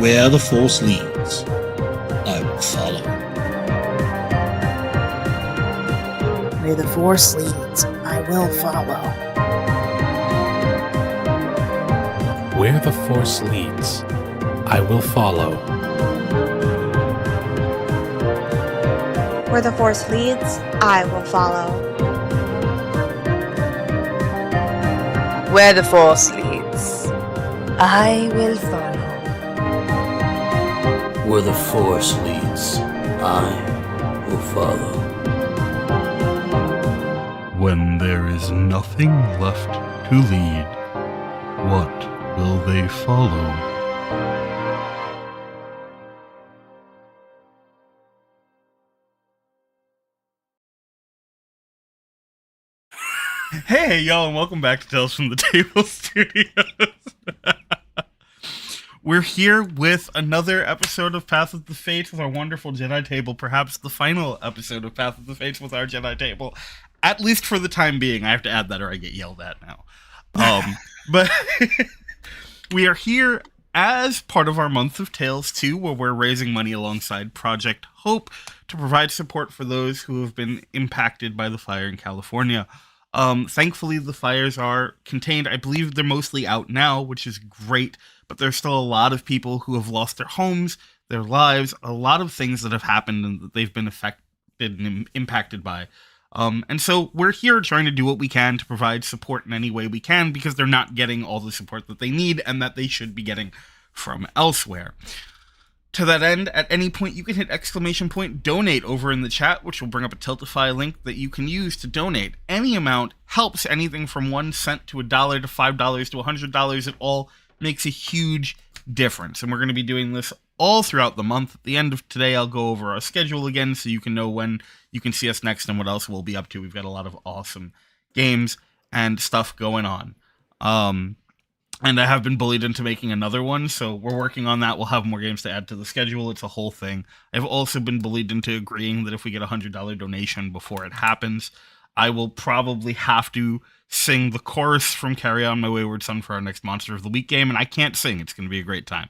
Where the Force leads, I will follow. Where the Force leads, I will follow. Where the Force leads, I will follow. Where the Force leads, I will follow. Where the Force leads, I will follow. Where the Force leads, I will follow. When there is nothing left to lead, what will they follow? Hey, y'all, and welcome back to Tales from the Table Studios. We're here with another episode of Path of the Fates with our wonderful Jedi table, perhaps the final episode of Path of the Fates with our Jedi table, at least for the time being. I have to add that or I get yelled at now. But we are here as part of our month of Tales 2, where we're raising money alongside Project Hope to provide support for those who have been impacted by the fire in California. Thankfully, the fires are contained. I believe they're mostly out now, which is great, but there's still a lot of people who have lost their homes, their lives, a lot of things that have happened and that they've been affected and impacted by. And so we're here trying to do what we can to provide support in any way we can, because they're not getting all the support that they need and that they should be getting from elsewhere. To that end, at any point, you can hit !donate over in the chat, which will bring up a Tiltify link that you can use to donate. Any amount helps, anything from 1 cent to $1 to $5 to $100. It all makes a huge difference. And we're going to be doing this all throughout the month. At the end of today, I'll go over our schedule again so you can know when you can see us next and what else we'll be up to. We've got a lot of awesome games and stuff going on. And I have been bullied into making another one, so we're working on that. We'll have more games to add to the schedule. It's a whole thing. I've also been bullied into agreeing that if we get a $100 donation before it happens, I will probably have to sing the chorus from Carry On My Wayward Son for our next Monster of the Week game, and I can't sing. It's going to be a great time.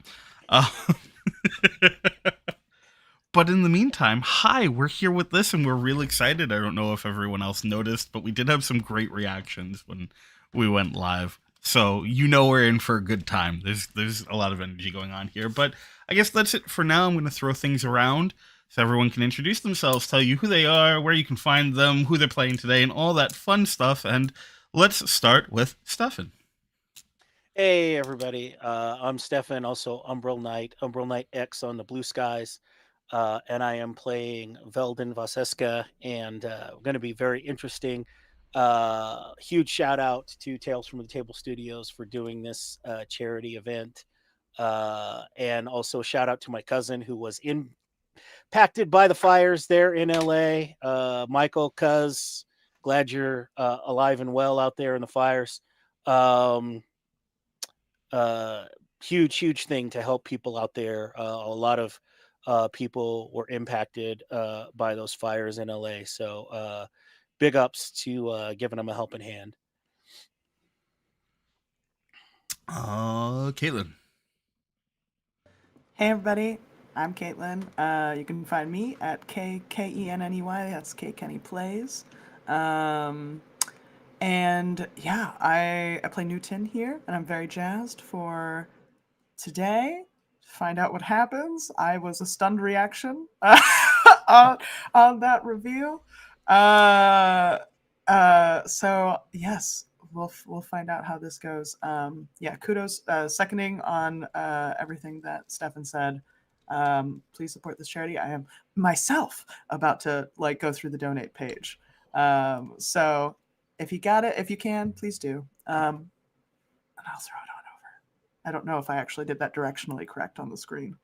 But in the meantime, hi, we're here with this, and we're really excited. I don't know if everyone else noticed, but we did have some great reactions when we went live. So you know we're in for a good time. There's a lot of energy going on here. But I guess that's it for now. I'm going to throw things around so everyone can introduce themselves, tell you who they are, where you can find them, who they're playing today, and all that fun stuff. And let's start with Stefan. Hey everybody, I'm Stefan, also Umbral Knight X on the Blue Skies, and I am playing Veldin Vaseska, and going to be very interesting. Huge shout out to Tales from the Table Studios for doing this charity event, and also shout out to my cousin who was impacted by the fires there in LA. Michael, cuz glad you're alive and well out there in the fires. Huge thing to help people out there. A lot of people were impacted by those fires in LA, so big ups to giving them a helping hand. Katelynn. Hey everybody, I'm Katelynn. You can find me at Kenney. That's K Kenny Plays. And yeah, I play Newton here, and I'm very jazzed for today to find out what happens. I was a stunned reaction on that review. So yes, we'll find out how this goes. Yeah, kudos, seconding on everything that Stefan said. Please support this charity. I am myself about to go through the donate page. So if you got it, if you can, please do. And I'll throw it on over. I don't know if I actually did that directionally correct on the screen.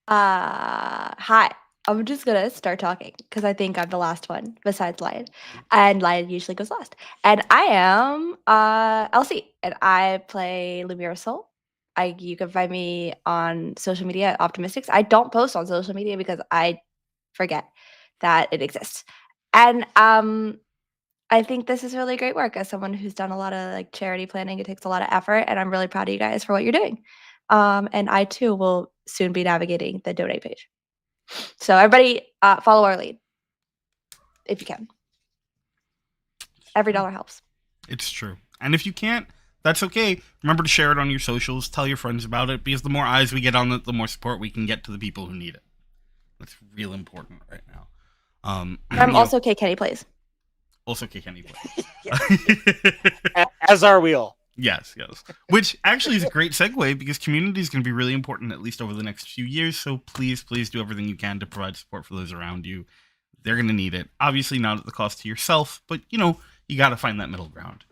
Hi. I'm just gonna start talking because I think I'm the last one besides Lion, and Lion usually goes last. And I am Elsie, and I play Lumira Sol. You can find me on social media at Optimistics. I don't post on social media because I forget that it exists. And I think this is really great work. As someone who's done a lot of like charity planning, it takes a lot of effort, and I'm really proud of you guys for what you're doing. And I too will soon be navigating the donate page. So everybody, follow our lead if you can. Every dollar helps. It's true. And if you can't, that's okay. Remember to share it on your socials. Tell your friends about it, because the more eyes we get on it, the more support we can get to the people who need it. That's real important right now. I'm also K Kenny Plays. Also K Kenny Plays. As are we all. Yes. Which actually is a great segue, because community is going to be really important, at least over the next few years. So please do everything you can to provide support for those around you. They're going to need it. Obviously not at the cost to yourself, but you got to find that middle ground.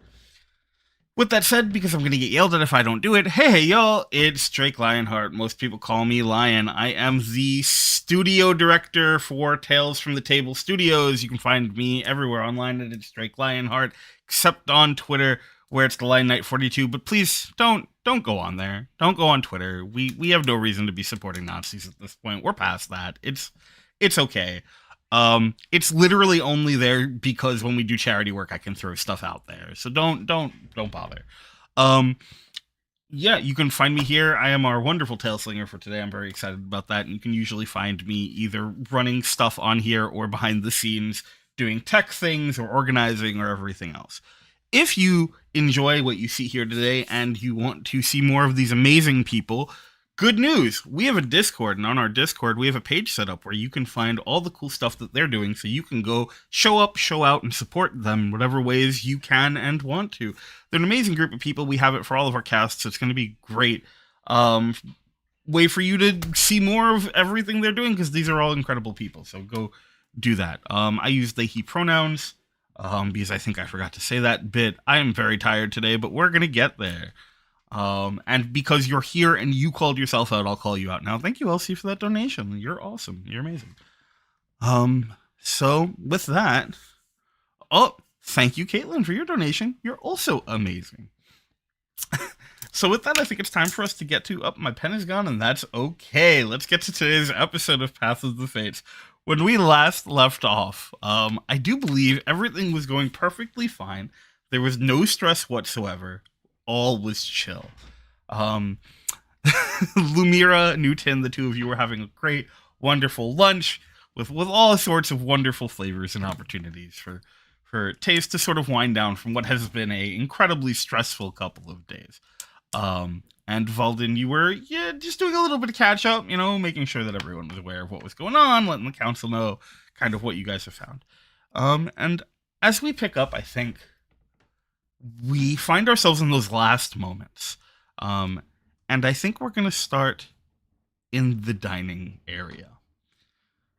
With that said, because I'm going to get yelled at if I don't do it, hey y'all, it's Drake Lionheart. Most people call me Lion. I am the studio director for Tales from the Table Studios. You can find me everywhere online at it's Drake Lionheart, except on Twitter, where it's the Lion Knight 42. But please don't go on there. Don't go on Twitter. We have no reason to be supporting Nazis at this point. We're past that. It's okay. It's literally only there because when we do charity work, I can throw stuff out there. So don't bother. Yeah, you can find me here. I am our wonderful tail slinger for today. I'm very excited about that. And you can usually find me either running stuff on here or behind the scenes doing tech things or organizing or everything else. If you enjoy what you see here today and you want to see more of these amazing people, good news, we have a Discord, and on our Discord, we have a page set up where you can find all the cool stuff that they're doing, so you can go show up, show out, and support them in whatever ways you can and want to. They're an amazing group of people. We have it for all of our casts, so it's going to be great. Way for you to see more of everything they're doing, because these are all incredible people, so go do that. I use they, he pronouns, because I think I forgot to say that bit. I am very tired today, but we're going to get there. And because you're here and you called yourself out, I'll call you out now. Thank you, Elsie, for that donation. You're awesome. You're amazing. So with that, thank you, Katelynn, for your donation. You're also amazing. So with that, I think it's time for us to get to, my pen is gone, and that's okay. Let's get to today's episode of Path of the Fates. When we last left off, I do believe everything was going perfectly fine. There was no stress whatsoever. All was chill. Lumira, Newton, the two of you were having a great, wonderful lunch with all sorts of wonderful flavors and opportunities for Taste to sort of wind down from what has been a incredibly stressful couple of days. And Valden, you were just doing a little bit of catch up, making sure that everyone was aware of what was going on, letting the council know kind of what you guys have found. And as we pick up, I think we find ourselves in those last moments. And I think we're going to start in the dining area,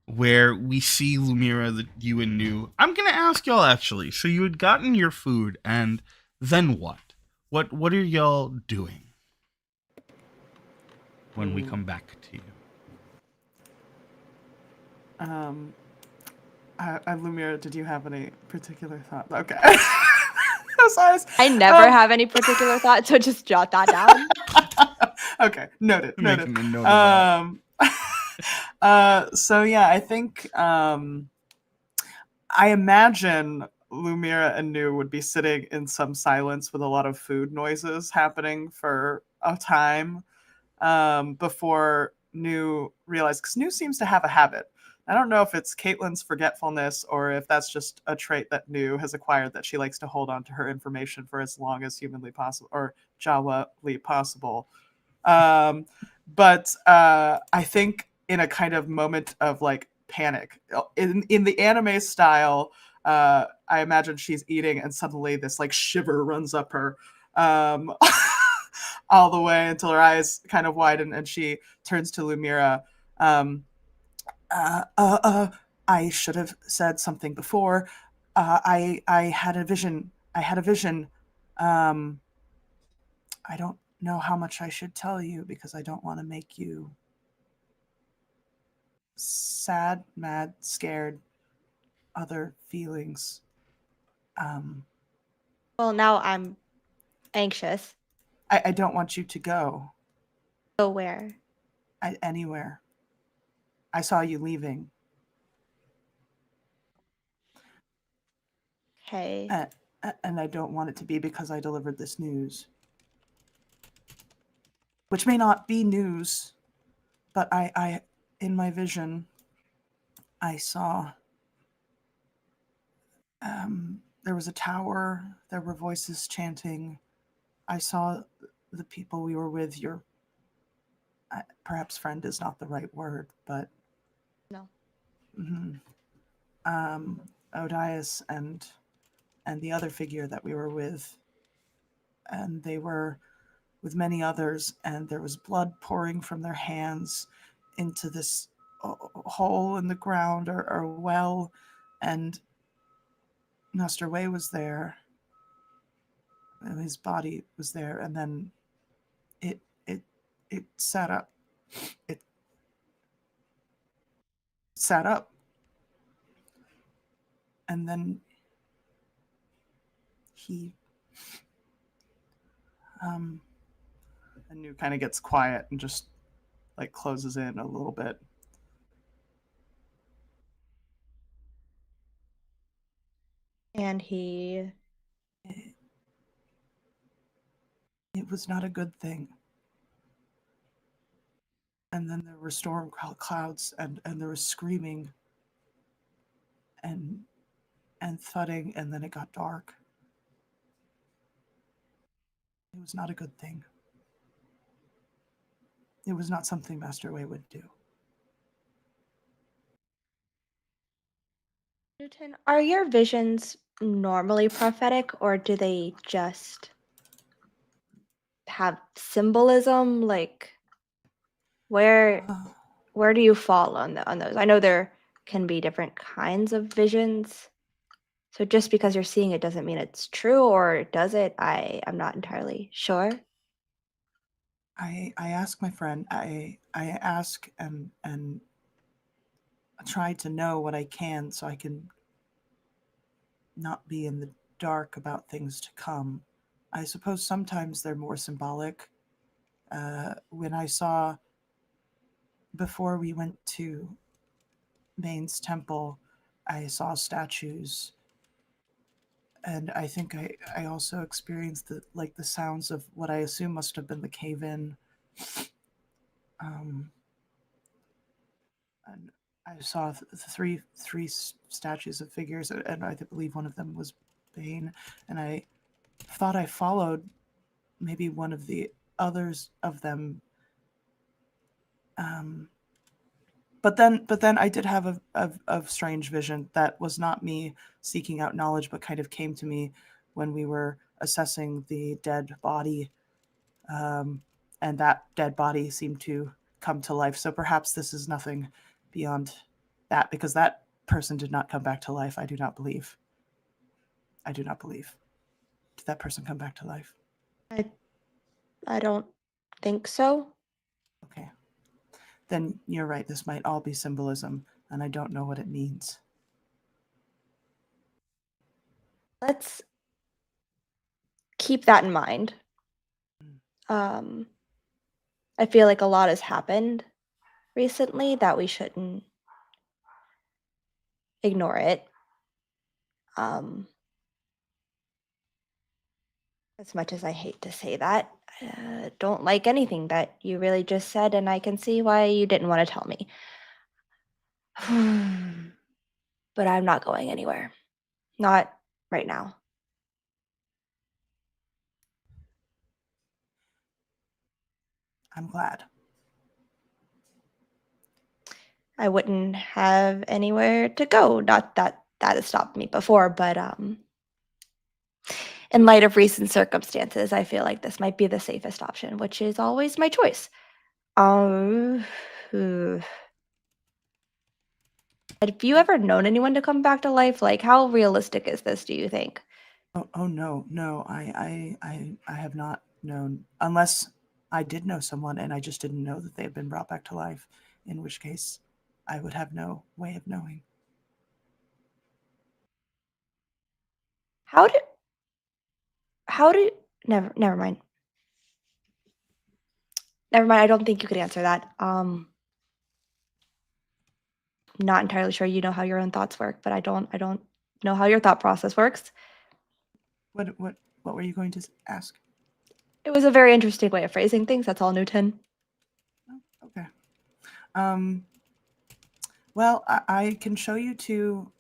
where we see Lumira, you and Nu. I'm going to ask y'all, actually. So you had gotten your food, and then what? What are y'all doing when we come back to you? Lumira, did you have any particular thought? Okay. I never have any particular thought, so just jot that down. Okay, noted. Making a note of that. So yeah, I think I imagine Lumira and Nu would be sitting in some silence with a lot of food noises happening for a time before Nu realized, because Nu seems to have a habit. I don't know if it's Katelyn's forgetfulness or if that's just a trait that Nu has acquired, that she likes to hold on to her information for as long as humanly possible, or Jawa-ly possible. But I think in a kind of moment of like panic, in the anime style, I imagine she's eating and suddenly this like shiver runs up her all the way until her eyes kind of widen, and she turns to Lumira. I should have said something before. I had a vision. I don't know how much I should tell you because I don't want to make you sad, mad, scared, other feelings. Well, now I'm anxious. I don't want you to go. Go where? Anywhere. I saw you leaving. Hey. And I don't want it to be because I delivered this news. Which may not be news, but I in my vision, I saw there was a tower, there were voices chanting. I saw the people we were with, perhaps friend is not the right word, but No. Odias and the other figure that we were with, and they were with many others, and there was blood pouring from their hands into this hole in the ground or well, and Master Wei was there, and his body was there, and then it sat up. It sat up, and then he Anu kind of gets quiet and just like closes in a little bit. And he. It was not a good thing. And then there were storm clouds, and there was screaming and thudding, and then it got dark. It was not a good thing. It was not something Master Wei would do. Newton, are your visions normally prophetic, or do they just have symbolism? Like, where do you fall on those? I know there can be different kinds of visions. So just because you're seeing it doesn't mean it's true, or does it? I'm not entirely sure. I ask my friend. I ask and try to know what I can so I can not be in the dark about things to come. I suppose sometimes they're more symbolic. When I saw, before we went to Main's temple, I saw statues, and I think I also experienced the sounds of what I assume must have been the cave-in. And I saw three statues of figures, and I believe one of them was Bane, and I thought I followed maybe one of the others of them. But then I did have a strange vision that was not me seeking out knowledge, but kind of came to me when we were assessing the dead body, and that dead body seemed to come to life. So perhaps this is nothing beyond that, because that person did not come back to life. I do not believe. Did that person come back to life? I don't think so. Okay. Then you're right. This might all be symbolism, and I don't know what it means. Let's keep that in mind. I feel like a lot has happened recently that we shouldn't ignore it. As much as I hate to say that, I don't like anything that you really just said, and I can see why you didn't want to tell me. But I'm not going anywhere. Not right now. I'm glad. I wouldn't have anywhere to go. Not that that has stopped me before, but in light of recent circumstances, I feel like this might be the safest option, which is always my choice. Have you ever known anyone to come back to life? Like, how realistic is this, do you think? Oh no. I have not known, unless I did know someone and I just didn't know that they had been brought back to life, in which case I would have no way of knowing. How do never mind. Never mind. I don't think you could answer that. Not entirely sure you know how your own thoughts work, but I don't know how your thought process works. What were you going to ask? It was a very interesting way of phrasing things. That's all, Newton. Oh, okay. Well, I can show you to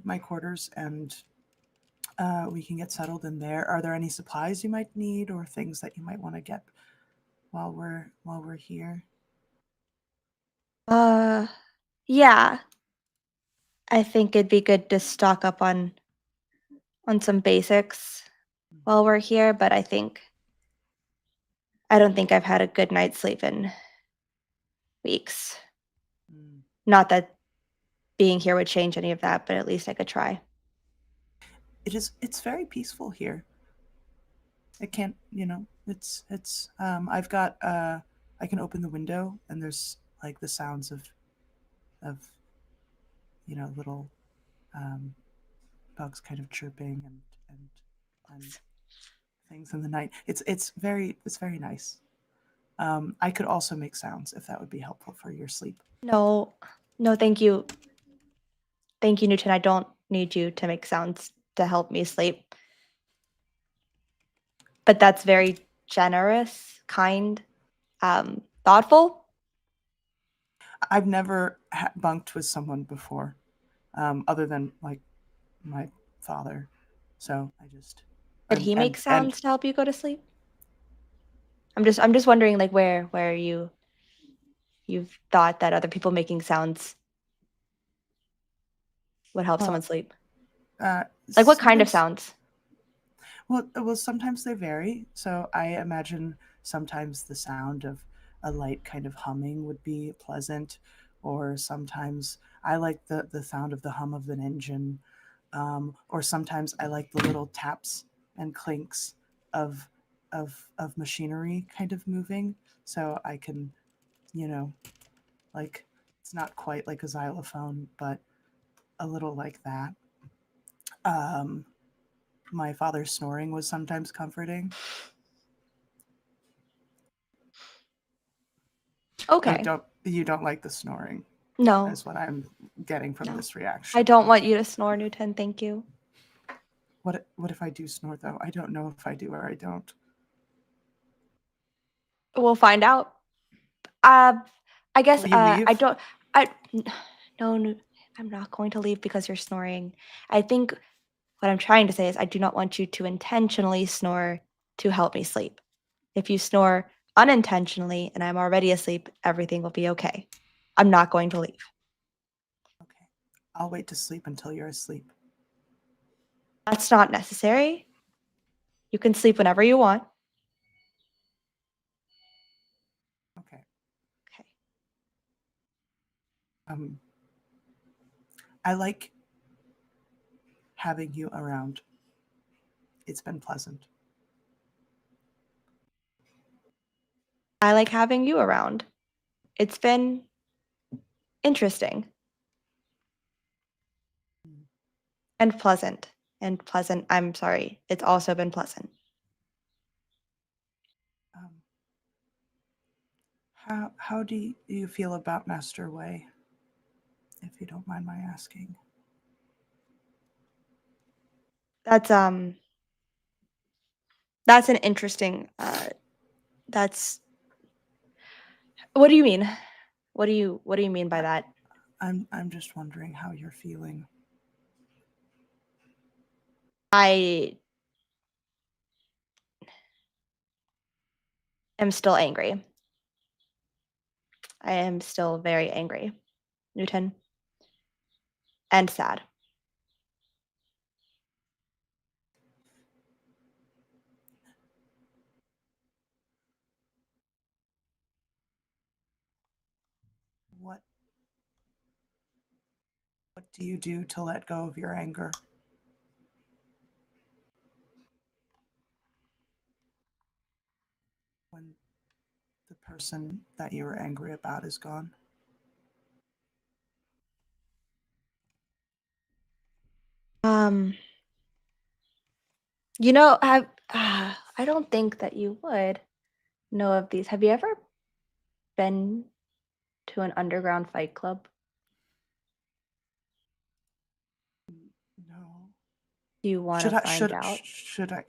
my quarters, and we can get settled in there. Are there any supplies you might need, or things that you might want to get while we're here? Yeah. I think it'd be good to stock up on some basics while we're here, but I don't think I've had a good night's sleep in weeks. Mm. Not that being here would change any of that, but at least I could try. It's very peaceful here. It can't, it's I've got I can open the window, and there's like the sounds of little bugs kind of chirping and things in the night. It's very nice. I could also make sounds if that would be helpful for your sleep. No, no, thank you. Thank you, Newton. I don't need you to make sounds to help me sleep. But that's very generous, kind, thoughtful. I've never bunked with someone before, other than like my father. So I just Did he make sounds to help you go to sleep? I'm just wondering, like, where you've thought that other people making sounds would help someone sleep. Like, what kind of sounds? Well, sometimes they vary. So I imagine sometimes the sound of a light kind of humming would be pleasant, or sometimes I like the sound of the hum of an engine, or sometimes I like the little taps and clinks of machinery kind of moving, so I can, like, it's not quite like a xylophone, but a little like that. My father's snoring was sometimes comforting. Okay. You don't like the snoring? No. Is what I'm getting from this reaction. I don't want you to snore, Newton. Thank you. What if I do snore, though? I don't know if I do or I don't. We'll find out. I guess Will you leave? no, I'm not going to leave because you're snoring. I think what I'm trying to say is I do not want you to intentionally snore to help me sleep. If you snore unintentionally and I'm already asleep, everything will be okay. I'm not going to leave. Okay. I'll wait to sleep until you're asleep. That's not necessary. You can sleep whenever you want. Okay. Okay. I like having you around. It's been pleasant. I like having you around. It's been interesting. And pleasant. And pleasant. I'm sorry. It's also been pleasant. How do you feel about Master Wei, if you don't mind my asking? That's an interesting that's what do you mean? What do you mean by that? I'm just wondering how you're feeling. I am still angry. I am still very angry, Newton. And sad. What do you do to let go of your anger? When the person that you were angry about is gone? I don't think that you would know of these. Have you ever been to an underground fight club? No. Do you want to find out? Should I?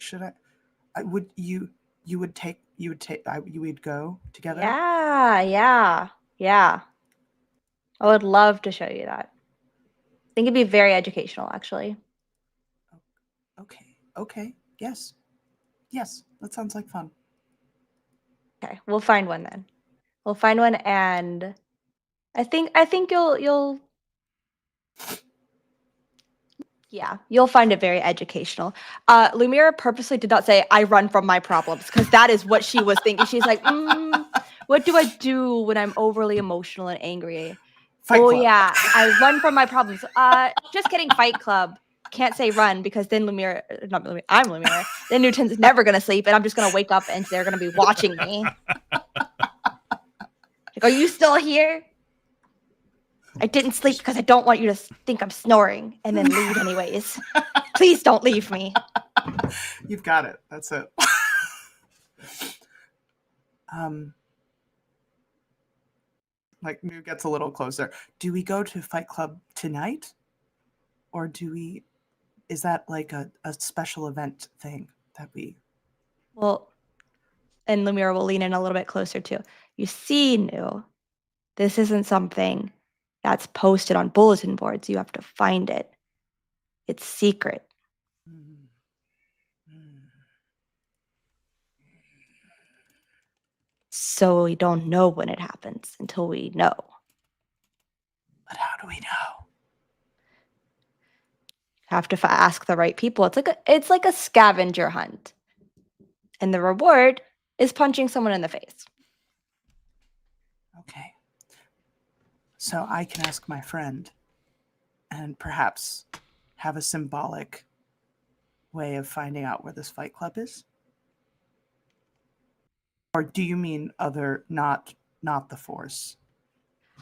You would go together? Yeah. I would love to show you that. I think it'd be very educational, actually. Okay. Yes. That sounds like fun. Okay, we'll find one then. We'll find one, and I think you'll you'll find it very educational. Lumira purposely did not say I run from my problems because that is what she was thinking. She's like, what do I do when I'm overly emotional and angry? Fight Club. Yeah, I run from my problems. Just kidding, Fight Club. Can't say run because then not Lumira, I'm Lumira. Then Newton's never gonna sleep, and I'm just gonna wake up and they're gonna be watching me. Like, are you still here? I didn't sleep because I don't want you to think I'm snoring and then leave anyways. Please don't leave me. You've got it. That's it. Like, Mew gets a little closer. Do we go to Fight Club tonight? Or is that like a special event thing that we... Well, and Lumira will lean in a little bit closer too. You see, New, this isn't something that's posted on bulletin boards. You have to find it. It's secret. So we don't know when it happens until we know. But how do we know? Have to ask the right people. It's like a scavenger hunt. And the reward is punching someone in the face. Okay. So I can ask my friend and perhaps have a symbolic way of finding out where this Fight Club is? Or do you mean not the Force?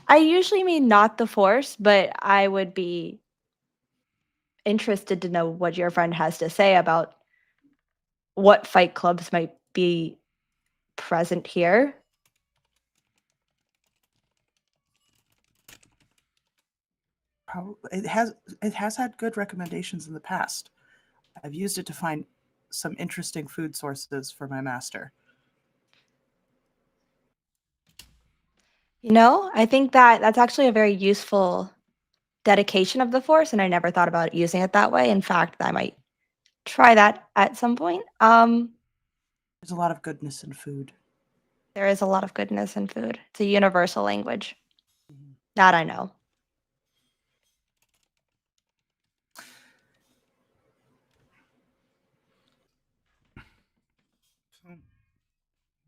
I usually mean not the Force, but I would be interested to know what your friend has to say about what fight clubs might be present here. Probably it has had good recommendations in the past. I've used it to find some interesting food sources for my master. You know, I think that's actually a very useful dedication of the Force, and I never thought about using it that way. In fact, I might try that at some point. There's a lot of goodness in food. There is a lot of goodness in food. It's a universal language. That I know.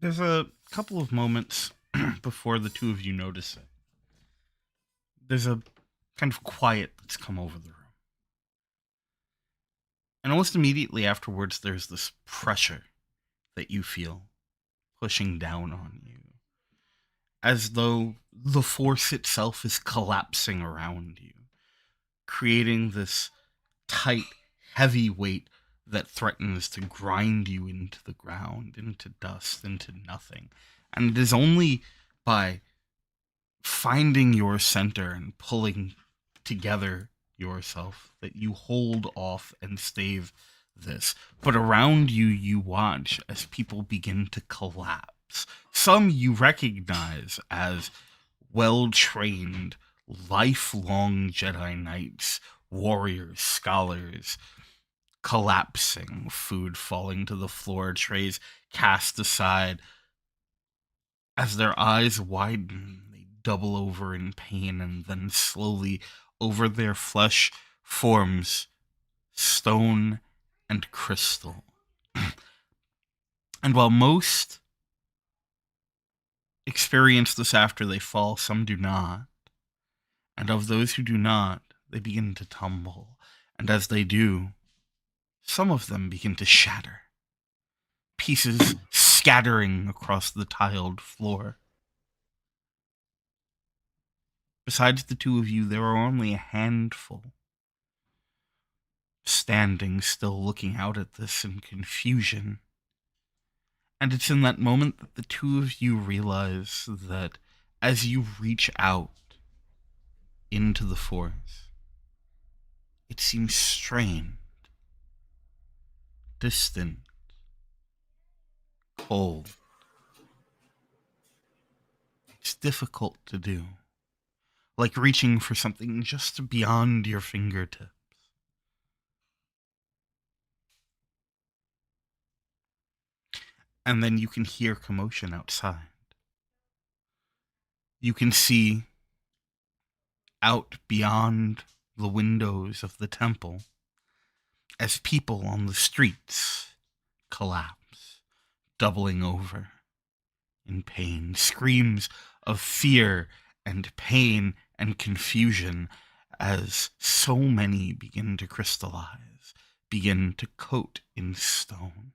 There's a couple of moments before the two of you notice it. There's a kind of quiet that's come over the room. And almost immediately afterwards, there's this pressure that you feel pushing down on you. As though the Force itself is collapsing around you, creating this tight, heavy weight that threatens to grind you into the ground, into dust, into nothing. And it is only by finding your center and pulling together yourself that you hold off and stave this. But around you, you watch as people begin to collapse. Some you recognize as well-trained, lifelong Jedi Knights, warriors, scholars, collapsing, food falling to the floor, trays cast aside. As their eyes widen, they double over in pain, and then slowly over their flesh forms stone and crystal. And while most experience this after they fall, some do not. And of those who do not, they begin to tumble. And as they do, some of them begin to shatter, pieces scattering across the tiled floor. Besides the two of you, there are only a handful, standing still looking out at this in confusion. And it's in that moment that the two of you realize that as you reach out into the Force, it seems strained, distant, cold. It's difficult to do, like reaching for something just beyond your fingertips. And then you can hear commotion outside. You can see out beyond the windows of the temple as people on the streets collapse, doubling over in pain. Screams of fear and pain and confusion as so many begin to crystallize, begin to coat in stone.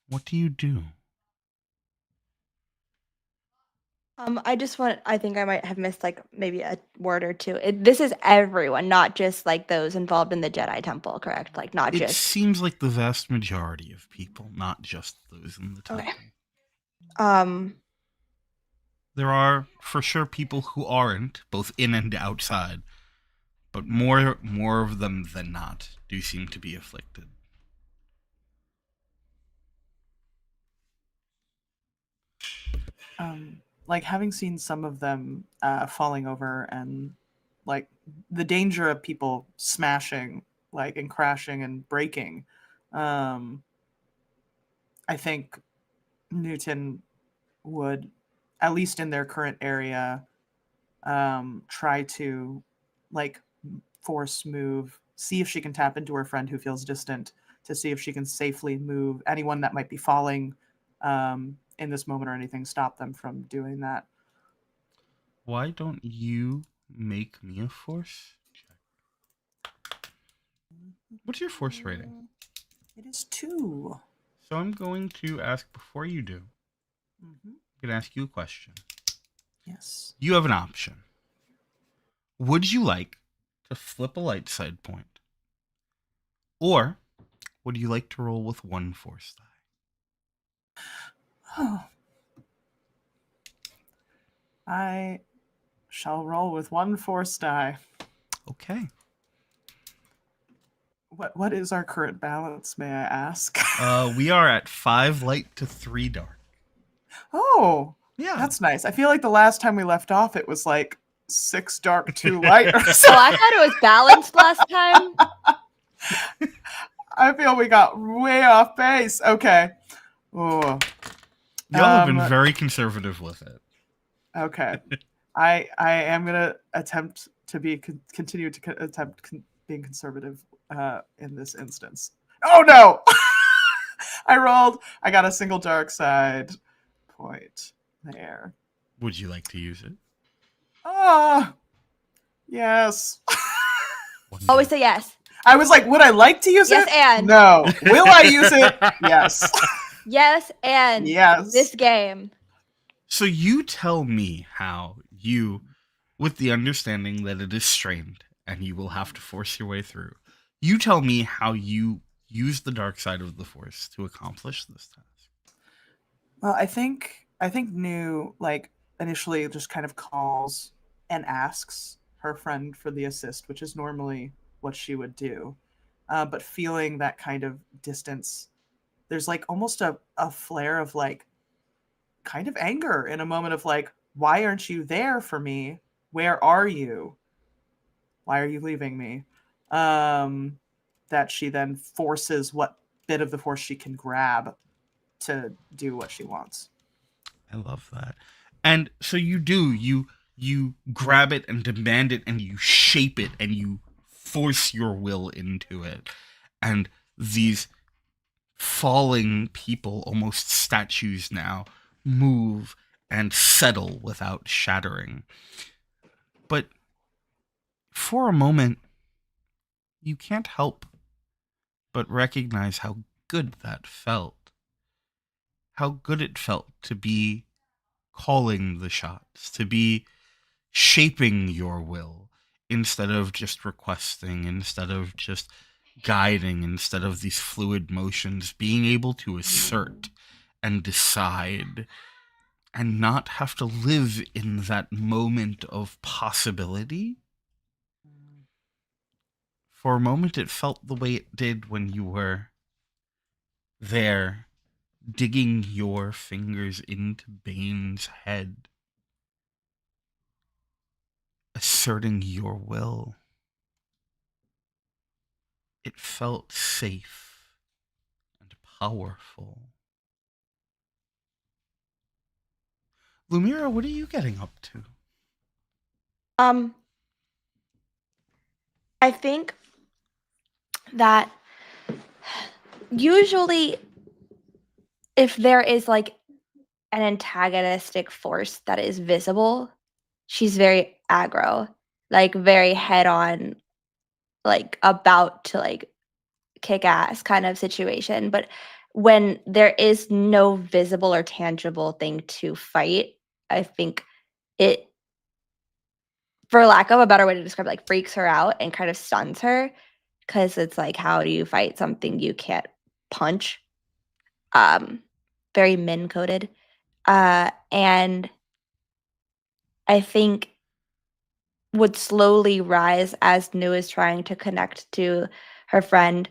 What do you do? I think I might have missed like maybe a word or two. This is everyone, not just like those involved in the Jedi Temple, correct? Like not It just. seems like the vast majority of people, not just those in the temple. Okay. There are for sure people who aren't, both in and outside, but more of them than not do seem to be afflicted. Like having seen some of them falling over and like the danger of people smashing like and crashing and breaking, I think Newton would, at least in their current area, try to like force move, see if she can tap into her friend who feels distant to see if she can safely move anyone that might be falling in this moment or anything, stop them from doing that. Why don't you make me a force check? What's your force rating? It is 2. So I'm going to ask before you do. Mm-hmm. I'm going to ask you a question. Yes. You have an option. Would you like to flip a light side point? Or would you like to roll with 1 force die? Oh. I shall roll with 1 force die. Okay. What is our current balance, may I ask? We are at 5 light to 3 dark. Oh, yeah, that's nice. I feel like the last time we left off, it was like 6 dark, 2 light. Or So I thought it was balanced last time. I feel we got way off base. Okay. Oh. Y'all have been very conservative with it. Okay. I am gonna attempt to be continue to attempt being conservative in this instance. Oh no! I got a single dark side point there. Would you like to use it? Yes. Always say yes. I was like, would I like to use it? Yes, and. No. Will I use it? Yes. Yes, and. Yes. This game. So you tell me how you, with the understanding that it is strained and you will have to force your way through, you tell me how you use the dark side of the Force to accomplish this task. Well, I think Nu like initially just kind of calls and asks her friend for the assist, which is normally what she would do. But feeling that kind of distance, there's like almost a flare of like kind of anger in a moment of like, why aren't you there for me? Where are you? Why are you leaving me? That she then forces what bit of the Force she can grab to do what she wants. I love that. And so you do, you grab it and demand it and you shape it and you force your will into it. And these falling people, almost statues now, move and settle without shattering. But for a moment, you can't help but recognize how good that felt. How good it felt to be calling the shots, to be shaping your will instead of just requesting, instead of just guiding, instead of these fluid motions, being able to assert and decide and not have to live in that moment of possibility For a moment, it felt the way it did when you were there, digging your fingers into Bane's head, asserting your will. It felt safe and powerful. Lumira, what are you getting up to? I think that usually if there is like an antagonistic force that is visible, she's very aggro, like very head on, like about to like kick ass kind of situation. But when there is no visible or tangible thing to fight, I think it, for lack of a better way to describe it, like freaks her out and kind of stuns her, because it's like, how do you fight something you can't punch? Very min coded. And I think would slowly rise as Nu is trying to connect to her friend,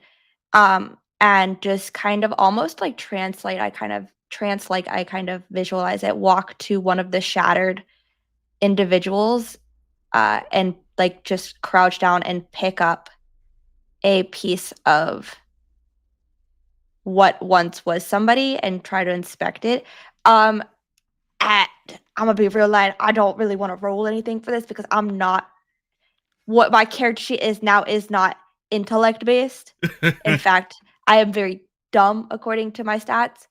and just kind of almost like I kind of visualize it, walk to one of the shattered individuals, and like just crouch down and pick up a piece of what once was somebody and try to inspect it. I'm gonna be real light. I don't really want to roll anything for this because I'm not, what my character sheet is now is not intellect based. In fact, I am very dumb according to my stats.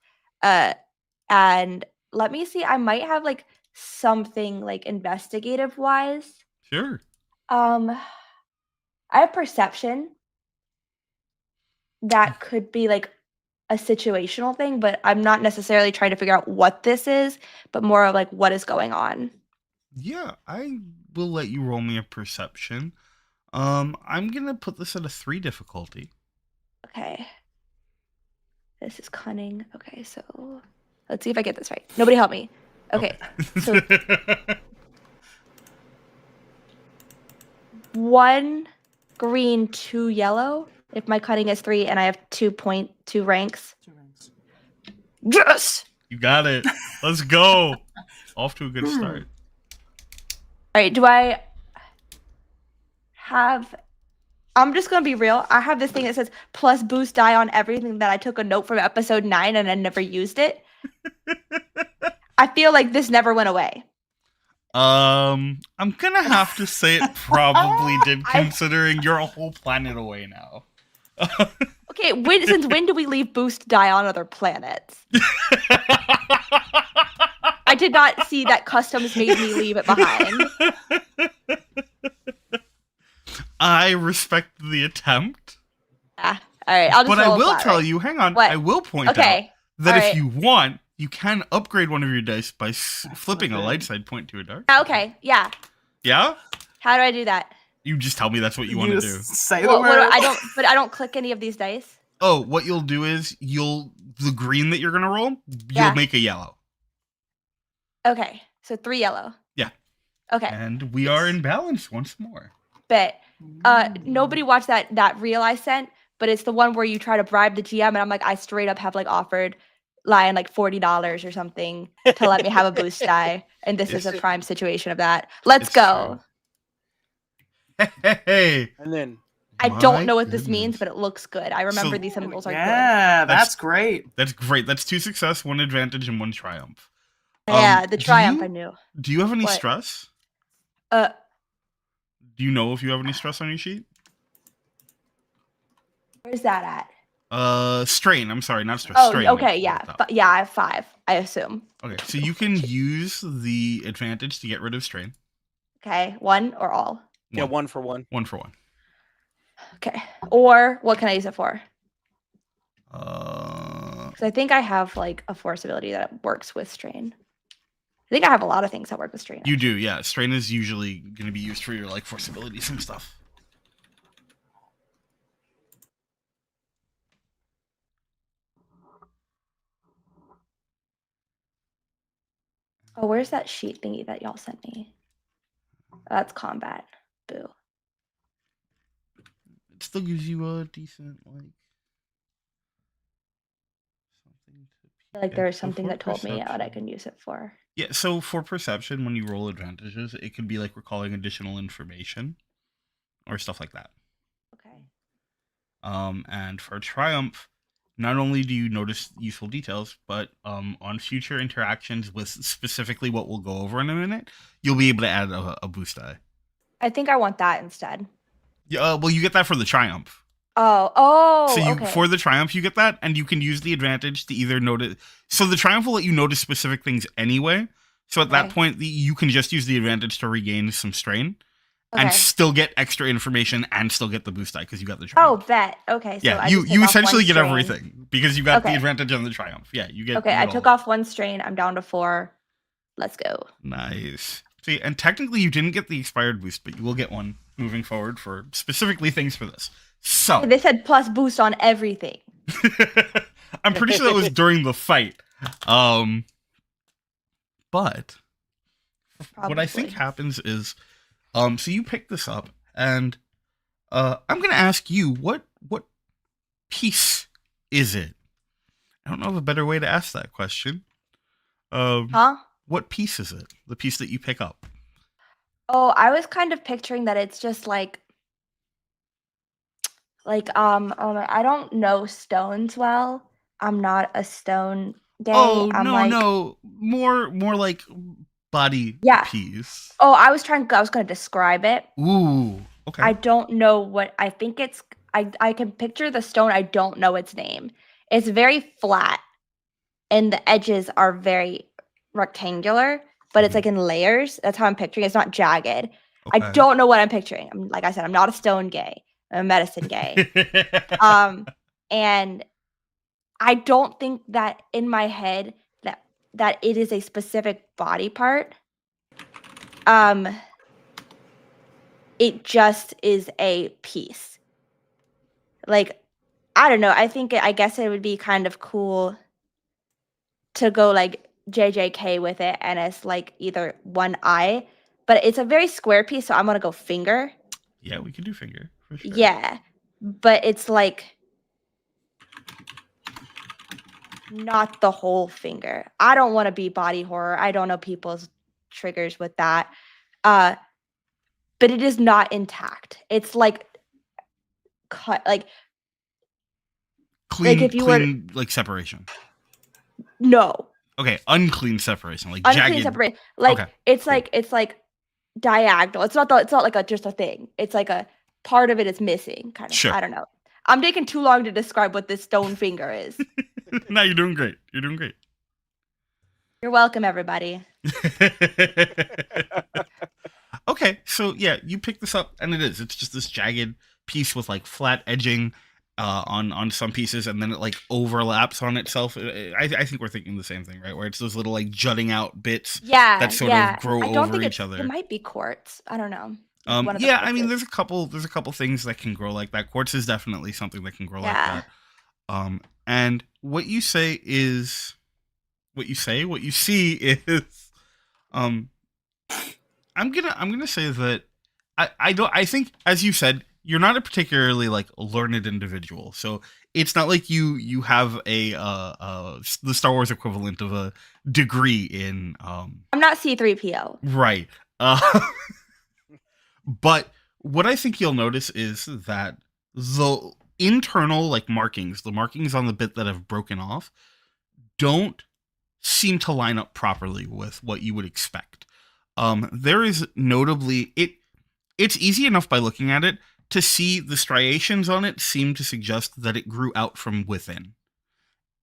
And let me see, I might have like something like investigative wise. Sure. I have perception. That could be like a situational thing, but I'm not necessarily trying to figure out what this is, but more of like what is going on. Yeah, I will let you roll me a perception. I'm gonna put this at a 3 difficulty. Okay. This is cunning. Okay, so let's see if I get this right. Nobody help me. Okay. So 1 green, 2 yellow. If my cunning is 3 and I have 2 ranks. 2 ranks. Yes! You got it. Let's go. Off to a good start. All right, do I have... I'm just going to be real. I have this thing that says plus boost die on everything that I took a note from episode 9 and I never used it. I feel like this never went away. I'm gonna have to say it probably did, considering you're a whole planet away now. Okay, since when do we leave boost die on other planets? I did not see that customs made me leave it behind. I respect the attempt. All right, I'll just But I roll will flat, tell right? you, hang on, What? I will point out that if you want, you can upgrade one of your dice by flipping a light side point to a dark. Okay, yeah. Yeah? How do I do that? You just tell me that's what you want to do. Say the word. I don't click any of these dice. Oh, what you'll do is the green that you're gonna roll, you'll make a yellow. Okay, so 3 yellow. Yeah. Okay. And we are in balance once more. But nobody watched that reel I sent, but it's the one where you try to bribe the GM, and I'm like, I straight up have like offered Lion like $40 or something to let me have a boost die, and this is a prime situation of that. Let's go. Hey. And then I don't know what this means, but it looks good. I remember these symbols are good. Yeah, that's great. That's great. That's 2 success, 1 advantage, and 1 triumph. Yeah, the triumph I knew. Do you have any stress? Do you know if you have any stress on your sheet? Where's that at? Strain. I'm sorry, not stress. Oh, strain. okay, yeah. But yeah, I have 5, I assume. Okay, so you can use the advantage to get rid of strain. Okay, 1 or all? Yeah, 1 for 1. 1 for 1. Okay. Or what can I use it for? Because I think I have like a force ability that works with strain. I think I have a lot of things that work with strain. You do, yeah. Strain is usually going to be used for your like force abilities and stuff. Oh, where's that sheet thingy that y'all sent me? That's combat. Boo. It's still gives you a decent like something to I feel like peek there at. was So something for that told me what I perception- can use it for. Yeah, so for perception, when you roll advantages, it could be like recalling additional information or stuff like that. Okay. And for triumph, not only do you notice useful details, but on future interactions with specifically what we'll go over in a minute, you'll be able to add a boost die. I think I want that instead. Yeah, well, you get that for the triumph. Oh, So okay. for the triumph, you get that, and you can use the advantage to either notice. So the triumph will let you notice specific things anyway. So at that Okay. point, you can just use the advantage to regain some strain, and Okay. still get extra information, and still get the boost die because you got the Oh, triumph. bet. Okay, so Yeah, I you just take off essentially one get strain. everything because you got the Okay. advantage on the triumph. Yeah, you get. Okay, you I get took all off one strain. I'm down to 4. Let's go. Nice. See, and technically you didn't get the expired boost, but you will get one moving forward for specifically things for this. So They said plus boost on everything. I'm pretty sure that was during the fight. But what I think Probably. happens is, so you pick this up, and I'm gonna ask you what piece is it? I don't know of a better way to ask that question. Huh? What piece is it? The piece that you pick up. Oh, I was kind of picturing that it's just like I don't know stones well. I'm not a stone gay. Oh I'm no, like, no, more like body Yeah. piece. oh, I was gonna describe it. Ooh, okay. I don't know what I think it's. I can picture the stone. I don't know its name. It's very flat, and the edges are very rectangular, but it's Mhm. like in layers. That's how I'm picturing it. It's not jagged. I Okay. don't know what I'm picturing. Like I said, I'm not a stone gay. I'm a medicine gay. And I don't think that in my head that it is a specific body part. It just is a piece. Like, I don't know. I guess it would be kind of cool to go like JJK with it, and it's like either one eye, but it's a very square piece, so I'm gonna go finger. Yeah, we can do finger for sure. Yeah, but it's like not the whole finger. I don't want to be body horror. I don't know people's triggers with that. But it is not intact. It's like cut, like Clean, if you were clean, like separation. no Okay, unclean separation, like unclean jagged. separate. Like Okay, it's like diagonal. It's not like just a thing. It's like a part of it is missing. Kind of. Sure. I don't know. I'm taking too long to describe what this stone finger is. No, you're doing great. You're doing great. You're welcome, everybody. Okay, so yeah, you pick this up, and it's just this jagged piece with like flat edging on some pieces, and then it like overlaps on itself. I think we're thinking the same thing, right? Where it's those little like jutting out bits Yeah, that sort yeah. of grow I don't over think each other. It might be quartz. I don't know. Like one of the Yeah, I mean, quartzes. there's a couple things that can grow like that. Quartz is definitely something that can grow Yeah. like that. And what you see is, I'm gonna say that I think, as you said, you're not a particularly like learned individual, so it's not like you have the Star Wars equivalent of a degree in I'm not C3PO. right. But what I think you'll notice is that the internal like markings, the markings on the bit that have broken off, don't seem to line up properly with what you would expect. There is notably it's easy enough by looking at it to see the striations on it seem to suggest that it grew out from within.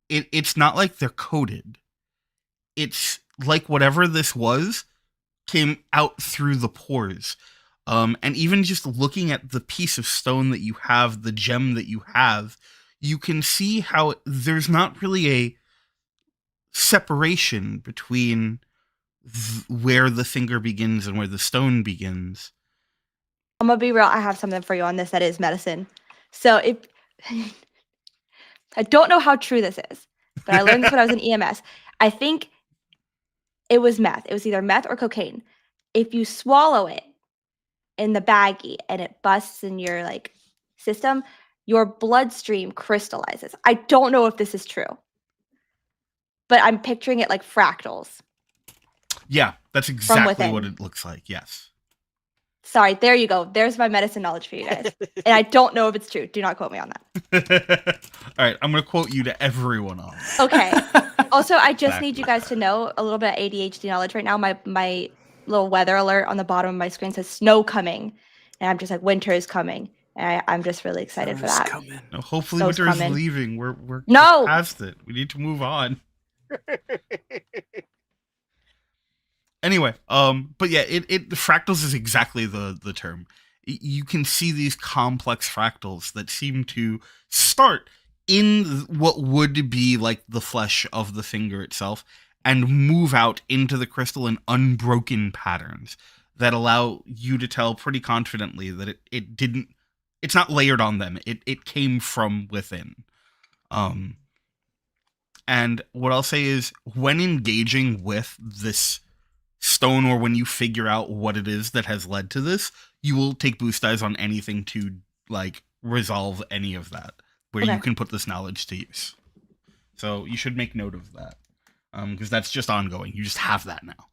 It's not like they're coated. It's like whatever this was came out through the pores. And even just looking at the piece of stone that you have, the gem that you have, you can see how there's not really a separation between where the finger begins and where the stone begins. I'm gonna be real. I have something for you on this that is medicine. So if I don't know how true this is, but I learned this when I was in EMS. I think it was meth. It was either meth or cocaine. If you swallow it in the baggie and it busts in your like system, your bloodstream crystallizes. I don't know if this is true, but I'm picturing it like fractals. Yeah, that's exactly within. what it looks like. Yes. Sorry, there you go. There's my medicine knowledge for you guys. And I don't know if it's true. Do not quote me on that. All right, I'm going to quote you to everyone on. Okay. Also, I just Exactly. need you guys to know a little bit of ADHD knowledge right now. My little weather alert on the bottom of my screen says snow coming. And I'm just like, winter is coming. And I'm just really excited for that. No, hopefully Snow's winter is coming. leaving. We're No! past it. We need to move on. Anyway, but yeah, fractals is exactly the term. You can see these complex fractals that seem to start in what would be like the flesh of the finger itself and move out into the crystal in unbroken patterns that allow you to tell pretty confidently that it's not layered on them. It came from within. And what I'll say is when engaging with this stone, or when you figure out what it is that has led to this, you will take boost dice on anything to like resolve any of that, where you can put this knowledge to use. So you should make note of that, because that's just ongoing. You just have that now.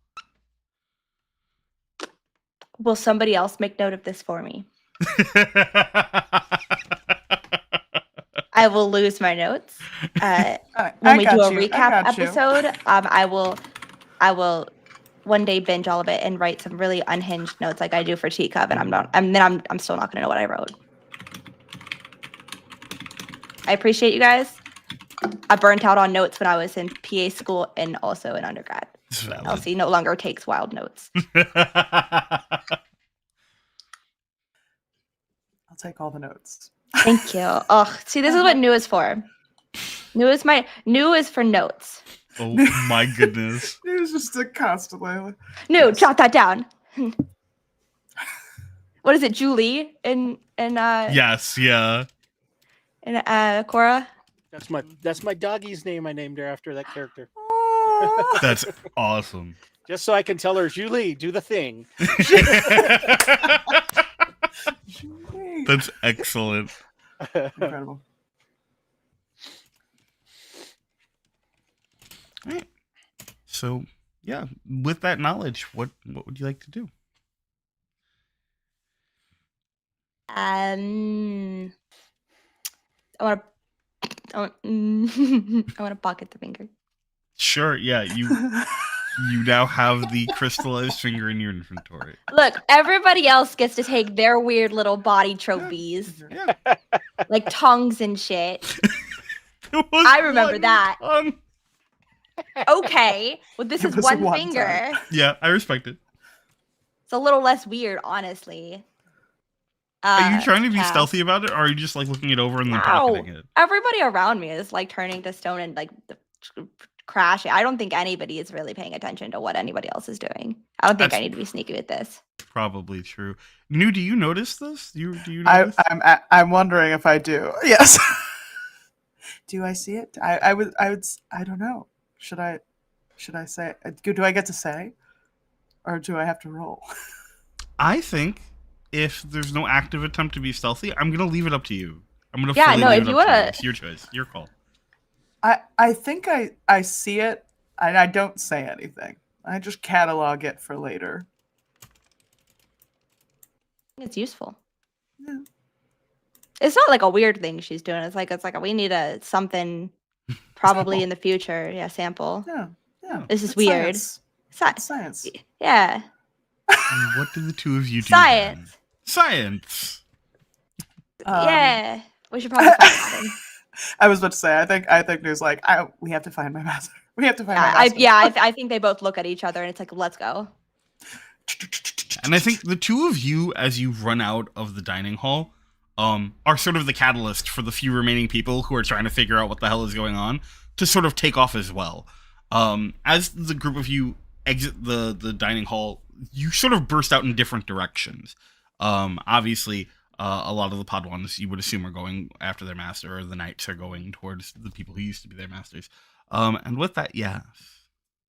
Will somebody else make note of this for me? I will lose my notes. When we do a recap episode, I will one day binge all of it and write some really unhinged notes like I do for Teacup, and I'm still not gonna know what I wrote. I appreciate you guys. I burnt out on notes when I was in PA school and also in undergrad. LC no longer takes wild notes. I'll take all the notes. Thank you. Oh, see, this is what new is for. New is for notes. Oh my goodness. It was just a constantly. New, jot that down. What is it, Julie? Yes, yeah. And Cora? That's my doggy's name. I named her after that character. That's awesome. Just so I can tell her, Julie, do the thing. That's excellent. Incredible. All right. So, yeah, with that knowledge, what would you like to do? I want to pocket the finger. Sure, yeah, you now have the crystallized finger in your inventory. Look, everybody else gets to take their weird little body trophies. Yeah. Like tongues and shit. I remember that. Okay. Well, this is one finger. Yeah, I respect it. It's a little less weird, honestly. Are you trying to be stealthy about it, or are you just like looking it over and then pocketing it? Everybody around me is like turning to stone and like crashing. I don't think anybody is really paying attention to what anybody else is doing. I don't think I need to be sneaky with this. Probably true. New, do you notice this? Do you notice? I'm wondering if I do. Yes. Do I see it? I don't know. Should I say? Do I get to say, or do I have to roll? I think if there's no active attempt to be stealthy, I'm gonna leave it up to you. I'm gonna if you wanna, it's your choice, your call. I think I see it, and I don't say anything. I just catalog it for later. It's useful. Yeah. It's not like a weird thing she's doing. It's like we need something probably in the future. Yeah, sample. Yeah. This is weird. Science. Yeah. And what did the two of you do? Science. Then? Science. Yeah. We should probably find out. I was about to say. I think there's like we have to find my master. We have to find my master. I think they both look at each other and it's like, let's go. And I think the two of you, as you run out of the dining hall, are sort of the catalyst for the few remaining people who are trying to figure out what the hell is going on to sort of take off as well. As the group of you exit the dining hall, you sort of burst out in different directions. Obviously, a lot of the Padwans you would assume are going after their master, or the knights are going towards the people who used to be their masters. And with that, yeah.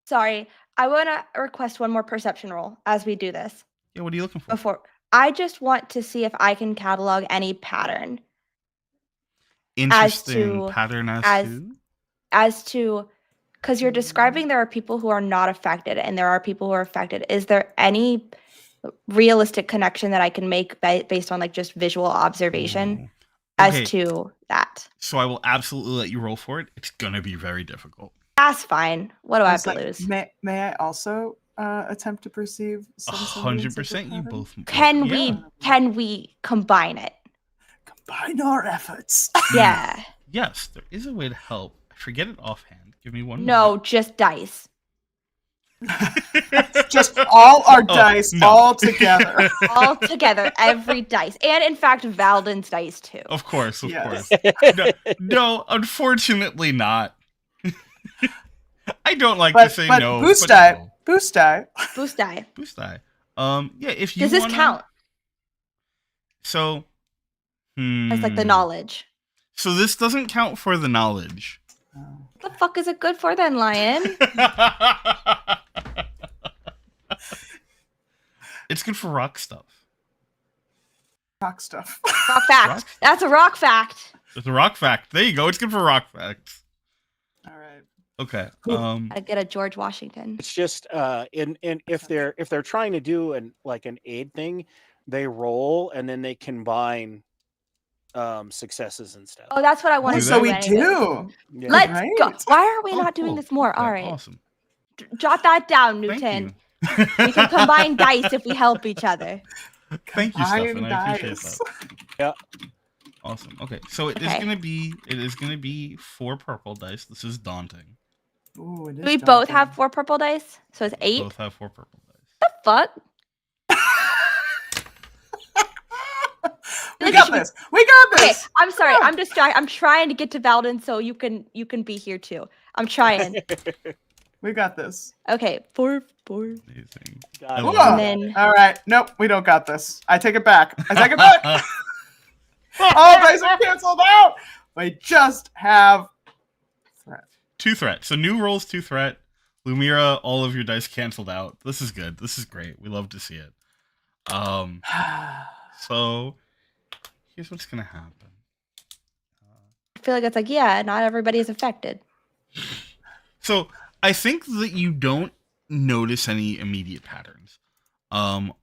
Sorry, I want to request one more perception roll as we do this. Yeah, what are you looking for? I just want to see if I can catalog any pattern Interesting pattern as to because you're describing there are people who are not affected and there are people who are affected. Is there any realistic connection that I can make based on like just visual observation as to that? So I will absolutely let you roll for it. It's gonna be very difficult. That's fine. What do I have to lose? May I also attempt to perceive some 100%. You both can we combine it? Combine our efforts. Yeah. Yes, there is a way to help. I forget it offhand. Give me one. No, just dice. Just all our dice, all together. All together, every dice. And in fact, Valden's dice too. Of course. No, unfortunately not. I don't like to say no. Boost die. Boost die. Boost die. Boost die. Yeah, if you does this count? So as like the knowledge. So this doesn't count for the knowledge. What the fuck is it good for then, Lion? It's good for rock stuff. Rock stuff. Rock fact. That's a rock fact. It's a rock fact. There you go. It's good for rock facts. All right. Okay. I get a George Washington. It's just if they're trying to do an aid thing, they roll and then they combine successes and stuff. Oh, that's what I want to do. So we do. Yeah. Let's go. Why are we not doing this more? Okay, all right. Awesome. Jot that down, Newton. We can combine dice if we help each other. Thank you, Stefan. I appreciate that. Yeah. Awesome. Okay, so it is gonna be 4 purple dice. This is daunting. Ooh, it is we both have 4 purple dice, so it's 8. Both have 4 purple dice. The fuck? We got this. We got this. Okay, I'm sorry. I'm distracted. I'm trying to get to Valden so you can be here too. I'm trying. We got this. Okay, 4. Amazing. And then... All right. Nope, we don't got this. I take it back. All dice are canceled out. We just have threat. 2 threat. So new rolls 2 threat. Lumira, all of your dice canceled out. This is good. This is great. We love to see it. So here's what's gonna happen. I feel like it's like, yeah, not everybody is affected. So I think that you don't notice any immediate patterns.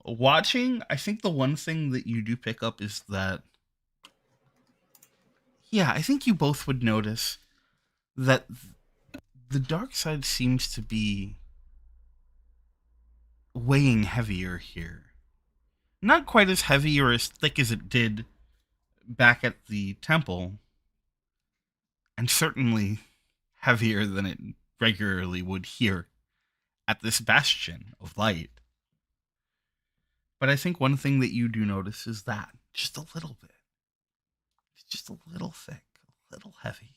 Watching, I think the one thing that you do pick up is that, yeah, I think you both would notice that the dark side seems to be weighing heavier here. Not quite as heavy or as thick as it did back at the temple, and certainly heavier than it regularly would here at this bastion of light. But I think one thing that you do notice is that just a little bit. It's just a little thick, a little heavy.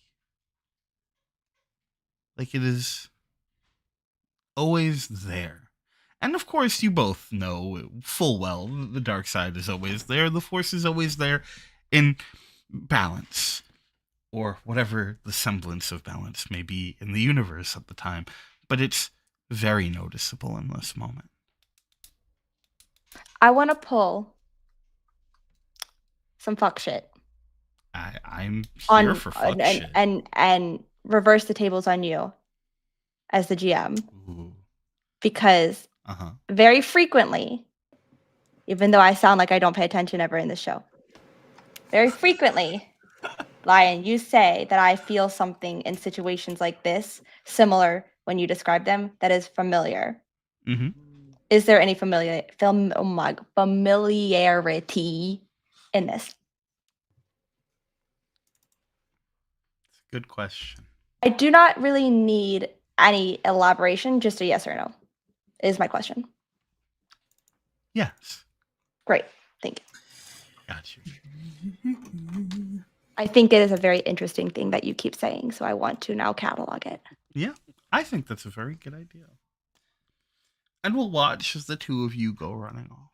Like it is always there. And of course, you both know full well the dark side is always there. The force is always there in balance, or whatever the semblance of balance may be in the universe at the time. But it's very noticeable in this moment. I want to pull some fuck shit. I'm here for fuck shit. And reverse the tables on you as the GM. Ooh. Because very frequently, even though I sound like I don't pay attention ever in this show, very frequently, Lion, you say that I feel something in situations like this, similar when you describe them, that is familiar. Mm-hmm. Is there any familiarity in this? Good question. I do not really need any elaboration, just a yes or no is my question. Yes. Great. Thank you. Got you. I think it is a very interesting thing that you keep saying, so I want to now catalog it. Yeah, I think that's a very good idea. And we'll watch as the two of you go running off,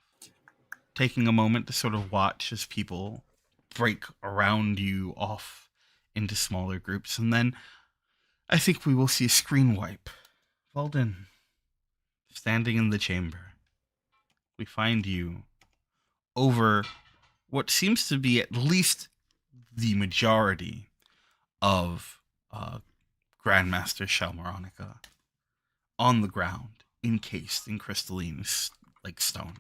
taking a moment to sort of watch as people break around you off into smaller groups. And then I think we will see a screen wipe. Valden, standing in the chamber. We find you over what seems to be at least the majority of Grandmaster Shalmaronica on the ground, encased in crystalline like stone.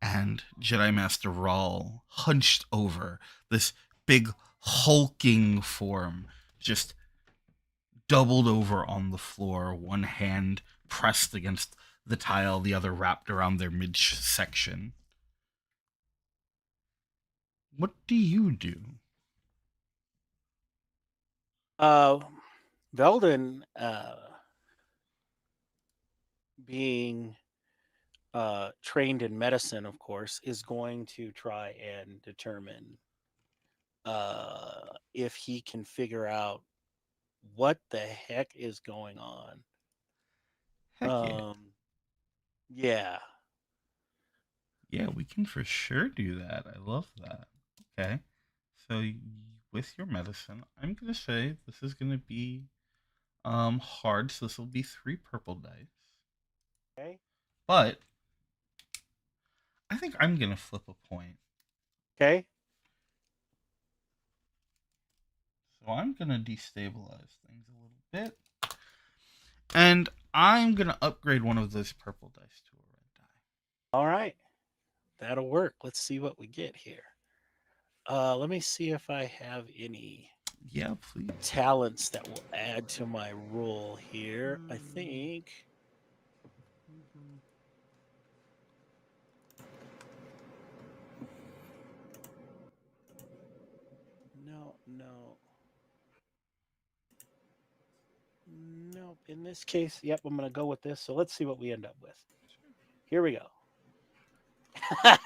And Jedi Master Rawl hunched over, this big hulking form, just doubled over on the floor, one hand pressed against the tile, the other wrapped around their midsection. What do you do? Veldin, being trained in medicine, of course, is going to try and determine if he can figure out what the heck is going on. Heck yeah. Yeah. Yeah, we can for sure do that. I love that. Okay. So with your medicine, I'm gonna say this is gonna be hard, so this will be 3 purple dice. Okay. But I think I'm gonna flip a point. Okay. So I'm gonna destabilize things a little bit. And I'm gonna upgrade one of those purple dice to a red die. All right. That'll work. Let's see what we get here. Let me see if I have any please. talents that will add to my roll here. I think. No. Nope. In this case, yep, I'm going to go with this. So let's see what we end up with. Here we go.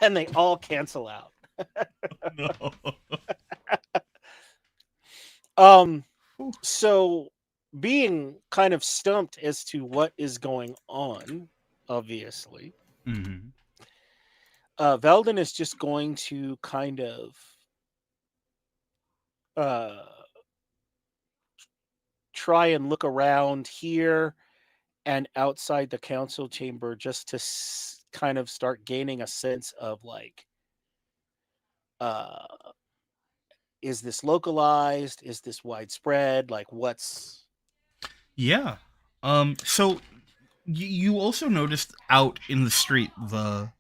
And they all cancel out. No. So being kind of stumped as to what is going on, obviously, Veldin is just going to kind of try and look around here and outside the council chamber just to kind of start gaining a sense of like, is this localized? Is this widespread? Like, what's... Yeah. So you also noticed out in the street the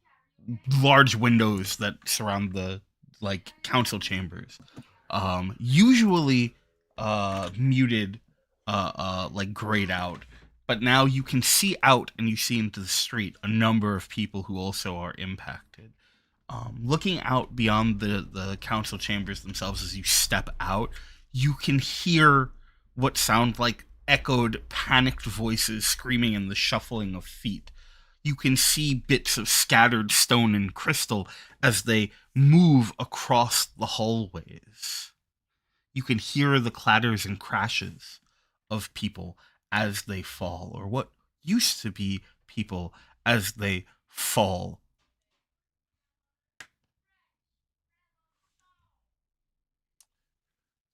large windows that surround the like council chambers. Usually muted like grayed out, but now you can see out and you see into the street a number of people who also are impacted. Looking out beyond the council chambers themselves as you step out, you can hear what sound like echoed, panicked voices screaming in the shuffling of feet. You can see bits of scattered stone and crystal as they move across the hallways. You can hear the clatters and crashes of people as they fall, or what used to be people as they fall.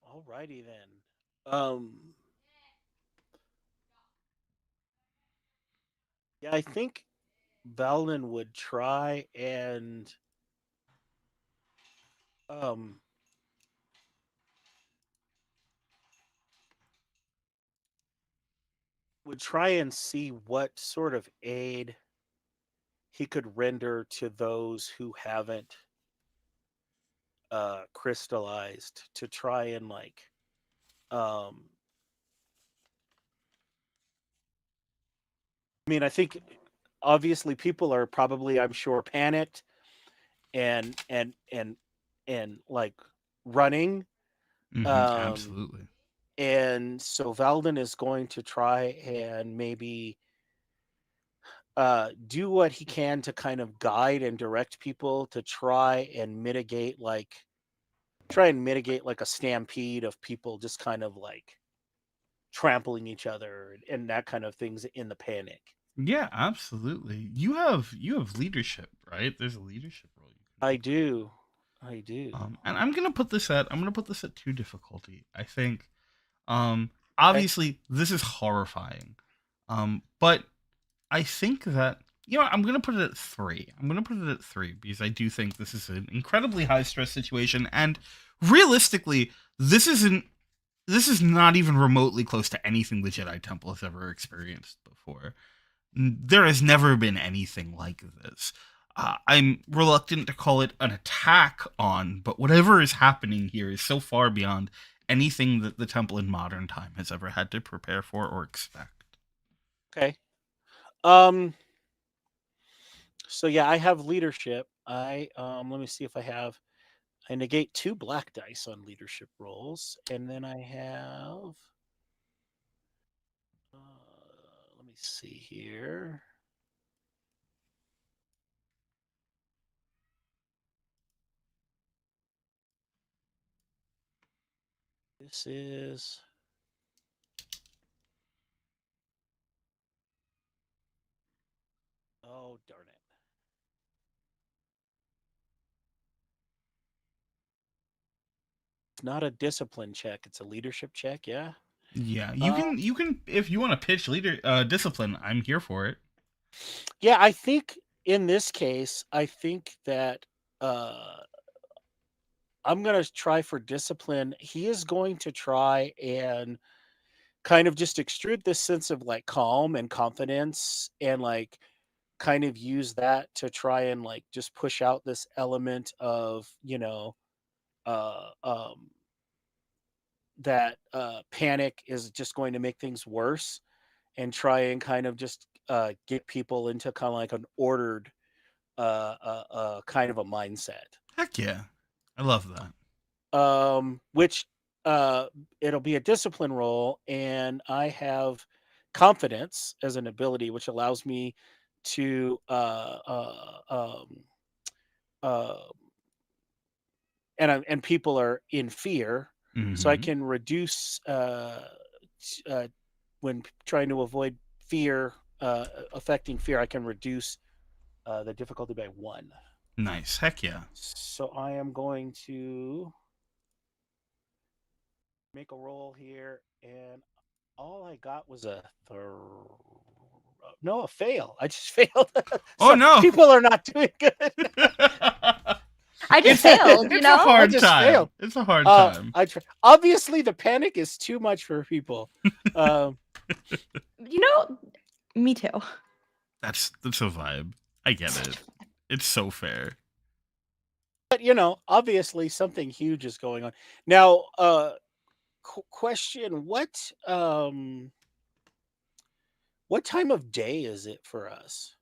Alrighty then. Yeah, I think Veldin would try and see what sort of aid he could render to those who haven't crystallized, to try and like I mean, I think obviously people are probably, I'm sure, panicked and like running. Absolutely. And so Veldin is going to try and maybe do what he can to kind of guide and direct people to try and mitigate like a stampede of people just kind of like trampling each other and that kind of things in the panic. Yeah, absolutely. You have leadership, right? There's a leadership role. I do. And I'm gonna put this at 2 difficulty. I think. Obviously, this is horrifying. But I think that I'm gonna put it at 3. I'm gonna put it at 3 because I do think this is an incredibly high stress situation, and realistically, this isn't this is not even remotely close to anything the Jedi Temple has ever experienced before. There has never been anything like this. I'm reluctant to call it an attack on, but whatever is happening here is so far beyond anything that the Temple in modern time has ever had to prepare for or expect. Okay. So yeah, I have leadership. Let me see if I negate 2 black dice on leadership rolls, and then I have let me see here. This is oh darn it. It's not a discipline check, it's a leadership check, yeah? Yeah, you can if you want to pitch discipline, I'm here for it. Yeah, I think in this case, I think that I'm going to try for discipline. He is going to try and kind of just extrude this sense of like calm and confidence and like kind of use that to try and like just push out this element of, uh um that panic is just going to make things worse, and try and kind of just get people into kind of like an ordered kind of a mindset. Heck yeah. I love that. Which it'll be a discipline roll, and I have confidence as an ability, which allows me to uh, and people are in fear, so I Mhm. can reduce when trying to avoid fear affecting fear. I can reduce the difficulty by 1. Nice. Heck yeah. So I am going to make a roll here, and all I got was a fail. I just failed. Oh So no. people are not doing good. I just failed, It's a I hard just time. failed. It's a hard time. Obviously, the panic is too much for people. Me too. That's a vibe. I get it. It's so fair. But obviously something huge is going on now. Question: what time of day is it for us,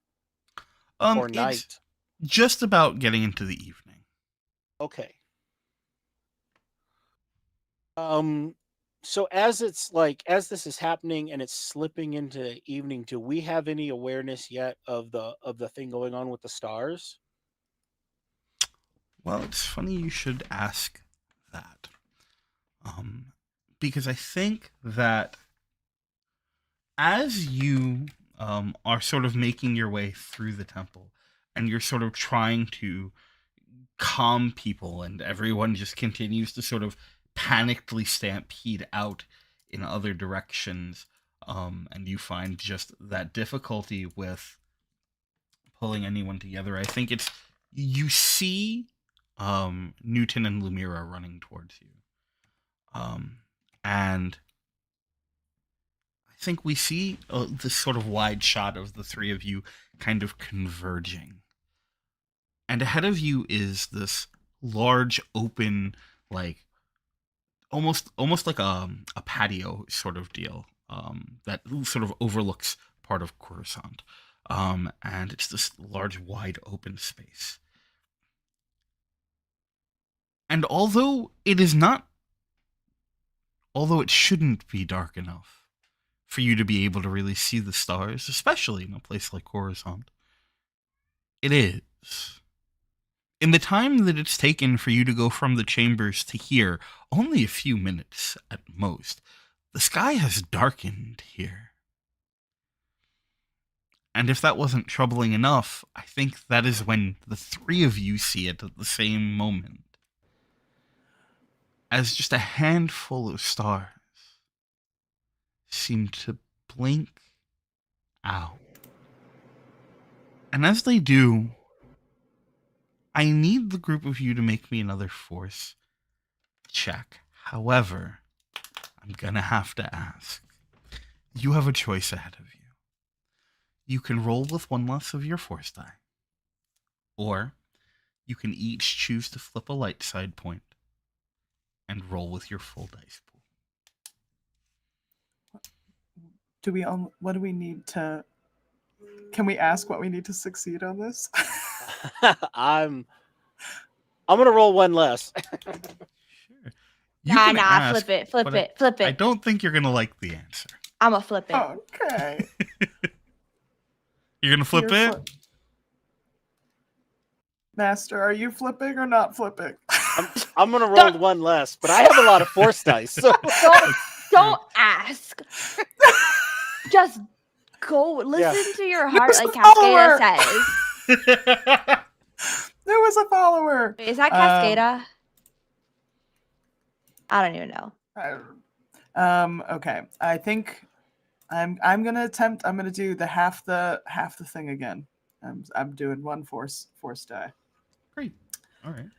or It's night? just about getting into the evening. Okay. So as this is happening and it's slipping into evening, do we have any awareness yet of the thing going on with the stars? Well, it's funny you should ask that. Because I think that as you are sort of making your way through the temple and you're sort of trying to calm people and everyone just continues to sort of panickedly stampede out in other directions, and you find just that difficulty with pulling anyone together, I think it's you see Newton and Lumira running towards you, and I think we see this sort of wide shot of the 3 of you kind of converging. And ahead of you is this large open, like almost like a patio sort of deal that sort of overlooks part of Coruscant. And it's this large, wide open space. And although it shouldn't be dark enough for you to be able to really see the stars, especially in a place like Coruscant, it is. In the time that it's taken for you to go from the chambers to here, only a few minutes at most, the sky has darkened here. And if that wasn't troubling enough, I think that is when the 3 of you see it at the same moment. As just a handful of stars seem to blink out. And as they do, I need the group of you to make me another force check. However, I'm gonna have to ask. You have a choice ahead of you. You can roll with one less of your force die, or you can each choose to flip a light side point and roll with your full dice pool. What do we need to? Can we ask what we need to succeed on this? I'm gonna roll one less. Sure. You Nah, can ask, flip but it. I don't think you're gonna like the answer. I'm gonna flip it. Okay. You're gonna flip You're it? Master, are you flipping or not flipping? I'm gonna roll one less, but I have a lot of force dice. So Don't ask. Just go listen to your heart, like follower. Cascada says. There was a follower. Is that Cascada? I don't even know. Okay. I think I'm gonna attempt. I'm gonna do the half the thing again. I'm doing one force die. Great. All right.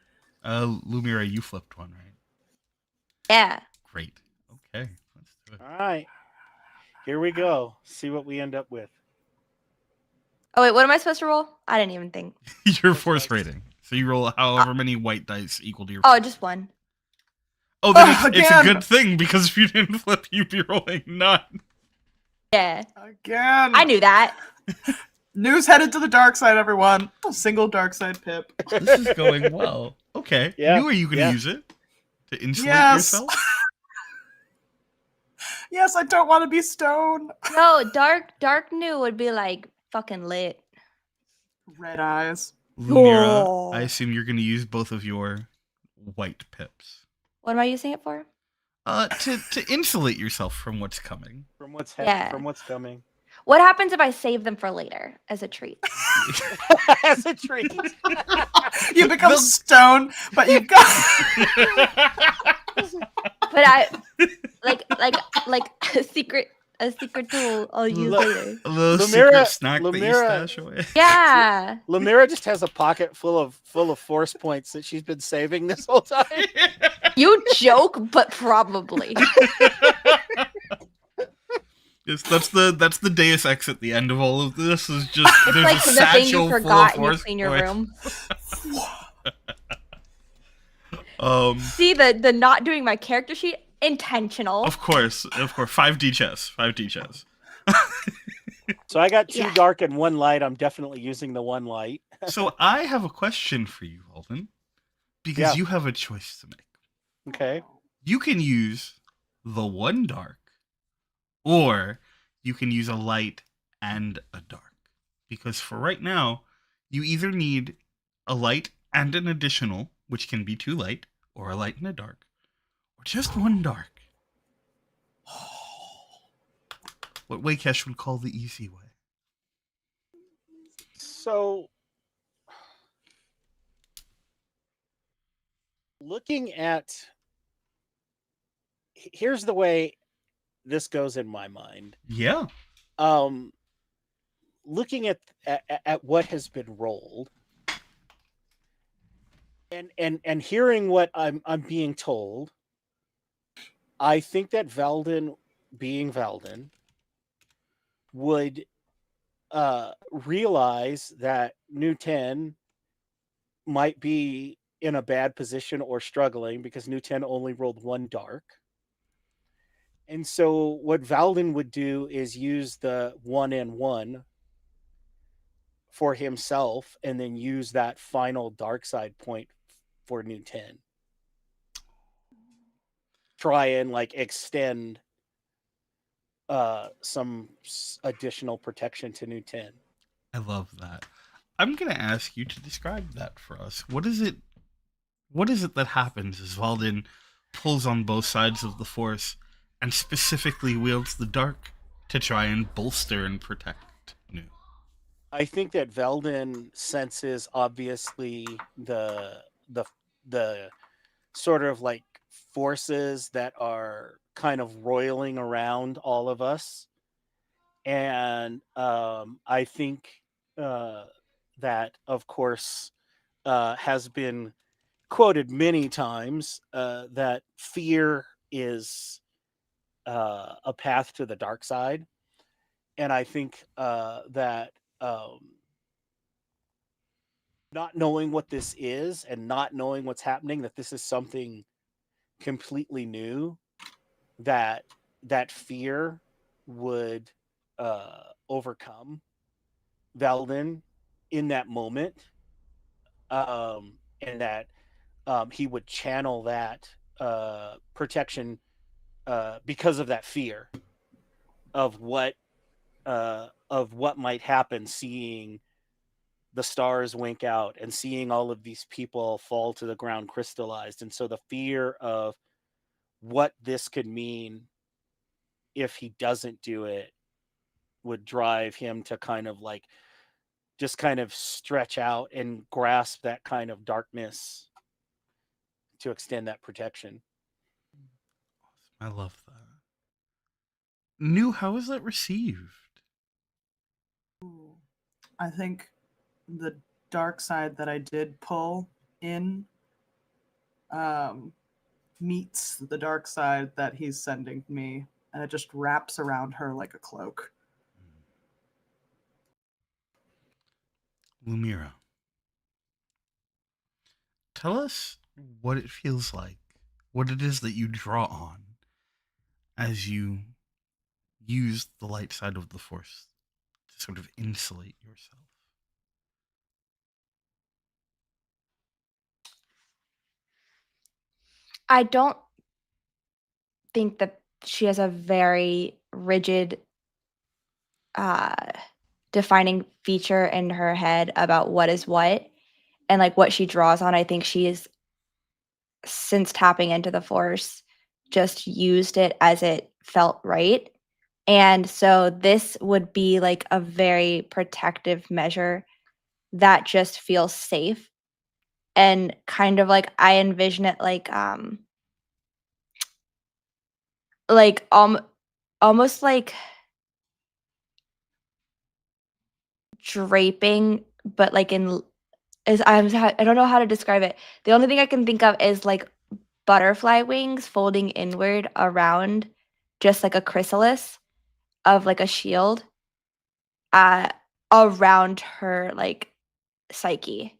Lumira, you flipped one, right? Yeah. Great. Okay. Let's do it. all right, here we go. See what we end up with. Oh wait, what am I supposed to roll? I didn't even think. Your force rating. So you roll however many white dice equal to your. Oh, just one. Oh, then it's a again. good thing because if you didn't flip, you'd be rolling none. Yeah. Again. I knew that. News headed to the dark side, everyone. A single dark side pip. This is going well. Okay. Yeah, You are you going to yeah. use it to insulate Yes. yourself? Yes, I don't want to be stone. No, dark new would be like fucking lit. Red eyes. Lumira, Oh. I assume you're going to use both of your white pips. What am I using it for? To insulate yourself from what's coming. From what's Yeah. from what's coming. What happens if I save them for later as a treat? As a treat. You become stone, but you've got. But I like a secret tool I'll use later. A little Lumira- secret snack that you Lumira- stash away. Yeah. Lumira just has a pocket full of force points that she's been saving this whole time. You joke, but probably. Yes, that's the Deus Ex at the end of all of this. Is just It's there's like a the thing satchel you full of forgot when you force clean your points. room. See the not doing my character sheet intentional. Of course, 5D chess. So I got two Yeah. dark and one light. I'm definitely using the one light. So I have a question for you, Alvin, because Yeah. you have a choice to make. Okay. You can use the one dark, or you can use a light and a dark. Because for right now, you either need a light and an additional, which can be 2 light, or a light and a dark, or just one dark. What Waykesh would call the easy way. So looking at here's the way this goes in my mind. Yeah. Looking at what has been rolled and hearing what I'm being told, I think that Veldin, being Veldin, would realize that Nu 10 might be in a bad position or struggling because Nu 10 only rolled one dark. And so what Veldin would do is use the 1 and 1 for himself and then use that final dark side point for Nu 10. Try and like extend some additional protection to Nu 10. I love that. I'm going to ask you to describe that for us. What is it that happens as Veldin pulls on both sides of the Force and specifically wields the dark to try and bolster and protect Nu? I think that Veldin senses obviously the sort of like forces that are kind of roiling around all of us, and I think that of course has been quoted many times that fear is a path to the dark side, and I think that not knowing what this is and not knowing what's happening, that this is something completely new, that that fear would overcome Veldin in that moment, and that he would channel that protection because of that fear of what might happen, seeing the stars wink out and seeing all of these people fall to the ground crystallized. And so the fear of what this could mean if he doesn't do it would drive him to kind of like just kind of stretch out and grasp that kind of darkness to extend that protection. I love that. New, how was that received? I think the dark side that I did pull in meets the dark side that he's sending me, and it just wraps around her like a cloak. Lumira, tell us what it feels like, what it is that you draw on as you use the light side of the Force to sort of insulate yourself. I don't think that she has a very rigid uh defining feature in her head about what is what and like what she draws on. I think she is, since tapping into the Force, just used it as it felt right. And so this would be like a very protective measure that just feels safe, and kind of like I envision it like almost like draping, but like in is I don't know how to describe it. The only thing I can think of is like butterfly wings folding inward around, just like a chrysalis of like a shield uh around her like psyche.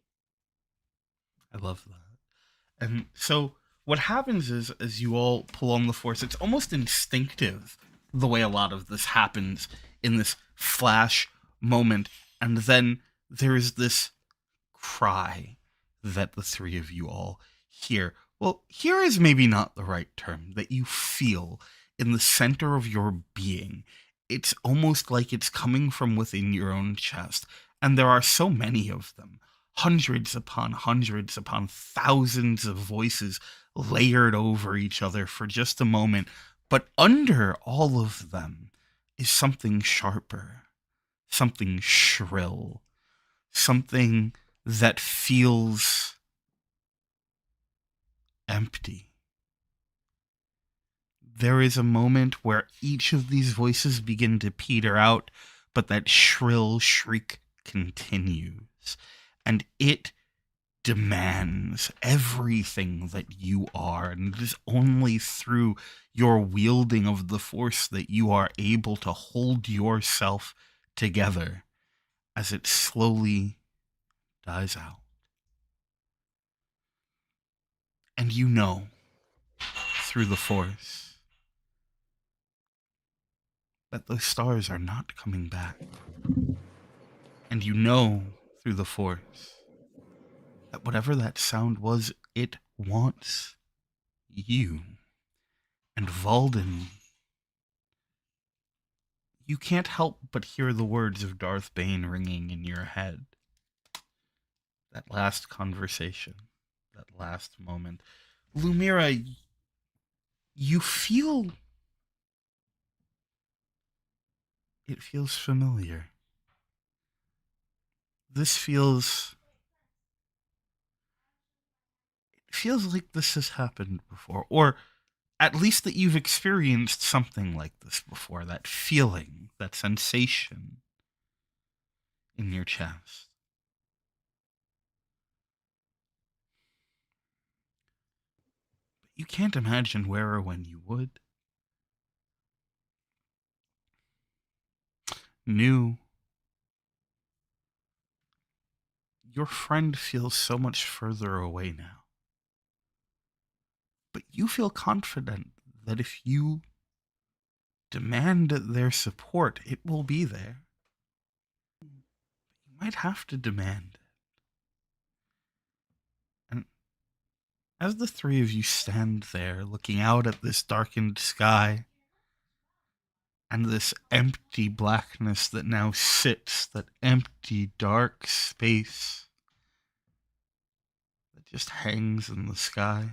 I love that. And so what happens is, as you all pull on the Force, it's almost instinctive the way a lot of this happens in this flash moment. And then there's this cry that the three of you all hear. Well, here is maybe not the right term, that you feel in the center of your being. It's almost like it's coming from within your own chest. And there are so many of them, hundreds upon thousands of voices layered over each other for just a moment. But under all of them is something sharper, something shrill, something that feels empty. There is a moment where each of these voices begin to peter out, but that shrill shriek continues, and it demands everything that you are, and it is only through your wielding of the Force that you are able to hold yourself together as it slowly dies out. And you know, through the Force, that those stars are not coming back. And you know, through the Force, that whatever that sound was, it wants you. And Valden, you can't help but hear the words of Darth Bane ringing in your head. That last conversation, that last moment. Lumira, you feel... it feels familiar. This feels... it feels like this has happened before, or at least that you've experienced something like this before, that feeling, that sensation in your chest. But you can't imagine where or when you would. Nu, your friend feels so much further away now. But you feel confident that if you demand their support, it will be there. You might have to demand it. And as the three of you stand there looking out at this darkened sky and this empty blackness that now sits, that empty dark space that just hangs in the sky,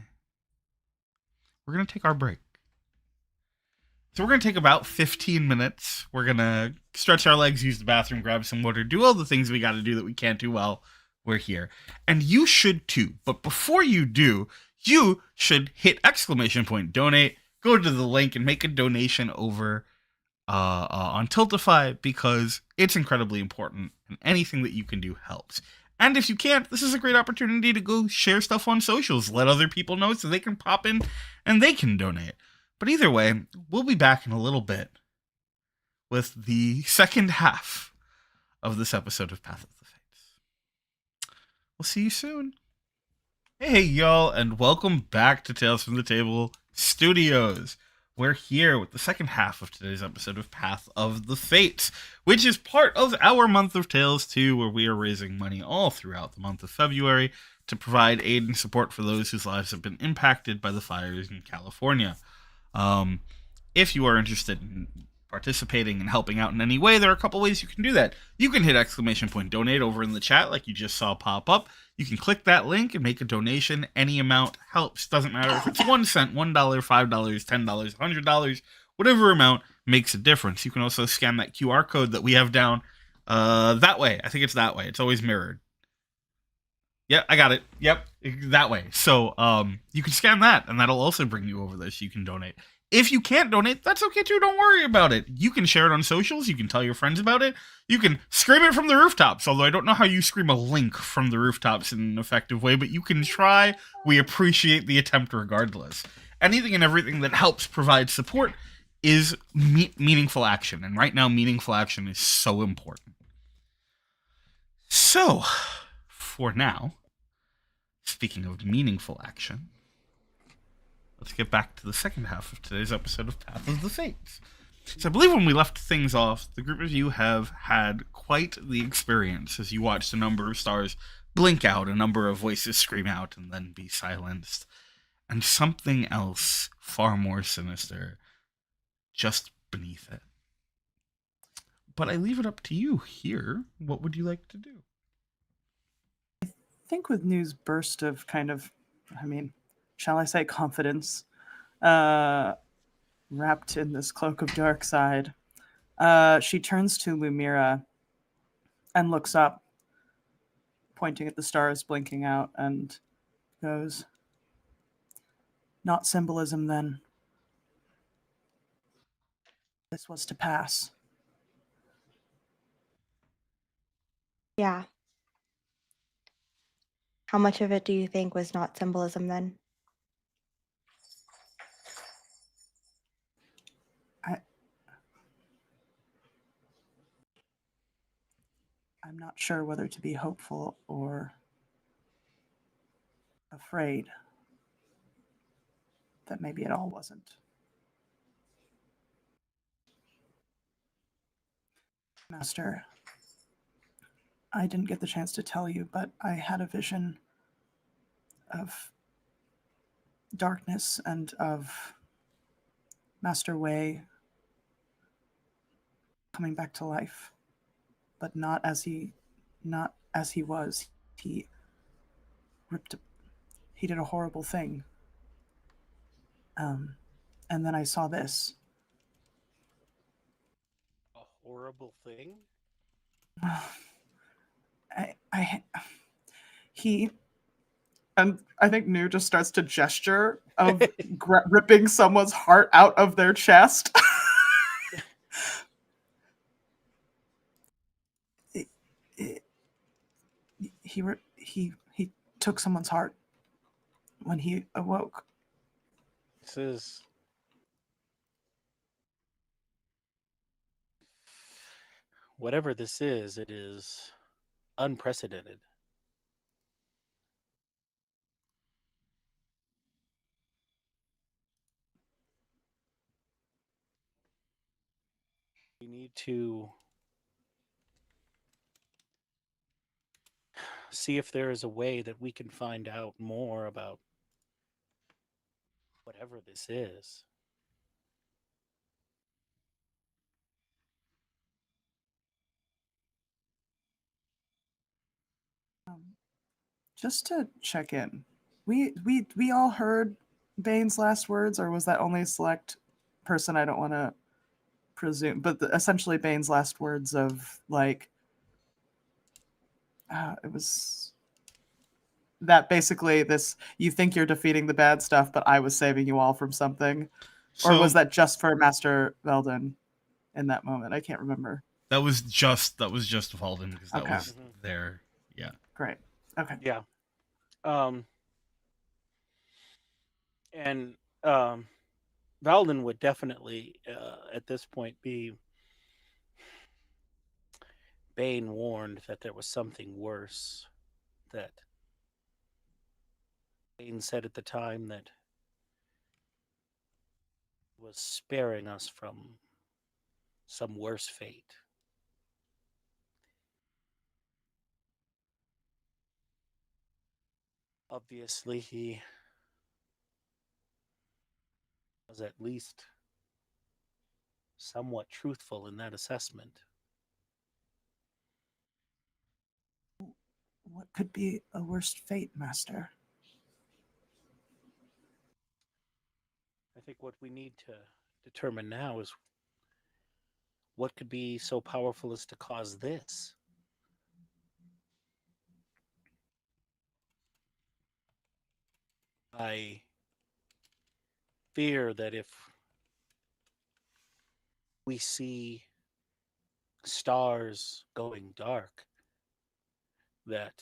we're going to take our break. So we're going to take about 15 minutes. We're going to stretch our legs, use the bathroom, grab some water, do all the things we got to do that we can't do while we're here. And you should too. But before you do, you should hit !donate, go to the link and make a donation over on Tiltify, because it's incredibly important and anything that you can do helps. And if you can't, this is a great opportunity to go share stuff on socials. Let other people know so they can pop in and they can donate. But either way, we'll be back in a little bit with the second half of this episode of Path of the Fates. We'll see you soon. Hey, y'all, and welcome back to Tales from the Table Studios. We're here with the second half of today's episode of Path of the Fates, which is part of our month of Tales 2, where we are raising money all throughout the month of February to provide aid and support for those whose lives have been impacted by the fires in California. If you are interested in participating and helping out in any way, there are a couple ways you can do that. You can hit !donate over in the chat like you just saw pop up. You can click that link and make a donation. Any amount helps. Doesn't matter if it's 1 cent, $1, $5, $10, $100, whatever amount makes a difference. You can also scan that QR code that we have down that way. I think it's that way. It's always mirrored. Yeah, I got it. Yep, that way. So you can scan that, and that'll also bring you over there so you can donate. If you can't donate, that's okay too. Don't worry about it. You can share it on socials. You can tell your friends about it. You can scream it from the rooftops, although I don't know how you scream a link from the rooftops in an effective way, but you can try. We appreciate the attempt regardless. Anything and everything that helps provide support is meaningful action, and right now meaningful action is so important. So, for now, speaking of meaningful action, let's get back to the second half of today's episode of Path of the Fates. So I believe when we left things off, the group of you have had quite the experience as you watched a number of stars blink out, a number of voices scream out, and then be silenced. And something else far more sinister just beneath it. But I leave it up to you here. What would you like to do? I think with Nu's burst of kind of, shall I say confidence, wrapped in this cloak of dark side, she turns to Lumira and looks up, pointing at the stars blinking out, and goes, "Not symbolism, then. This was to pass." Yeah. How much of it do you think was not symbolism then? I'm not sure whether to be hopeful or afraid that maybe it all wasn't. Master, I didn't get the chance to tell you, but I had a vision of darkness and of Master Wei coming back to life, but not as he was. He did a horrible thing. And then I saw this. A horrible thing? And I think Nu just starts to gesture of ripping someone's heart out of their chest. He took someone's heart when he awoke. This is... whatever this is, it is unprecedented. We need to see if there is a way that we can find out more about whatever this is. Just to check in, we all heard Bane's last words, or was that only a select person? I don't want to presume, but essentially Bane's last words of like, it was that basically this, you think you're defeating the bad stuff, but I was saving you all from something, or was that just for Master Veldin in that moment? I can't remember. That was just Valden, because that Okay. was their Great. Okay. Yeah. And Valden would definitely, at this point, be Bane warned that there was something worse. That Bane said at the time that was sparing us from some worse fate. Obviously, he was at least somewhat truthful in that assessment. What could be a worse fate, Master? I think what we need to determine now is what could be so powerful as to cause this. I fear that if we see stars going dark, that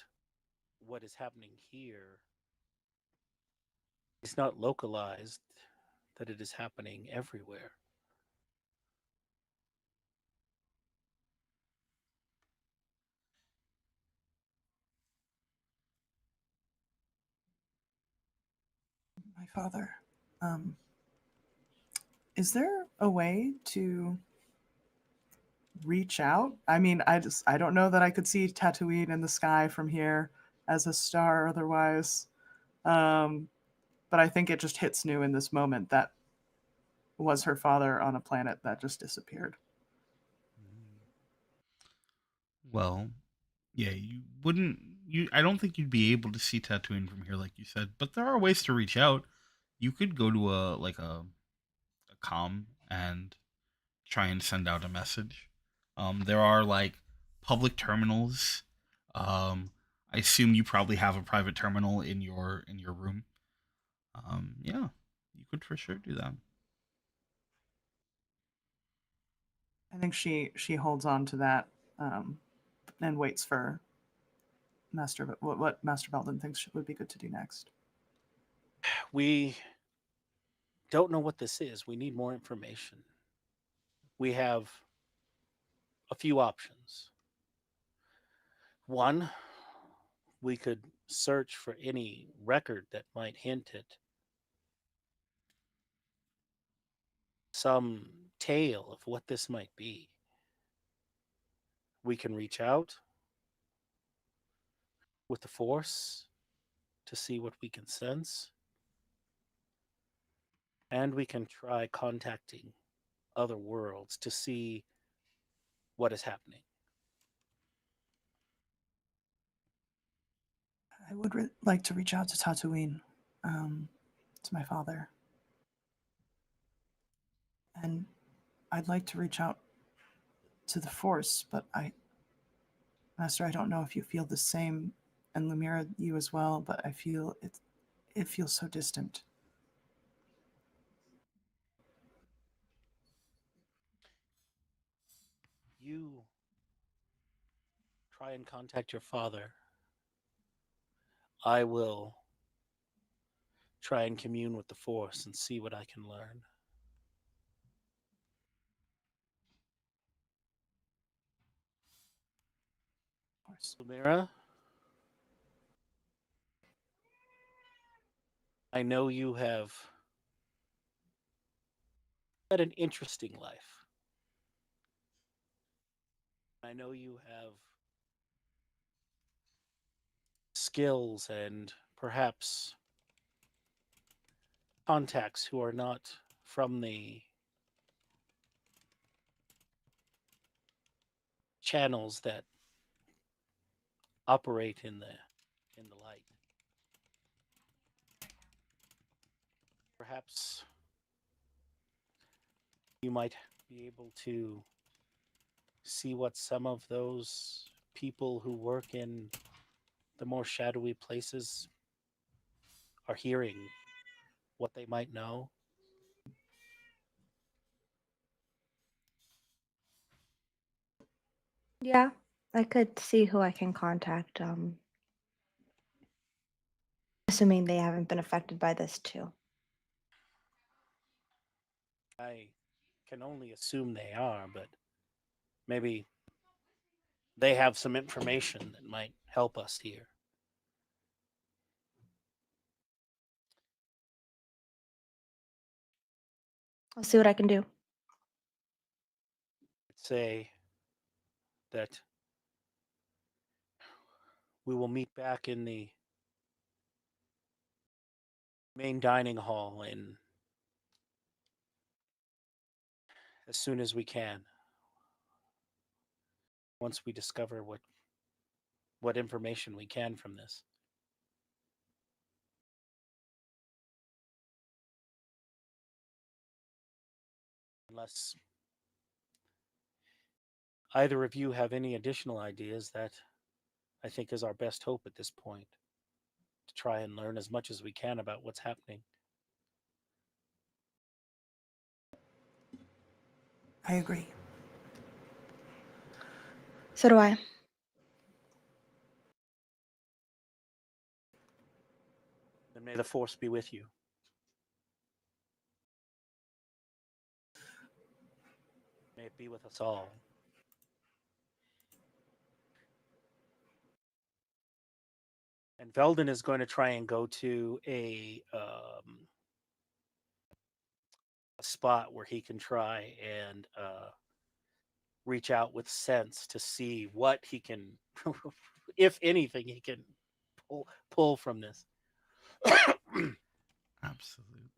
what is happening here is not localized, that it is happening everywhere. My father, is there a way to reach out? I mean, I don't know that I could see Tatooine in the sky from here as a star otherwise. But I think it just hits new in this moment that was her father on a planet that just disappeared. Well, yeah, you wouldn't. I don't think you'd be able to see Tatooine from here, like you said. But there are ways to reach out. You could go to a comm and try and send out a message. There are like public terminals. I assume you probably have a private terminal in your room. Yeah, you could for sure do that. I think she holds on to that and waits for what Master Belden thinks would be good to do next. We don't know what this is. We need more information. We have a few options. One, we could search for any record that might hint at some tale of what this might be. We can reach out with the Force to see what we can sense. And we can try contacting other worlds to see what is happening. I would like to reach out to Tatooine, to my father. And I'd like to reach out to the Force, but Master, I don't know if you feel the same, and Lumira, you as well, but I feel it feels so distant. You try and contact your father. I will try and commune with the Force and see what I can learn. course. Lumira, I know you have had an interesting life. I know you have skills and perhaps contacts who are not from the channels that operate in the light. Perhaps you might be able to see what some of those people who work in the more shadowy places are hearing, what they might know. Yeah, I could see who I can contact, assuming they haven't been affected by this too. I can only assume they are, but maybe they have some information that might help us here. I'll see what I can do. Say that we will meet back in the main dining hall in as soon as we can. Once we discover what information we can from this. Unless either of you have any additional ideas, that I think is our best hope at this point, to try and learn as much as we can about what's happening. I agree. So do I. And may the force be with you. May it be with us all. And Velden is going to try and go to a spot where he can try and reach out with sense to see what he can, if anything, he can pull from this. Absolutely.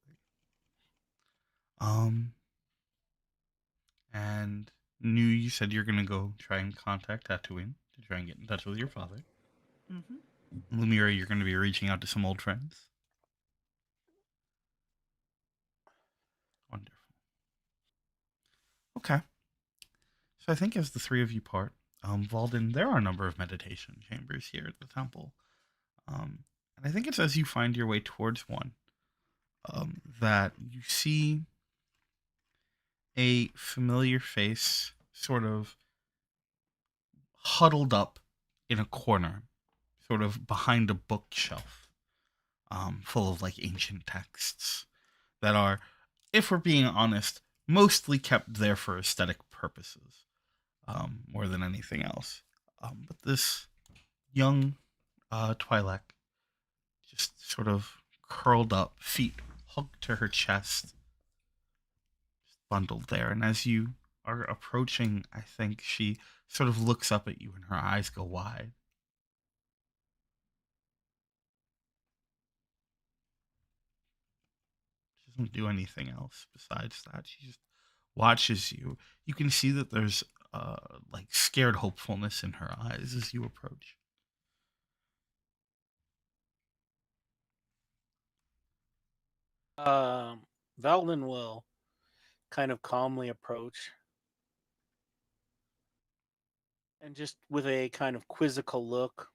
And you said you're gonna go try and contact Tatooine to try and get in touch with your father. Mm-hmm. Lumira, you're gonna be reaching out to some old friends. Wonderful. Okay. So I think as the three of you part, Valden, there are a number of meditation chambers here at the temple. And I think it's as you find your way towards one, that you see a familiar face sort of huddled up in a corner, sort of behind a bookshelf, full of like ancient texts that are, if we're being honest, mostly kept there for aesthetic purposes, more than anything else. But this young Twi'lek, just sort of curled up, feet hugged to her chest, just bundled there. And as you are approaching, I think she sort of looks up at you and her eyes go wide. She doesn't do anything else besides that. She just watches you. You can see that there's like scared hopefulness in her eyes as you approach. Velden will kind of calmly approach and just with a kind of quizzical look.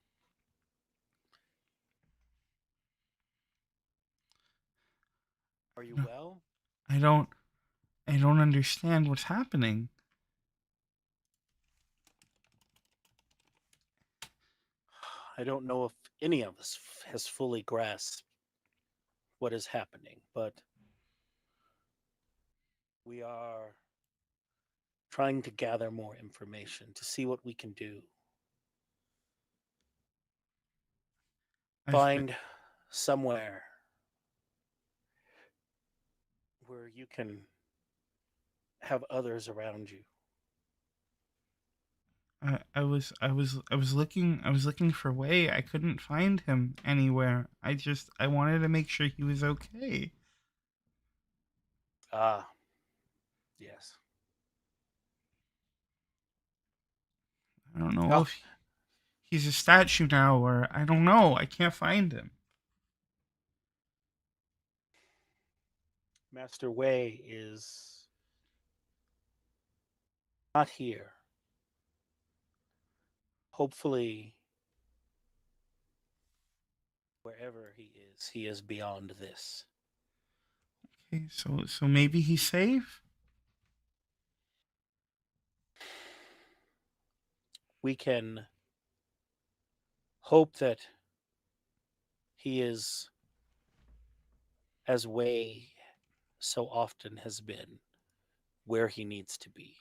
Are you well? I don't understand what's happening. I don't know if any of us has fully grasped what is happening, but we are trying to gather more information to see what we can do. find somewhere where you can have others around you. I was looking for Way. I couldn't find him anywhere. I wanted to make sure he was okay. Ah, yes. I don't know Oh. if he's a statue now, or I don't know. I can't find him. Master Wei is not here. Hopefully, wherever he is beyond this. Okay, so maybe he's safe. We can hope that he is as Wei so often has been, where he needs to be.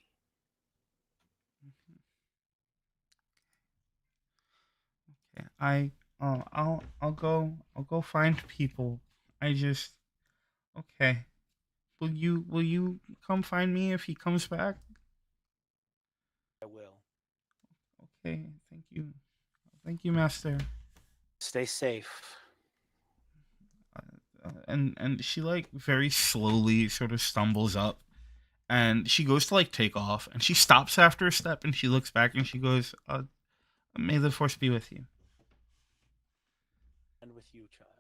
Okay, I'll go find people. Okay. Will you come find me if he comes back? I will. Okay, thank you, Master. Stay safe. And she like very slowly sort of stumbles up, and she goes to like take off, and she stops after a step, and she looks back, and she goes, "May the Force be with you." And with you, child.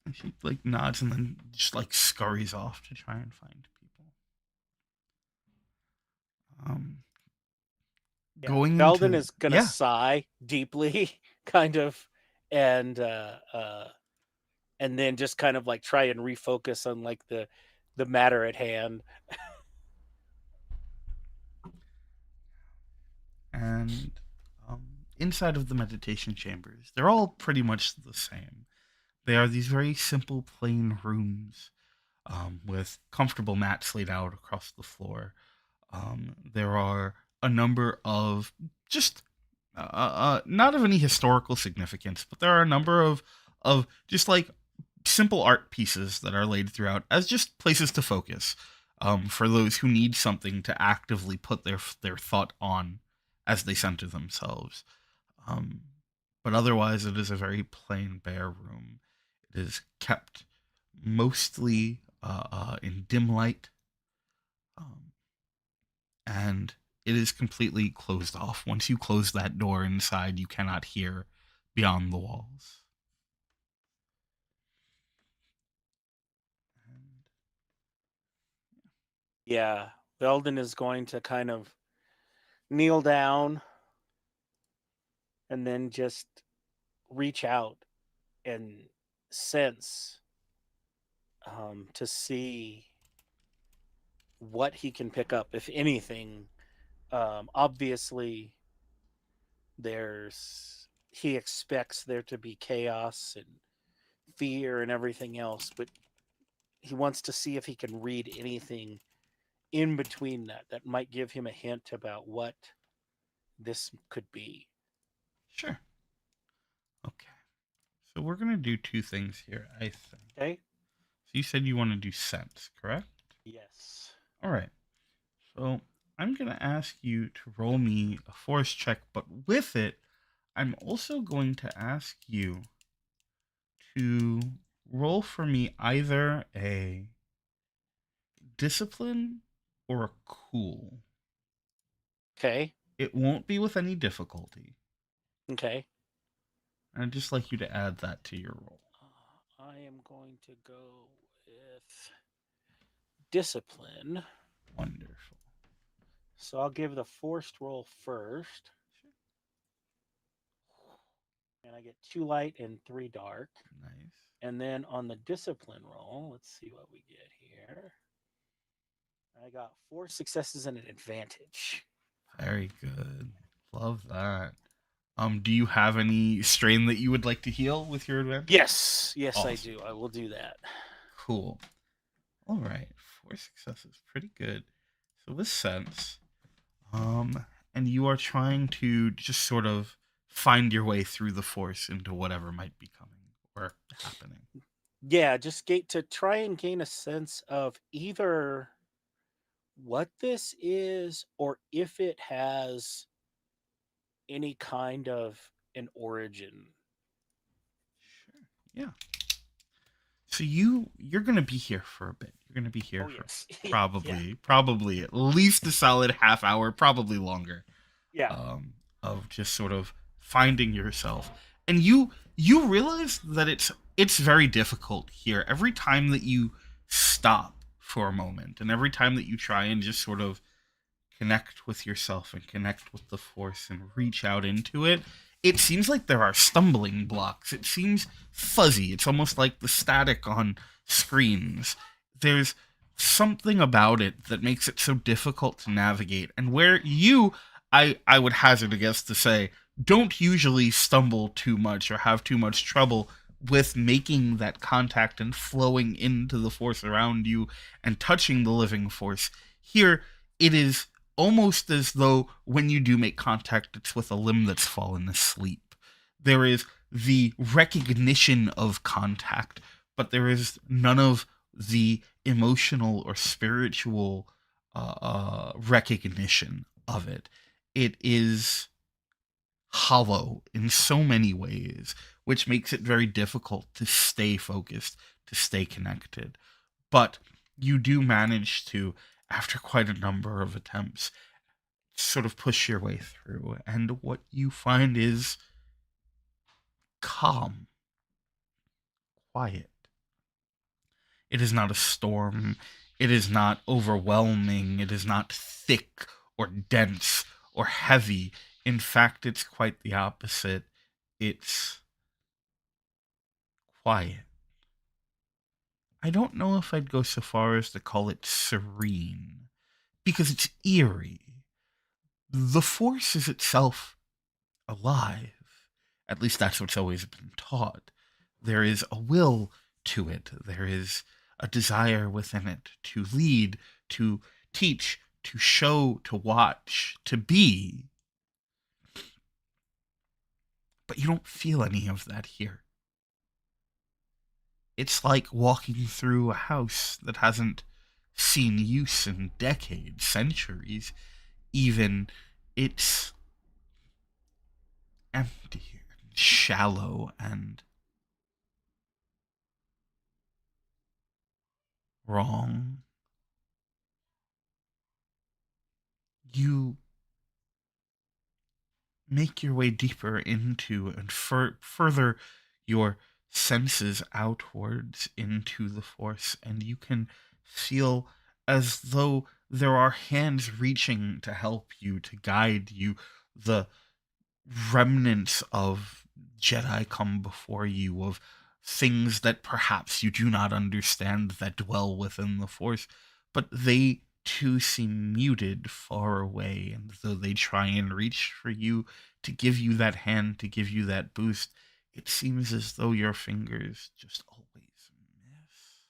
And she like nods and then just like scurries off to try and find people. Yeah. Going Belden into is gonna sigh deeply, kind of, and then just kind of like try and refocus on like the matter at hand. And inside of the meditation chambers, they're all pretty much the same. They are these very simple, plain rooms with comfortable mats laid out across the floor. There are a number of just not of any historical significance, but there are a number of just like simple art pieces that are laid throughout as just places to focus for those who need something to actively put their thought on as they center themselves. But otherwise, it is a very plain, bare room. It is kept mostly in dim light, and it is completely closed off. Once you close that door inside, you cannot hear beyond the walls. Yeah, Belden is going to kind of kneel down and then just reach out and sense to see what he can pick up, if anything. Obviously, he expects there to be chaos and fear and everything else, but he wants to see if he can read anything in between that might give him a hint about what this could be. Sure. Okay. So we're going to do two things here, I think. Okay. So you said you want to do sense, correct? Yes. All right. So I'm going to ask you to roll me a force check, but with it, I'm also going to ask you to roll for me either a discipline or a cool. Okay. It won't be with any difficulty. Okay. I'd just like you to add that to your roll. I am going to go with discipline. Wonderful. So I'll give the forced roll first. And I get 2 light and 3 dark. Nice. And then on the discipline roll, let's see what we get here. I got 4 successes and an advantage. Very good. Love that. Do you have any strain that you would like to heal with your advantage? Yes, awesome. I do. I will do that. Cool. All right, 4 successes, pretty good. So with sense, and you are trying to just sort of find your way through the force into whatever might be coming. were happening. Yeah, just to try and gain a sense of either what this is or if it has any kind of an origin. Sure. Yeah. So you're gonna be here for a bit. You're gonna be here Oh, for yes. probably at least a solid half hour, probably longer. Yeah. Of just sort of finding yourself, and you realize that it's very difficult here. Every time that you stop for a moment, and every time that you try and just sort of connect with yourself and connect with the force and reach out into it, it seems like there are stumbling blocks. It seems fuzzy. It's almost like the static on screens. There's something about it that makes it so difficult to navigate, and where I would hazard a guess to say, don't usually stumble too much or have too much trouble with making that contact and flowing into the force around you and touching the living force. Here, it is almost as though when you do make contact, it's with a limb that's fallen asleep. There is the recognition of contact, but there is none of the emotional or spiritual recognition of it. It is hollow in so many ways, which makes it very difficult to stay focused, to stay connected. But you do manage to, after quite a number of attempts, sort of push your way through. And what you find is calm, quiet. It is not a storm. It is not overwhelming. It is not thick or dense or heavy. In fact, it's quite the opposite. It's quiet. I don't know if I'd go so far as to call it serene, because it's eerie. The Force is itself alive. At least that's what's always been taught. There is a will to it. There is a desire within it to lead, to teach, to show, to watch, to be. But you don't feel any of that here. It's like walking through a house that hasn't seen use in decades, centuries, even. It's empty and shallow and wrong. You make your way deeper into and further your senses outwards into the force, and you can feel as though there are hands reaching to help you, to guide you. The remnants of Jedi come before you, of things that perhaps you do not understand that dwell within the force, but they too seem muted, far away, and though they try and reach for you to give you that hand, to give you that boost, it seems as though your fingers just always miss.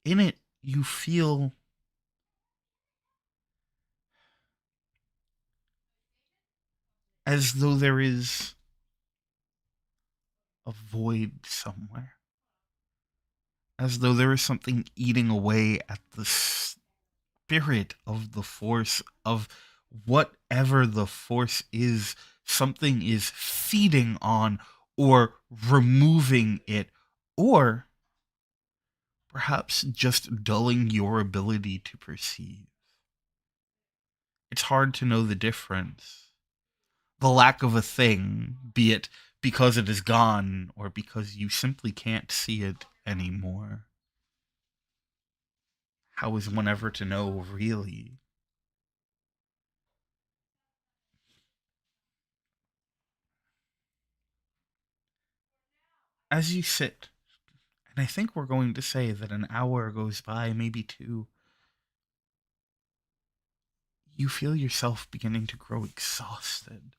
In it, you feel as though there is a void somewhere. As though there is something eating away at the spirit of the force, of whatever the force is. Something is feeding on or removing it, or perhaps just dulling your ability to perceive. It's hard to know the difference. The lack of a thing, be it because it is gone or because you simply can't see it anymore. How is one ever to know, really? As you sit, and I think we're going to say that an hour goes by, maybe two, you feel yourself beginning to grow exhausted.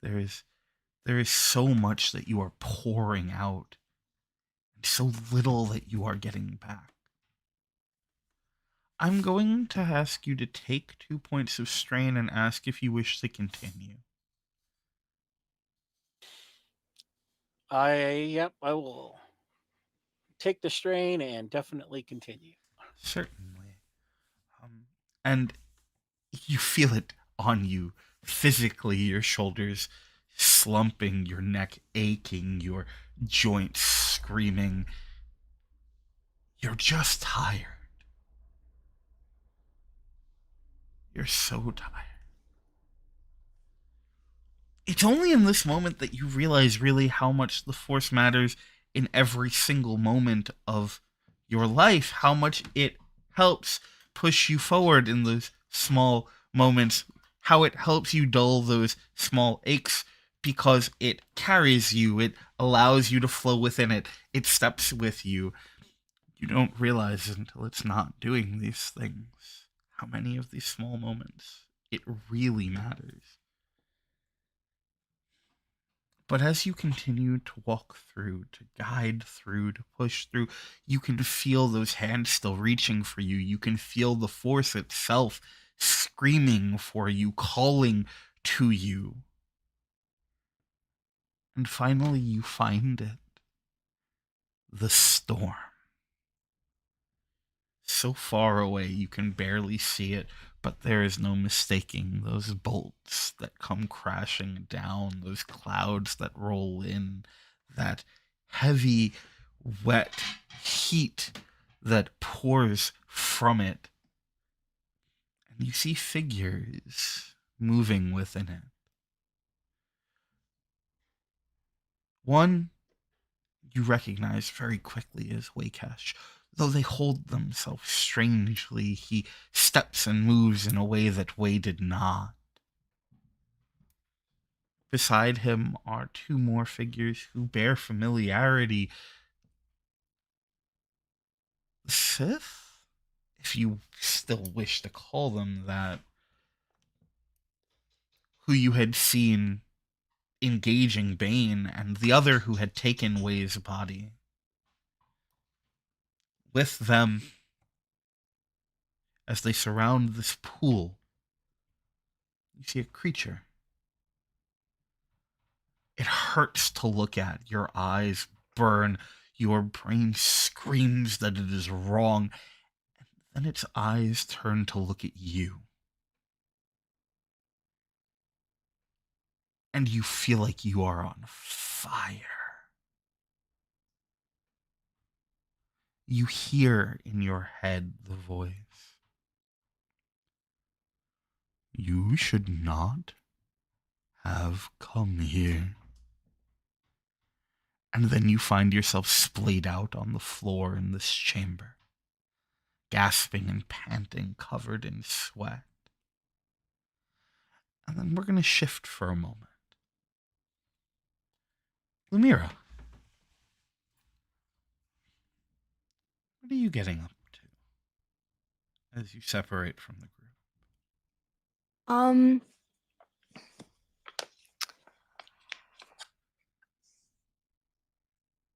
There is so much that you are pouring out, and so little that you are getting back. I'm going to ask you to take 2 points of strain and ask if you wish to continue. I will take the strain and definitely continue. Certainly. And you feel it on you physically, your shoulders slumping, your neck aching, your joints screaming. You're just tired. You're so tired. It's only in this moment that you realize really how much the Force matters in every single moment of your life, how much it helps push you forward in those small moments, how it helps you dull those small aches because it carries you, it allows you to flow within it, it steps with you. You don't realize until it's not doing these things how many of these small moments it really matters. But as you continue to walk through, to guide through, to push through, you can feel those hands still reaching for you. You can feel the Force itself screaming for you, calling to you. And finally, you find it. The storm. So far away you can barely see it, but there is no mistaking those bolts that come crashing down, those clouds that roll in, that heavy, wet heat that pours from it. And you see figures moving within it. One you recognize very quickly as Waycash. Though they hold themselves strangely, he steps and moves in a way that Way did not. Beside him are two more figures who bear familiarity. The Sith? If you still wish to call them that. Who you had seen engaging Bane, and the other who had taken Way's body. With them, as they surround this pool, you see a creature. It hurts to look at. Your eyes burn. Your brain screams that it is wrong. And then its eyes turn to look at you. And you feel like you are on fire. You hear in your head the voice. You should not have come here. And then you find yourself splayed out on the floor in this chamber, gasping and panting, covered in sweat. And then we're going to shift for a moment. Lumira, what are you getting up to as you separate from the group?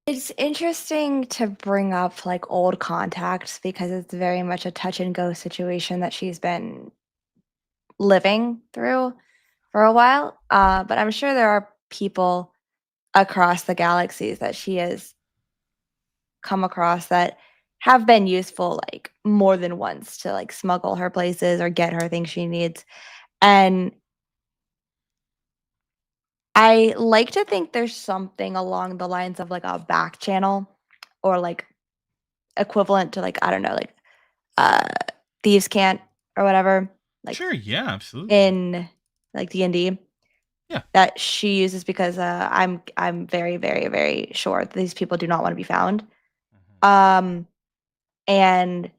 It's interesting to bring up like old contacts because it's very much a touch and go situation that she's been living through for a while. But I'm sure there are people across the galaxies that she has come across that have been useful like more than once to like smuggle her places or get her things she needs. And I like to think there's something along the lines of like a back channel or like equivalent to like I don't know like uh thieves can't or whatever like Sure, yeah, absolutely. in like D&D. Yeah. That she uses because I'm very very very sure that these people do not want to be found. And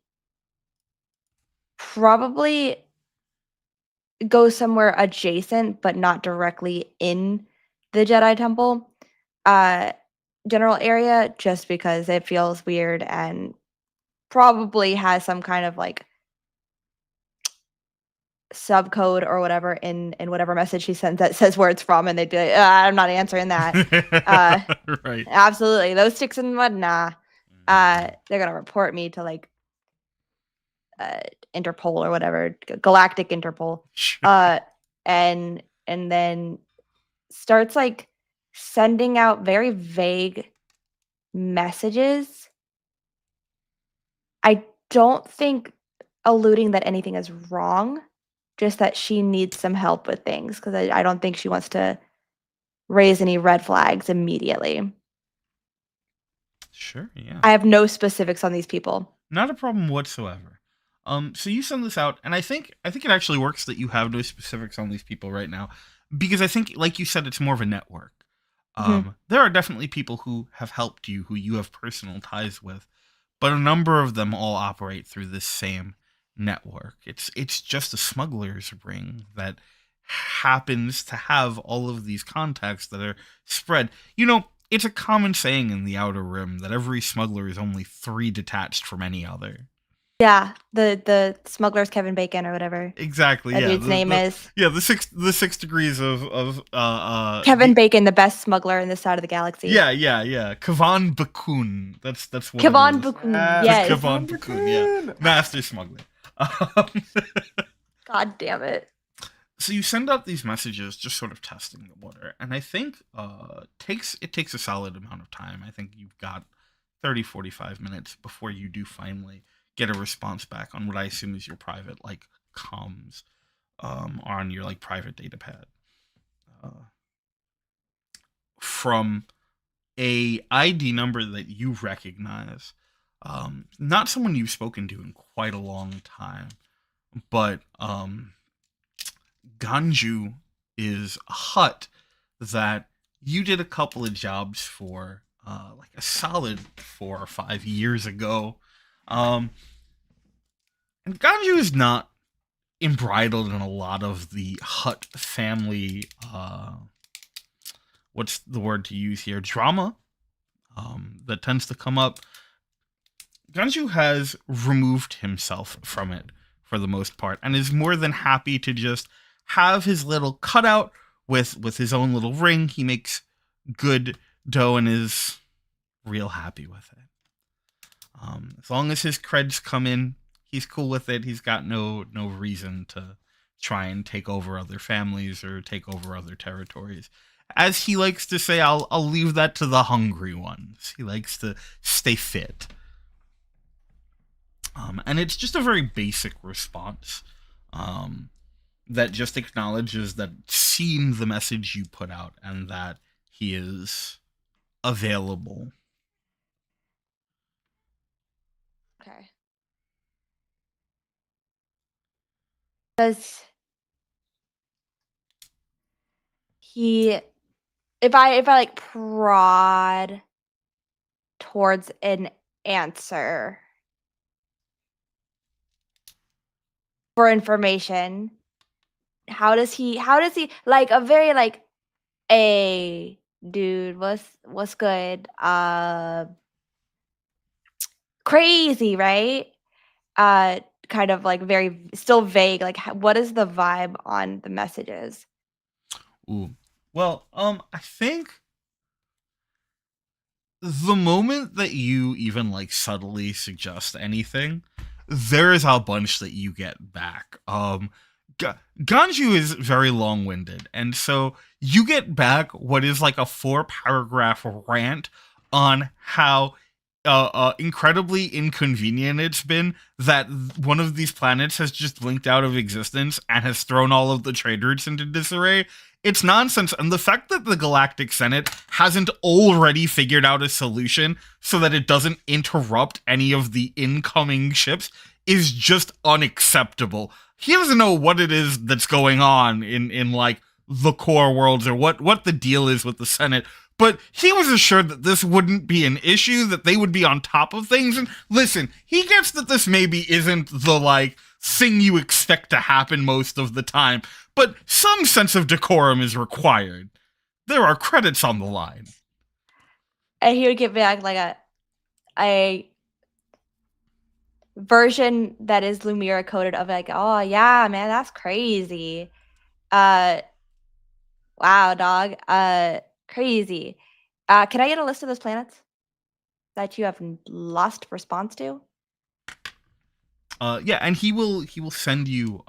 probably go somewhere adjacent but not directly in the Jedi Temple general area just because it feels weird and probably has some kind of like subcode or whatever in whatever message she sends that says where it's from and they'd be like, I'm not answering that. Right. Absolutely. Those sticks in the mud, nah. They're gonna report me to like Interpol or whatever, Galactic Interpol. Sure. And then starts like sending out very vague messages. I don't think alluding that anything is wrong, just that she needs some help with things, because I don't think she wants to raise any red flags immediately. Sure, yeah. I have no specifics on these people. Not a problem whatsoever. So you send this out, and I think it actually works that you have no specifics on these people right now, because I think, like you said, it's more of a network. There are definitely people who have helped you, who you have personal ties with, but a number of them all operate through this same network. It's just a smuggler's ring that happens to have all of these contacts that are spread. You know, it's a common saying in the Outer Rim that every smuggler is only 3 detached from any other. Yeah, the smuggler's Kevin Bacon or whatever. Exactly. That Yeah. dude's name is. Yeah, the 6 degrees of Kevin Bacon, the best smuggler in this side of the galaxy. Yeah. Kavan Bakun. That's what Kavan it is. Bakun. Yes. Yes. Kavan Bakun. Yeah, master smuggler. God damn it. So you send out these messages, just sort of testing the water, and I think it takes a solid amount of time. I think you've got 30, 45 minutes before you do finally get a response back on what I assume is your private comms, on your private data pad, from a ID number that you recognize. Not someone you've spoken to in quite a long time, but Ganju is a hut that you did a couple of jobs for a solid 4 or 5 years ago. And Ganju is not embroiled in a lot of the hut family, what's the word to use here, drama that tends to come up. Ganju has removed himself from it for the most part, and is more than happy to just have his little cutout with his own little ring. He makes good dough and is real happy with it. As long as his creds come in, he's cool with it. He's got no reason to try and take over other families or take over other territories. As he likes to say, I'll leave that to the hungry ones. He likes to stay fit. And it's just a very basic response that just acknowledges that seen the message you put out and that he is available. Okay. Does he, if I prod towards an answer for information, how does he a very hey dude, what's good, crazy, right? Kind of very still vague, what is the vibe on the messages? Ooh. Well, I think the moment that you even subtly suggest anything, there is a bunch that you get back. Ganju is very long-winded, and so you get back what is a 4-paragraph rant on how incredibly inconvenient it's been that one of these planets has just blinked out of existence and has thrown all of the trade routes into disarray. It's nonsense, and the fact that the Galactic Senate hasn't already figured out a solution so that it doesn't interrupt any of the incoming ships is just unacceptable. He doesn't know what it is that's going on in the core worlds or what the deal is with the Senate, but he was assured that this wouldn't be an issue, that they would be on top of things. And listen, he gets that this maybe isn't the thing you expect to happen most of the time, but some sense of decorum is required. There are credits on the line. And he would give back a version that is Lumira coded of oh yeah, man, that's crazy. Wow, dog. Crazy. Can I get a list of those planets that you have lost response to? Yeah, and he will send you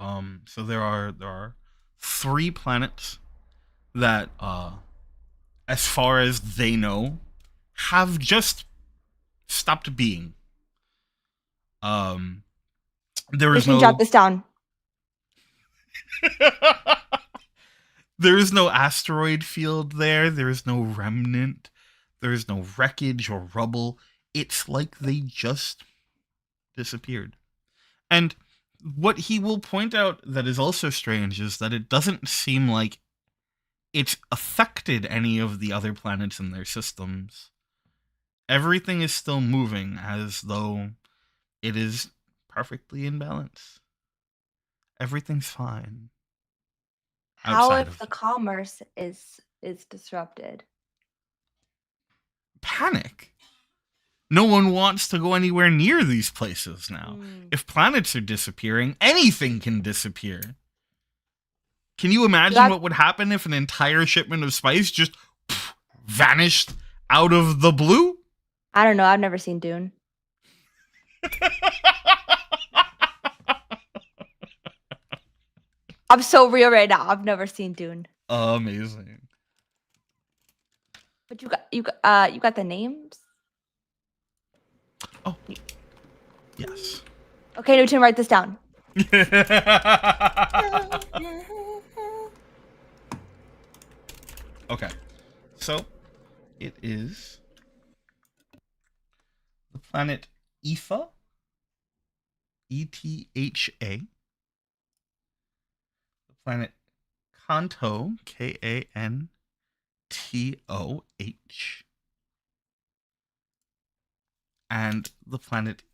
so there are 3 planets that as far as they know, have just stopped being. There We is should jot no this down. there is no asteroid field there. There is no remnant. There is no wreckage or rubble. It's like they just disappeared. And what he will point out that is also strange is that it doesn't seem like it's affected any of the other planets in their systems. Everything is still moving as though it is perfectly in balance. Everything's fine. How Outside if of the commerce is disrupted? panic. No one wants to go anywhere near these places now. If planets are disappearing, anything can disappear. Can you imagine what would happen if an entire shipment of spice just vanished out of the blue? I don't know. I've never seen Dune. I'm so real right now. I've never seen Dune. Amazing. But you got the names? Oh, yes. Okay, Newton, write this down. Okay, so it is the planet Etha, ETHA, the planet Kanto, KANTOH, and the planet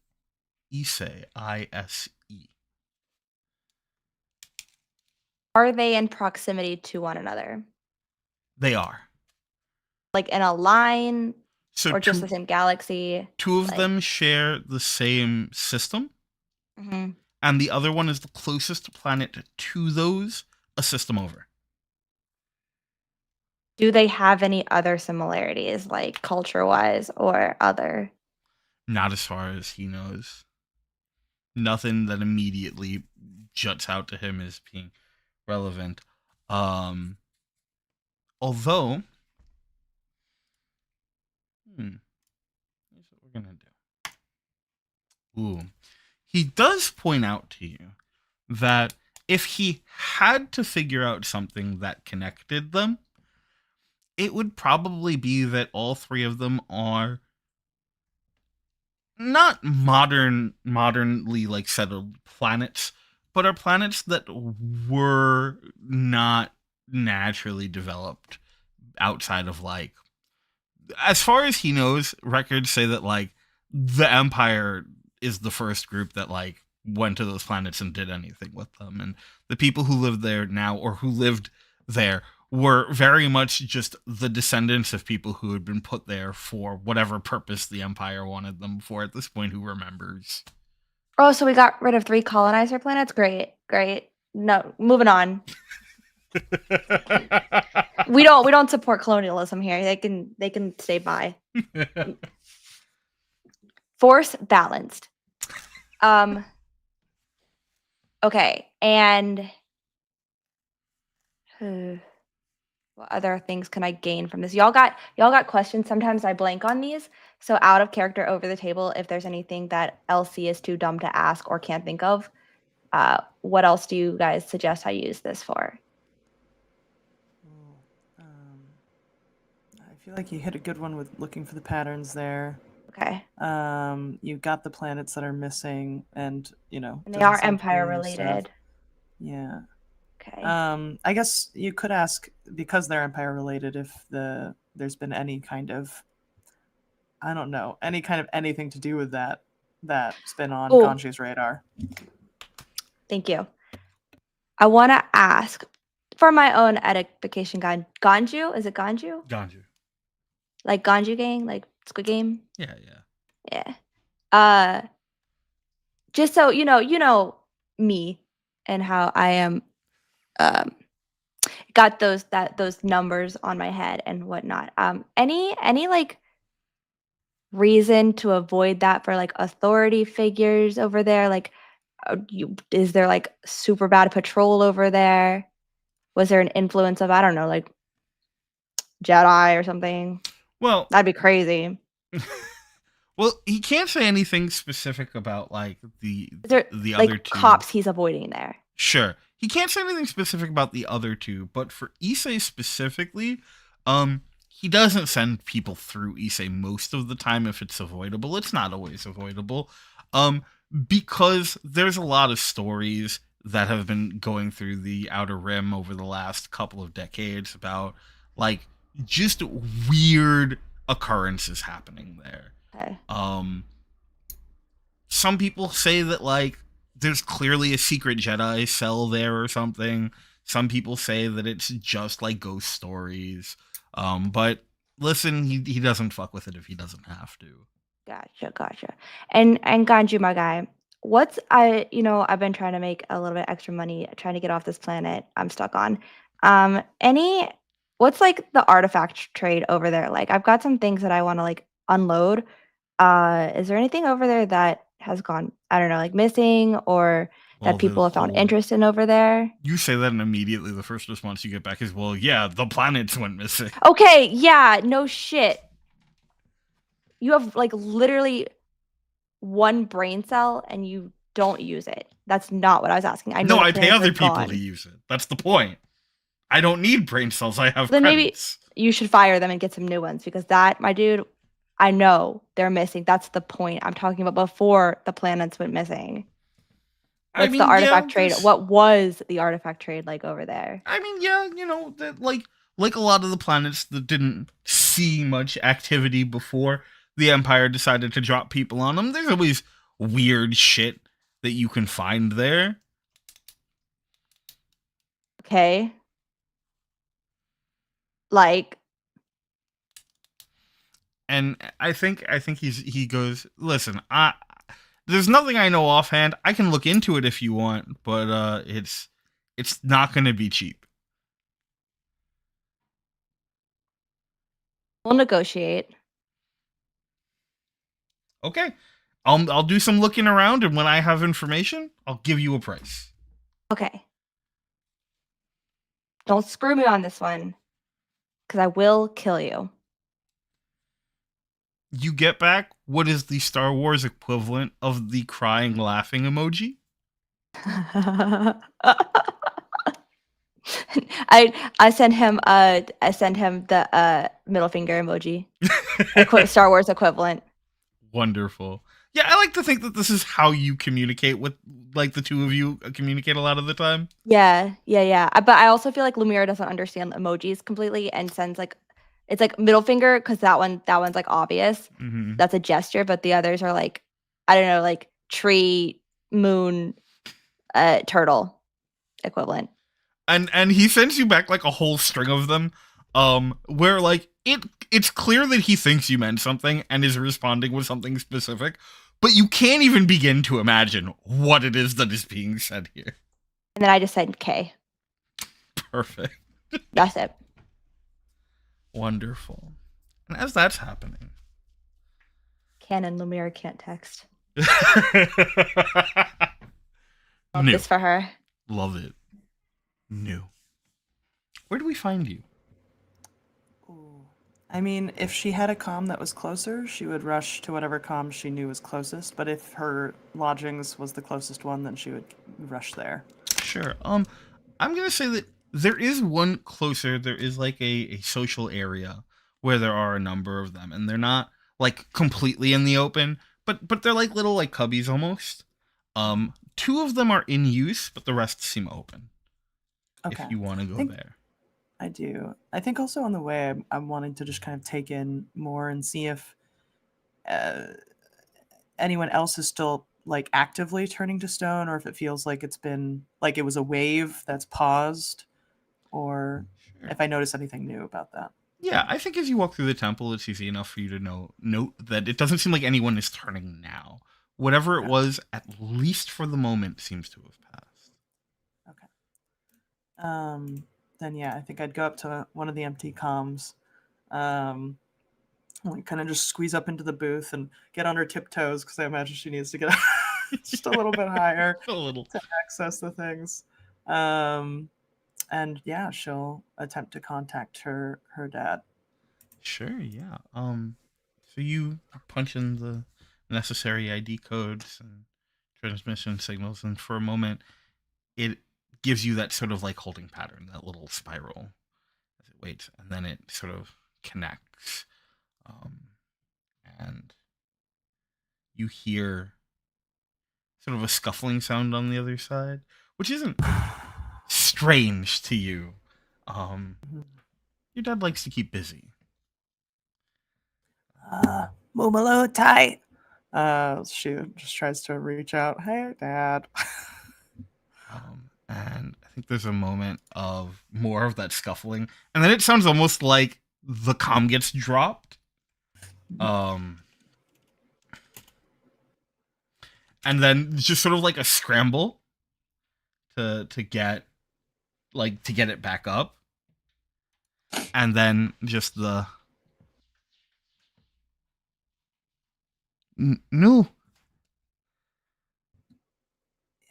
Ise, ISE. Are they in proximity to one another? They are. Like in a line, So or just the same galaxy? Two of Like- them share the same system, Mhm. and the other one is the closest planet to those, a system over. Do they have any other similarities, like culture-wise or other? Not as far as he knows. Nothing that immediately juts out to him as being relevant. Although, here's what we're gonna do. Ooh, he does point out to you that if he had to figure out something that connected them, it would probably be that all three of them are not modernly like settled planets, but are planets that were not naturally developed outside of like, as far as he knows, records say that like the Empire is the first group that like went to those planets and did anything with them, and the people who live there now or who lived there were very much just the descendants of people who had been put there for whatever purpose the Empire wanted them for. At this point, who remembers? Oh, so we got rid of 3 colonizer planets? Great. No, moving on. We don't support colonialism here. They can stay by. Force balanced. Okay, and what other things can I gain from this? Y'all got questions. Sometimes I blank on these. So out of character, over the table, if there's anything that LC is too dumb to ask or can't think of, what else do you guys suggest I use this for? I feel like you hit a good one with looking for the patterns there. Okay. You got the planets that are missing, and And they are Empire related. Yeah. Okay. I guess you could ask, because they're Empire related, if there's been any kind of, I don't know, any kind of anything to do with that's been on Ganju's radar. Thank you. I want to ask, for my own edification, Ganju? Is it Ganju? Ganju. Like Ganju gang? Like Squid Game? Yeah. Just so you know me and how I am got those numbers on my head and whatnot. Any like reason to avoid that for like authority figures over there? Like, is there like super bad patrol over there? Was there an influence of, I don't know, like Jedi or something. Well, That'd be crazy. well, he can't say anything specific about like the Is there like other two. cops he's avoiding there? Sure. He can't say anything specific about the other two, but for Issei specifically, he doesn't send people through Issei most of the time if it's avoidable. It's not always avoidable. Because there's a lot of stories that have been going through the Outer Rim over the last couple of decades about like just weird occurrences happening there. Okay. Some people say that like there's clearly a secret Jedi cell there or something. Some people say that it's just like ghost stories. But listen, he doesn't fuck with it if he doesn't have to. Gotcha. And Ganju, my guy, I've been trying to make a little bit extra money, trying to get off this planet I'm stuck on. What's like the artifact trade over there? Like, I've got some things that I want to like unload. Is there anything over there that has gone, I don't know, like missing or Well, that people have found whole- interest in over there? You say that, and immediately the first response you get back is, "Well, yeah, the planets went missing." Okay, yeah, no shit. You have like literally one brain cell and you don't use it. That's not what I was asking. I know No, the I pay planets other are people gone. to use it. That's the point. I don't need brain cells. I have Then maybe credits. you should fire them and get some new ones because that, my dude, I know they're missing. That's the point I'm talking about before the planets went missing. I What's mean, the artifact yeah, trade? there's- What was the artifact trade like over there? I mean, yeah, you know, that like a lot of the planets that didn't see much activity before the Empire decided to drop people on them. There's always weird shit that you can find there. Okay. Like, And I think he goes, listen, there's nothing I know offhand. I can look into it if you want, but it's not going to be cheap. we'll negotiate. Okay, I'll do some looking around, and when I have information, I'll give you a price. Okay. Don't screw me on this one because I will kill you. You get back what is the Star Wars equivalent of the crying laughing emoji? I send him the middle finger emoji. Star Wars equivalent. Wonderful. Yeah, I like to think that this is how you communicate with, like, the two of you communicate a lot of the time. Yeah. But I also feel like Lumira doesn't understand emojis completely and sends like it's like middle finger because that one's like obvious. Mm-hmm. That's a gesture, but the others are like I don't know, like tree, moon, turtle equivalent. And he sends you back like a whole string of them, where like it's clear that he thinks you meant something and is responding with something specific, but you can't even begin to imagine what it is that is being said here. And then I just said K. Perfect. That's it. Wonderful. And as that's happening, Canon Lumira can't text. New. This for her. Love it. New. Where do we find you? Ooh. I mean, if she had a comm that was closer, she would rush to whatever comm she knew was closest. But if her lodgings was the closest one, then she would rush there. Sure. I'm gonna say that there is one closer. There is like a social area where there are a number of them, and they're not like completely in the open, but they're like little like cubbies almost. Two of them are in use, but the rest seem open. Okay. If you want to go there. I do. I think also on the way, I'm wanting to just kind of take in more and see if anyone else is still like actively turning to stone, or if it feels like it's been like it was a wave that's paused, or if I notice anything new about that. Yeah, I think as you walk through the temple, it's easy enough for you to note that it doesn't seem like anyone is turning now. Whatever it was, at least for the moment, seems to have passed. Okay. Then yeah, I think I'd go up to one of the empty comms, like kind of just squeeze up into the booth and get on her tiptoes because I imagine she needs to get just a little bit higher A little. to access the things. And yeah, she'll attempt to contact her dad Sure, yeah. So you punch in the necessary ID codes and transmission signals, and for a moment, it gives you that sort of like holding pattern, that little spiral as it waits, and then it sort of connects. Um, and you hear sort of a scuffling sound on the other side, which isn't strange to you. Um, your dad likes to keep busy. Mumalo tight. She just tries to reach out. Hey, Dad. And I think there's a moment of more of that scuffling, and then it sounds almost like the comm gets dropped. And then just sort of like a scramble to get it back up, and then just the no.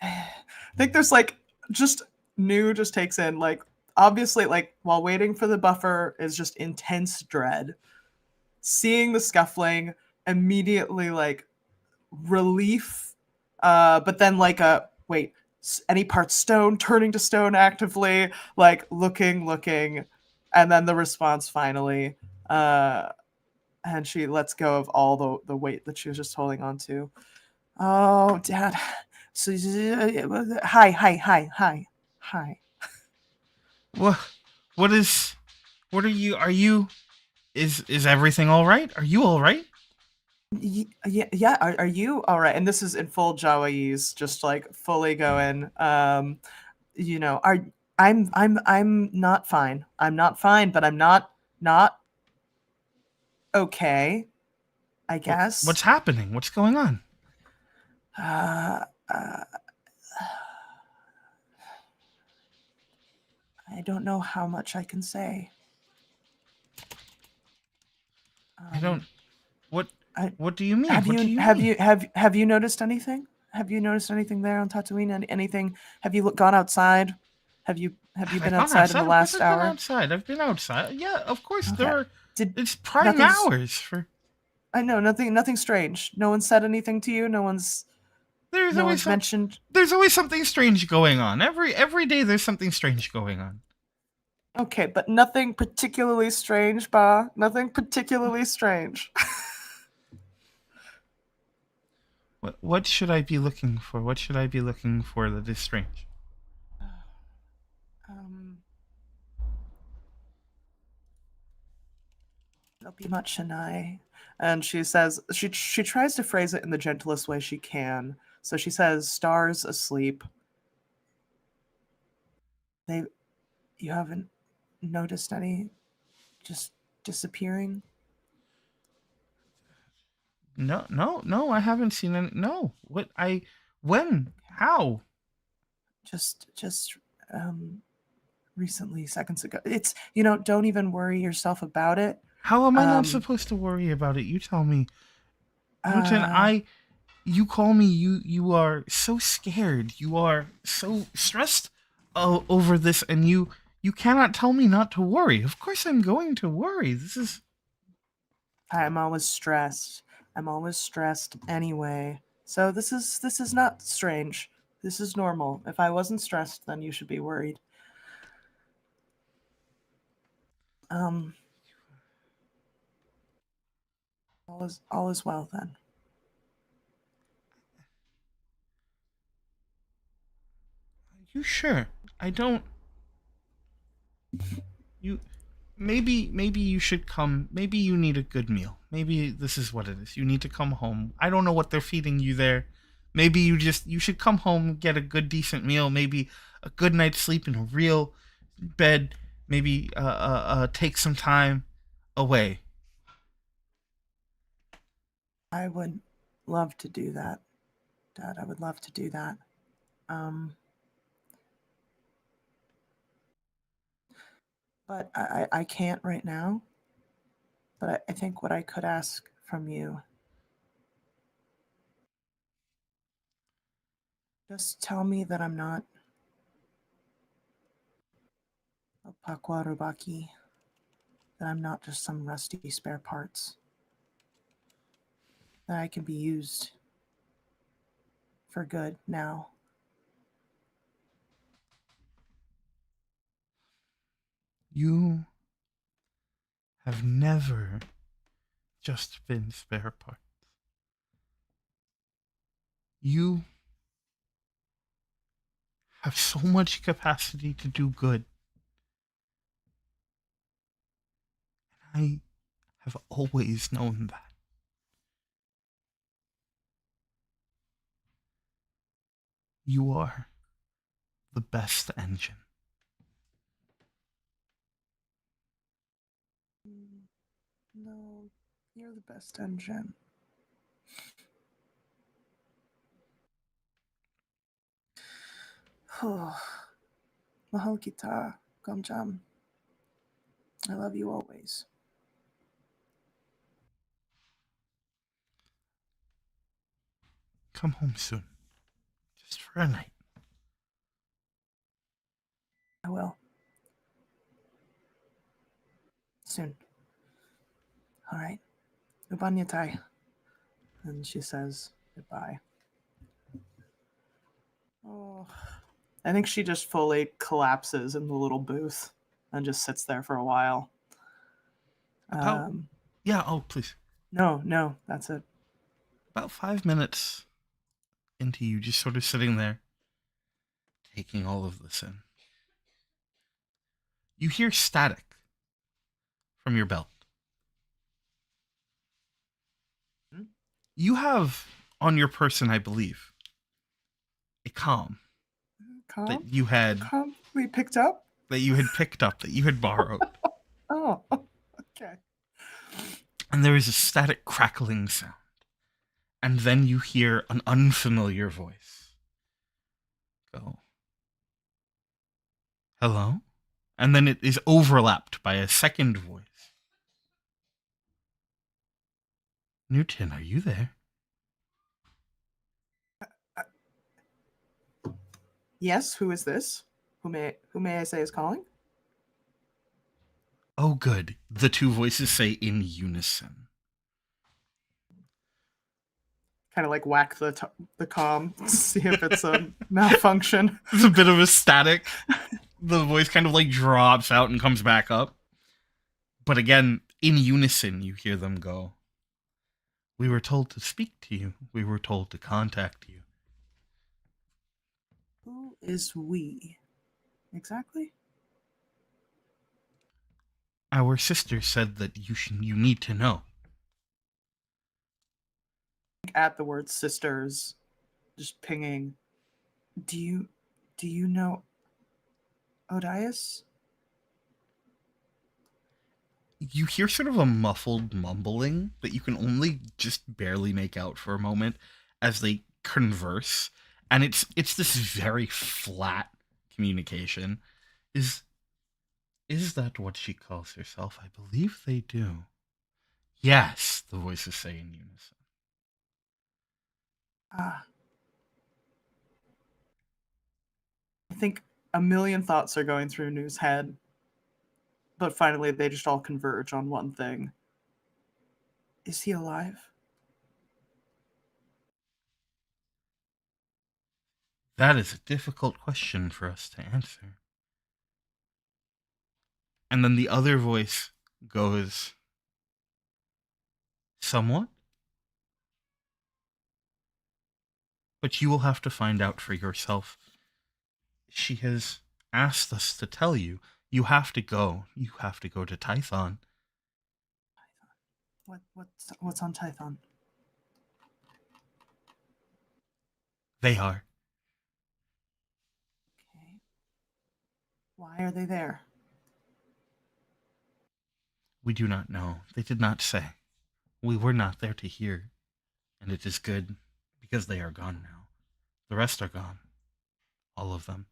I think there's like just new just takes in like obviously like while waiting for the buffer is just intense dread. Seeing the scuffling immediately like relief, but then like a wait, any part stone, turning to stone actively, like looking, and then the response finally, and she lets go of all the weight that she was just holding on to. Oh, Dad. So, hi. What is? What are you? Are you? Is everything all right? Are you all right? Yeah. Are you all right? And this is in full Jawai's, just like fully going. You know, I'm not fine. I'm not fine, but I'm not okay. I guess. What's happening? What's going on? I don't know how much I can say. I don't. What do you mean? Have What do you you have mean? you have you noticed anything? Have you noticed anything there on Tatooine? Anything? Have you gone outside? Have you been Gone outside in the outside? Of course, last I've been hour? outside. I've been outside. Yeah, of course. Okay. There are. It's prime nothing's- hours for. I know nothing strange. No one said anything to you. No one's mentioned. There's always something strange going on. Every day there's something strange going on. Okay, but nothing particularly strange, Ba. Nothing particularly strange. What should I be looking for? What should I be looking for that is strange? There'll be much Chennai. And she says she tries to phrase it in the gentlest way she can. So she says, "Stars asleep." You haven't noticed any just disappearing? No, I haven't seen any. No, when, how? Just recently, seconds ago. It's don't even worry yourself about it. How am I not supposed to worry about it? You tell me. Mountain, you call me, you are so scared. You are so stressed over this, and you cannot tell me not to worry. Of course I'm going to worry. I'm always stressed. I'm always stressed anyway. So this is not strange. This is normal. If I wasn't stressed, then you should be worried. All is well then. You sure? I don't. Maybe you should come. Maybe you need a good meal. Maybe this is what it is. You need to come home. I don't know what they're feeding you there. Maybe you should come home, get a good decent meal, maybe a good night's sleep in a real bed, maybe take some time away. I would love to do that, Dad. I would love to do that. But I can't right now. But I think what I could ask from you, just tell me that I'm not a Pakwa Rubaki, that I'm not just some rusty spare parts. That I can be used for good now. You have never just been spare parts. You have so much capacity to do good. I have always known that. You are the best engine. No, you're the best engine. Oh, mahal kita, Gomjam. I love you always. Come home soon. Just for a night. I will. Soon. All right. Ubanyatai. And she says goodbye. Oh, I think she just fully collapses in the little booth and just sits there for a while. Yeah, please. No, that's it. About 5 minutes into you just sort of sitting there, taking all of this in. You hear static from your belt. You have on your person, I believe, a comm that you had Comm we picked up? that you had borrowed. Oh, okay. And there is a static crackling sound. And then you hear an unfamiliar voice go, hello? And then it is overlapped by a second voice. Newton, are you there? Yes, who is this? Who may I say is calling? Oh, good. The two voices say in unison. Kind of like whack the comm, see if it's a malfunction. There's a bit of a static. The voice kind of like drops out and comes back up. But again, in unison, you hear them go, we were told to speak to you. We were told to contact you. Who is we? Exactly? Our sister said that you need to know. At the word sisters, just pinging. Do you know Odias? You hear sort of a muffled mumbling that you can only just barely make out for a moment as they converse, and it's this very flat communication. Is that what she calls herself? I believe they do. Yes, the voices say in unison. I think a million thoughts are going through New's head, but finally they just all converge on one thing. Is he alive? That is a difficult question for us to answer. And then the other voice goes, somewhat? But you will have to find out for yourself. She has asked us to tell you. You have to go. You have to go to Tython. What's on Tython? They are. Okay. Why are they there? We do not know. They did not say. We were not there to hear. And it is good, because they are gone now. The rest are gone. All of them.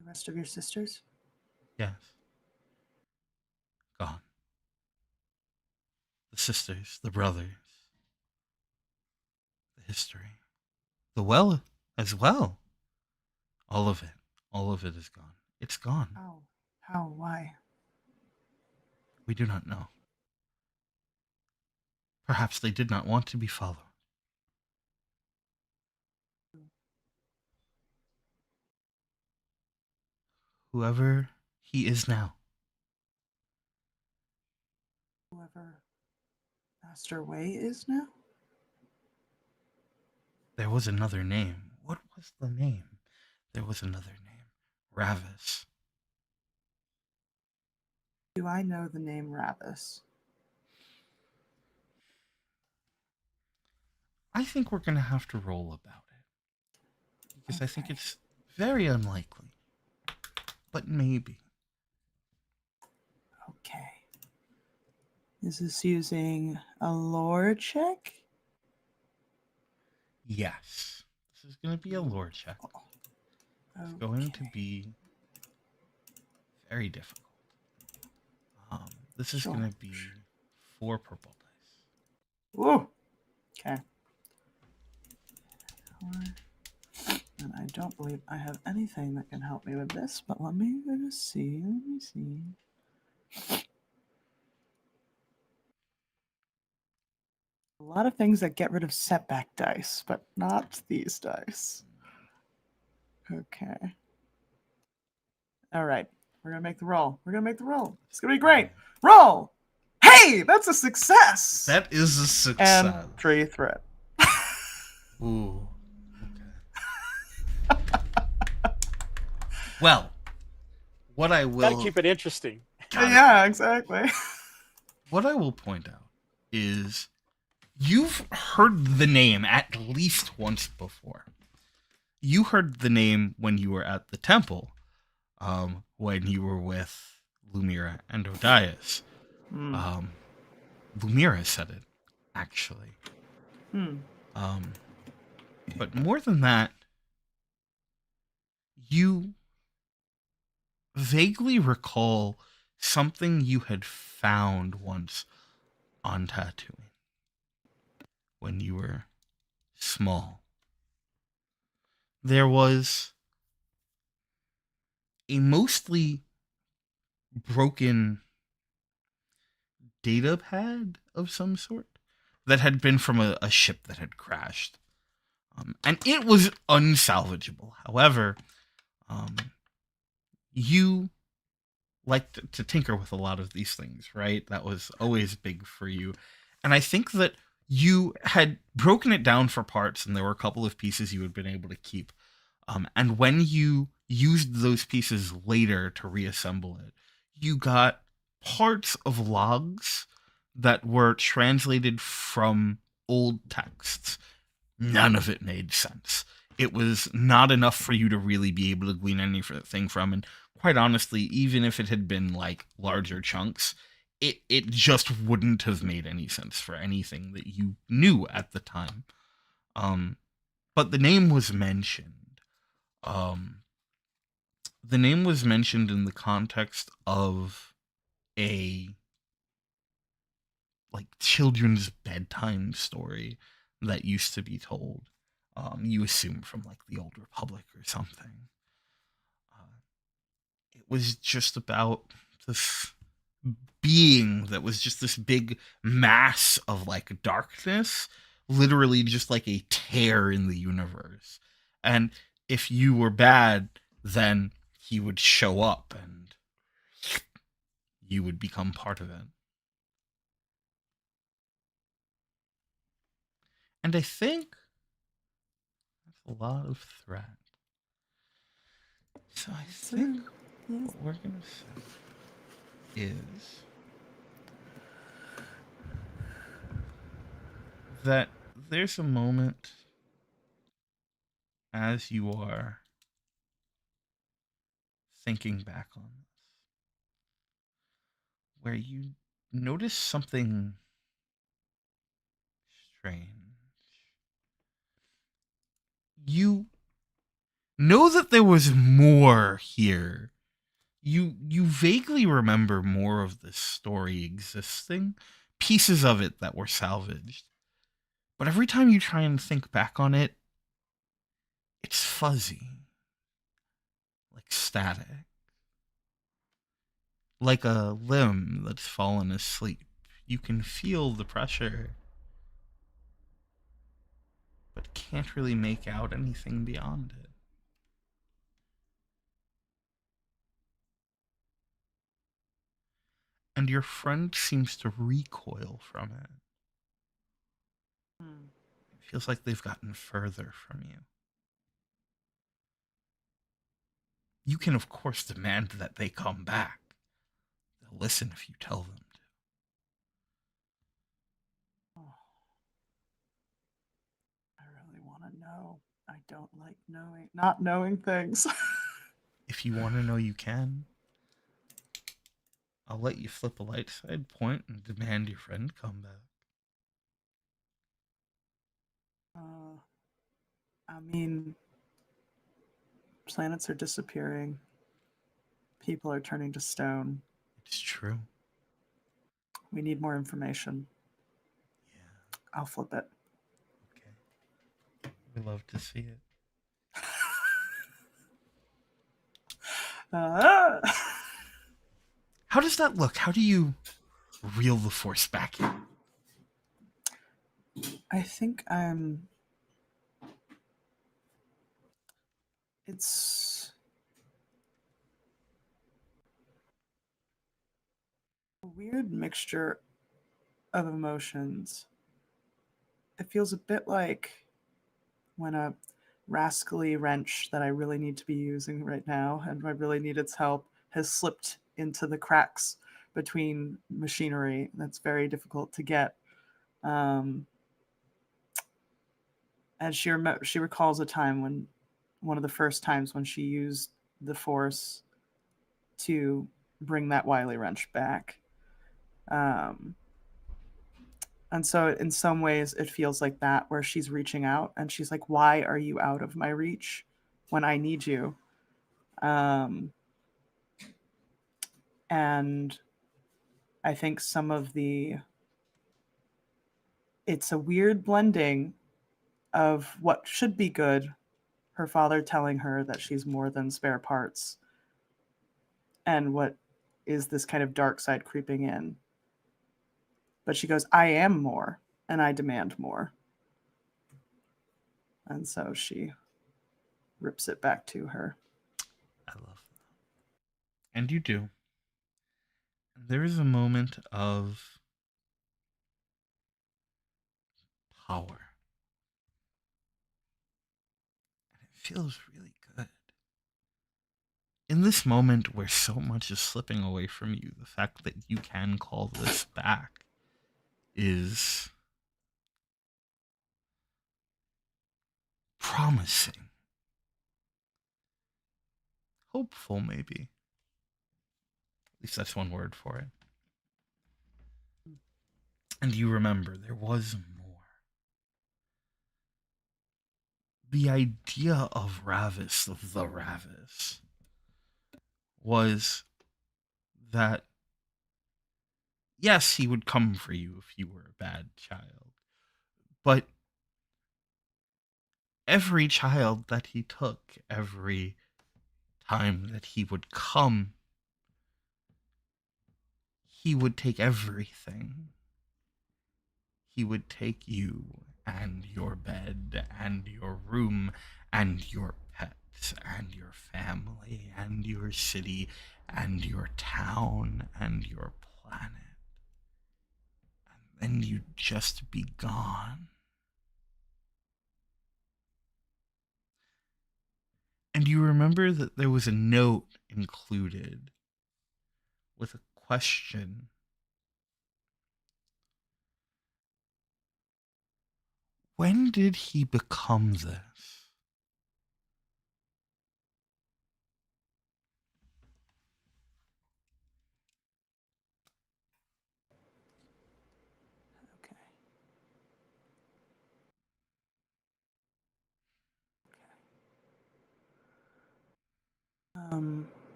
The rest of your sisters? Yes. Gone. The sisters, the brothers, the history, the well as well. All of it is gone. It's gone. How? Why? We do not know. Perhaps they did not want to be followed. Whoever he is now. Whoever Master Way is now? There was another name. What was the name? There was another name. Ravis. Do I know the name Ravis? I think we're going to have to roll about it. Because I think Okay. it's very unlikely. But maybe. Okay. Is this using a lore check? Yes. This is going to be a lore check. It's going to be very difficult. This is Sure. going to be 4 purple dice. Woo! Okay. And I don't believe I have anything that can help me with this, but let me see. Let me see. A lot of things that get rid of setback dice, but not these dice. Okay. All right. We're going to make the roll. We're going to make the roll. It's going to be great. Roll! Hey! That's a success! That is a success. And 3 threat. Ooh. Okay. Well, what I will... Gotta keep it interesting. Yeah, exactly. What I will point out is you've heard the name at least once before. You heard the name when you were at the temple, when you were with Lumira and Odias. Lumira said it, actually. But more than that, you vaguely recall something you had found once on Tatooine when you were small. There was a mostly broken data pad of some sort that had been from a ship that had crashed. And it was unsalvageable. However, you liked to tinker with a lot of these things, right? That was always big for you. And I think that you had broken it down for parts, and there were a couple of pieces you had been able to keep. And when you used those pieces later to reassemble it, you got parts of logs that were translated from old texts. None of it made sense. It was not enough for you to really be able to glean anything from. And quite honestly, even if it had been like larger chunks, it just wouldn't have made any sense for anything that you knew at the time. But the name was mentioned. The name was mentioned in the context of a like children's bedtime story that used to be told. You assume from like the Old Republic or something. It was just about this being that was just this big mass of like darkness, literally just like a tear in the universe. And if you were bad, then he would show up and you would become part of it. And I think that's a lot of threat. So I think what we're going to say is that there's a moment as you are thinking back on this where you notice something strange. You know that there was more here. You vaguely remember more of this story existing, pieces of it that were salvaged. But every time you try and think back on it, it's fuzzy. Like static. like a limb that's fallen asleep. You can feel the pressure, but can't really make out anything beyond it. And your friend seems to recoil from it. It feels like they've gotten further from you. You can, of course, demand that they come back. They'll listen if you tell them to. I really want to know. I don't like not knowing things. If you want to know, you can. I'll let you flip a light side point and demand your friend come back. I mean, planets are disappearing. People are turning to stone. It's true. We need more information. Yeah. I'll flip it. Okay. We love to see it. How does that look? How do you reel the force back in? I think it's a weird mixture of emotions. It feels a bit like when a rascally wrench that I really need to be using right now and I really need its help has slipped into the cracks between machinery that's very difficult to get. And she recalls a time when one of the first times when she used the force to bring that wily wrench back. And so in some ways it feels like that, where she's reaching out and she's like, why are you out of my reach when I need you? And I think it's a weird blending of what should be good, her father telling her that she's more than spare parts, and what is this kind of dark side creeping in. But she goes, I am more, and I demand more. And so she rips it back to her. I love that. And you do. There is a moment of power. And it feels really good. In this moment where so much is slipping away from you, the fact that you can call this back is promising. Hopeful, maybe. At least that's one word for it. And you remember, there was more. The idea of Ravis, of the Ravis, was that, yes, he would come for you if you were a bad child, but every child that he took, every time that he would come, he would take everything. He would take you and your bed and your room and your pets and your family and your city and your town and your planet. And then you'd just be gone. And you remember that there was a note included with a question. When did he become this? Okay.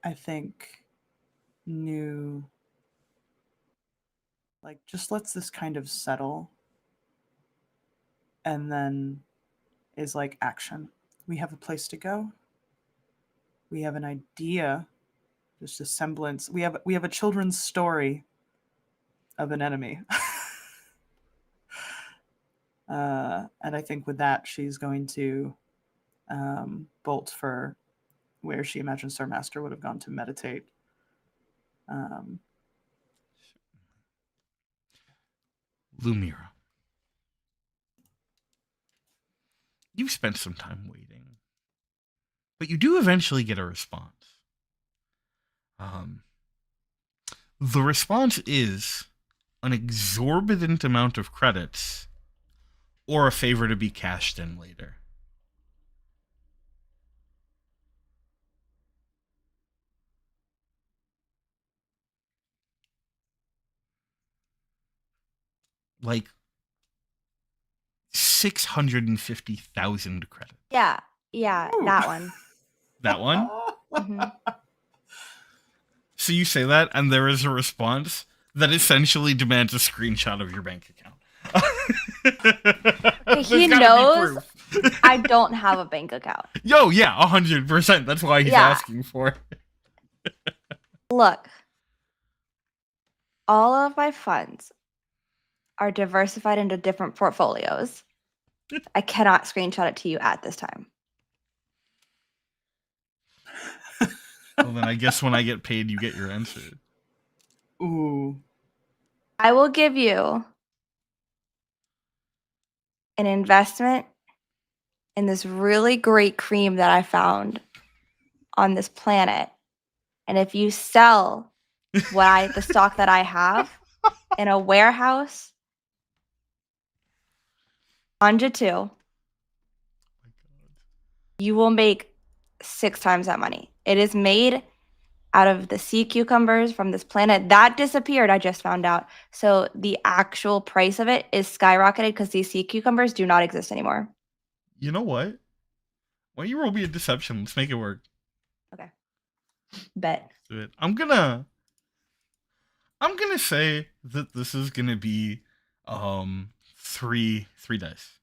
I think Nu just lets this kind of settle and then is like, action. We have a place to go. we have an idea, just a semblance. We have a children's story of an enemy. And I think with that, she's going to bolt for where she imagines Sir Master would have gone to meditate. Lumira, you've spent some time waiting, but you do eventually get a response. The response is an exorbitant amount of credits or a favor to be cashed in later. Like 650,000 credits. Yeah, that one. That one? Mhm. So you say that, and there is a response that essentially demands a screenshot of your bank account. He knows I don't have a bank account. Yo, yeah, 100%. That's why he's asking for it. Look, all of my funds are diversified into different portfolios. I cannot screenshot it to you at this time. Well, then I guess when I get paid, you get your answer. Ooh. I will give you an investment in this really great cream that I found on this planet. And if you sell the stock that I have in a warehouse on Jatu, you will make 6 times that money. It is made out of the sea cucumbers from this planet that disappeared, I just found out. So the actual price of it is skyrocketed because these sea cucumbers do not exist anymore. You know what? Why don't you roll me a deception? Let's make it work. Okay. Bet. Let's do it. I'm gonna say that this is gonna be three dice.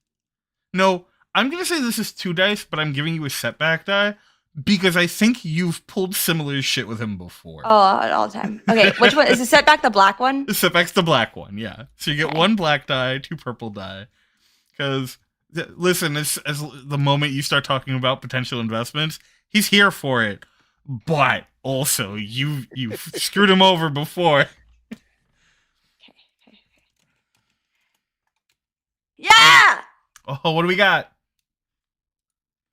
No, I'm gonna say this is 2 dice, but I'm giving you a setback die because I think you've pulled similar shit with him before. Oh, all the time. Okay, which one is the setback? The black one? The setback's the black one, yeah. So you get 1 black die, 2 purple die. Because listen, as the moment you start talking about potential investments, he's here for it. But also, you've screwed him over before. Okay. Yeah! Oh, what do we got?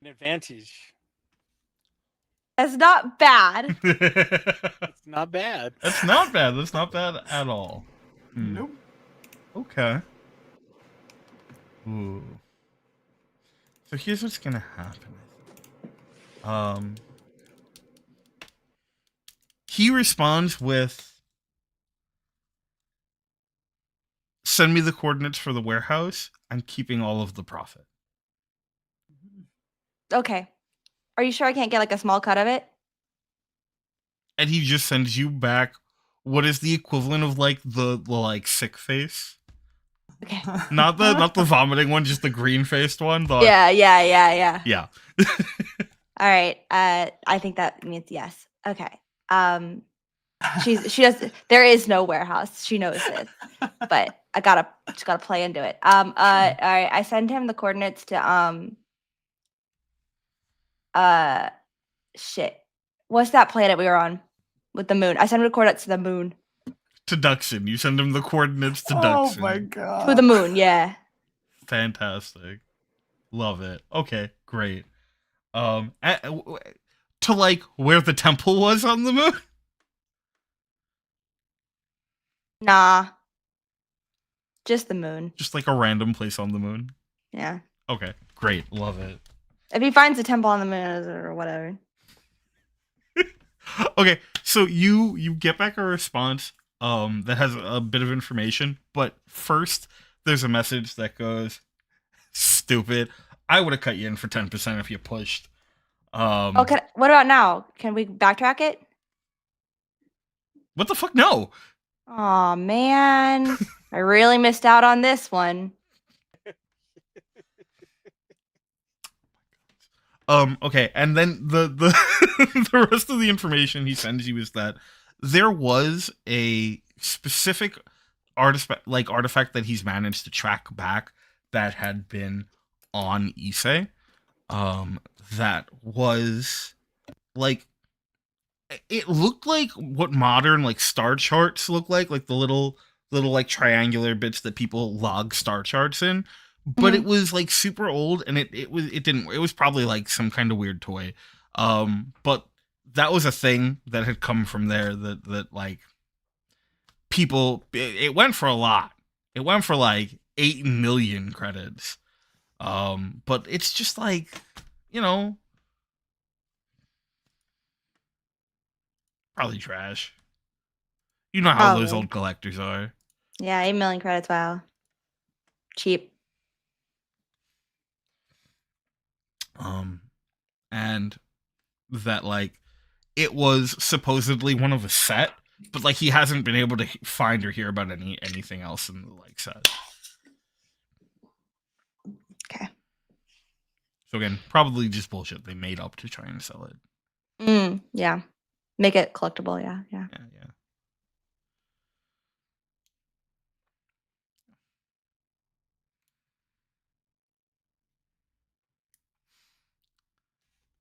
An advantage. That's not bad. It's not bad. That's not bad. That's not bad at all. Nope. Okay. Ooh. So here's what's gonna happen. He responds with, "Send me the coordinates for the warehouse. I'm keeping all of the profit." Okay. Are you sure I can't get like a small cut of it? And he just sends you back what is the equivalent of like the like sick face. Okay. Not the vomiting one, just the green faced one. Yeah. Yeah. All right. I think that means yes. Okay. She does. There is no warehouse. She knows this, but just gotta play into it. All right. I send him the coordinates to shit. What's that planet we were on with the moon? I send him the coordinates to the moon. To Duxon. You send him the coordinates to Oh Duxon. my god. To the moon, yeah. Fantastic. Love it. Okay, great. To like where the temple was on the moon? Nah. Just the moon. Just like a random place on the moon? Yeah. Okay, great. Love it. If he finds a temple on the moon or whatever. Okay, so you get back a response that has a bit of information, but first there's a message that goes, "Stupid. I would have cut you in for 10% if you pushed." Okay, what about now? Can we backtrack it? What the fuck? No. Aw, man. I really missed out on this one. Okay, and then the the rest of the information he sends you is that there was a specific artifact that he's managed to track back that had been on Issei, that was like, it looked like what modern like star charts look like the little like triangular bits that people log star charts in, but it was like super old, and it was probably like some kind of weird toy, but that was a thing that had come from there that like people, it went for a lot. It went for like 8 million credits. But it's just like, you know, probably trash. You know how those Probably. old collectors are. Yeah, 8 million credits. Wow. Cheap. And that like it was supposedly one of a set, but like he hasn't been able to find or hear about anything else in the like set. Okay. So again, probably just bullshit they made up to try and sell it. Yeah. Make it collectible. Yeah. Yeah.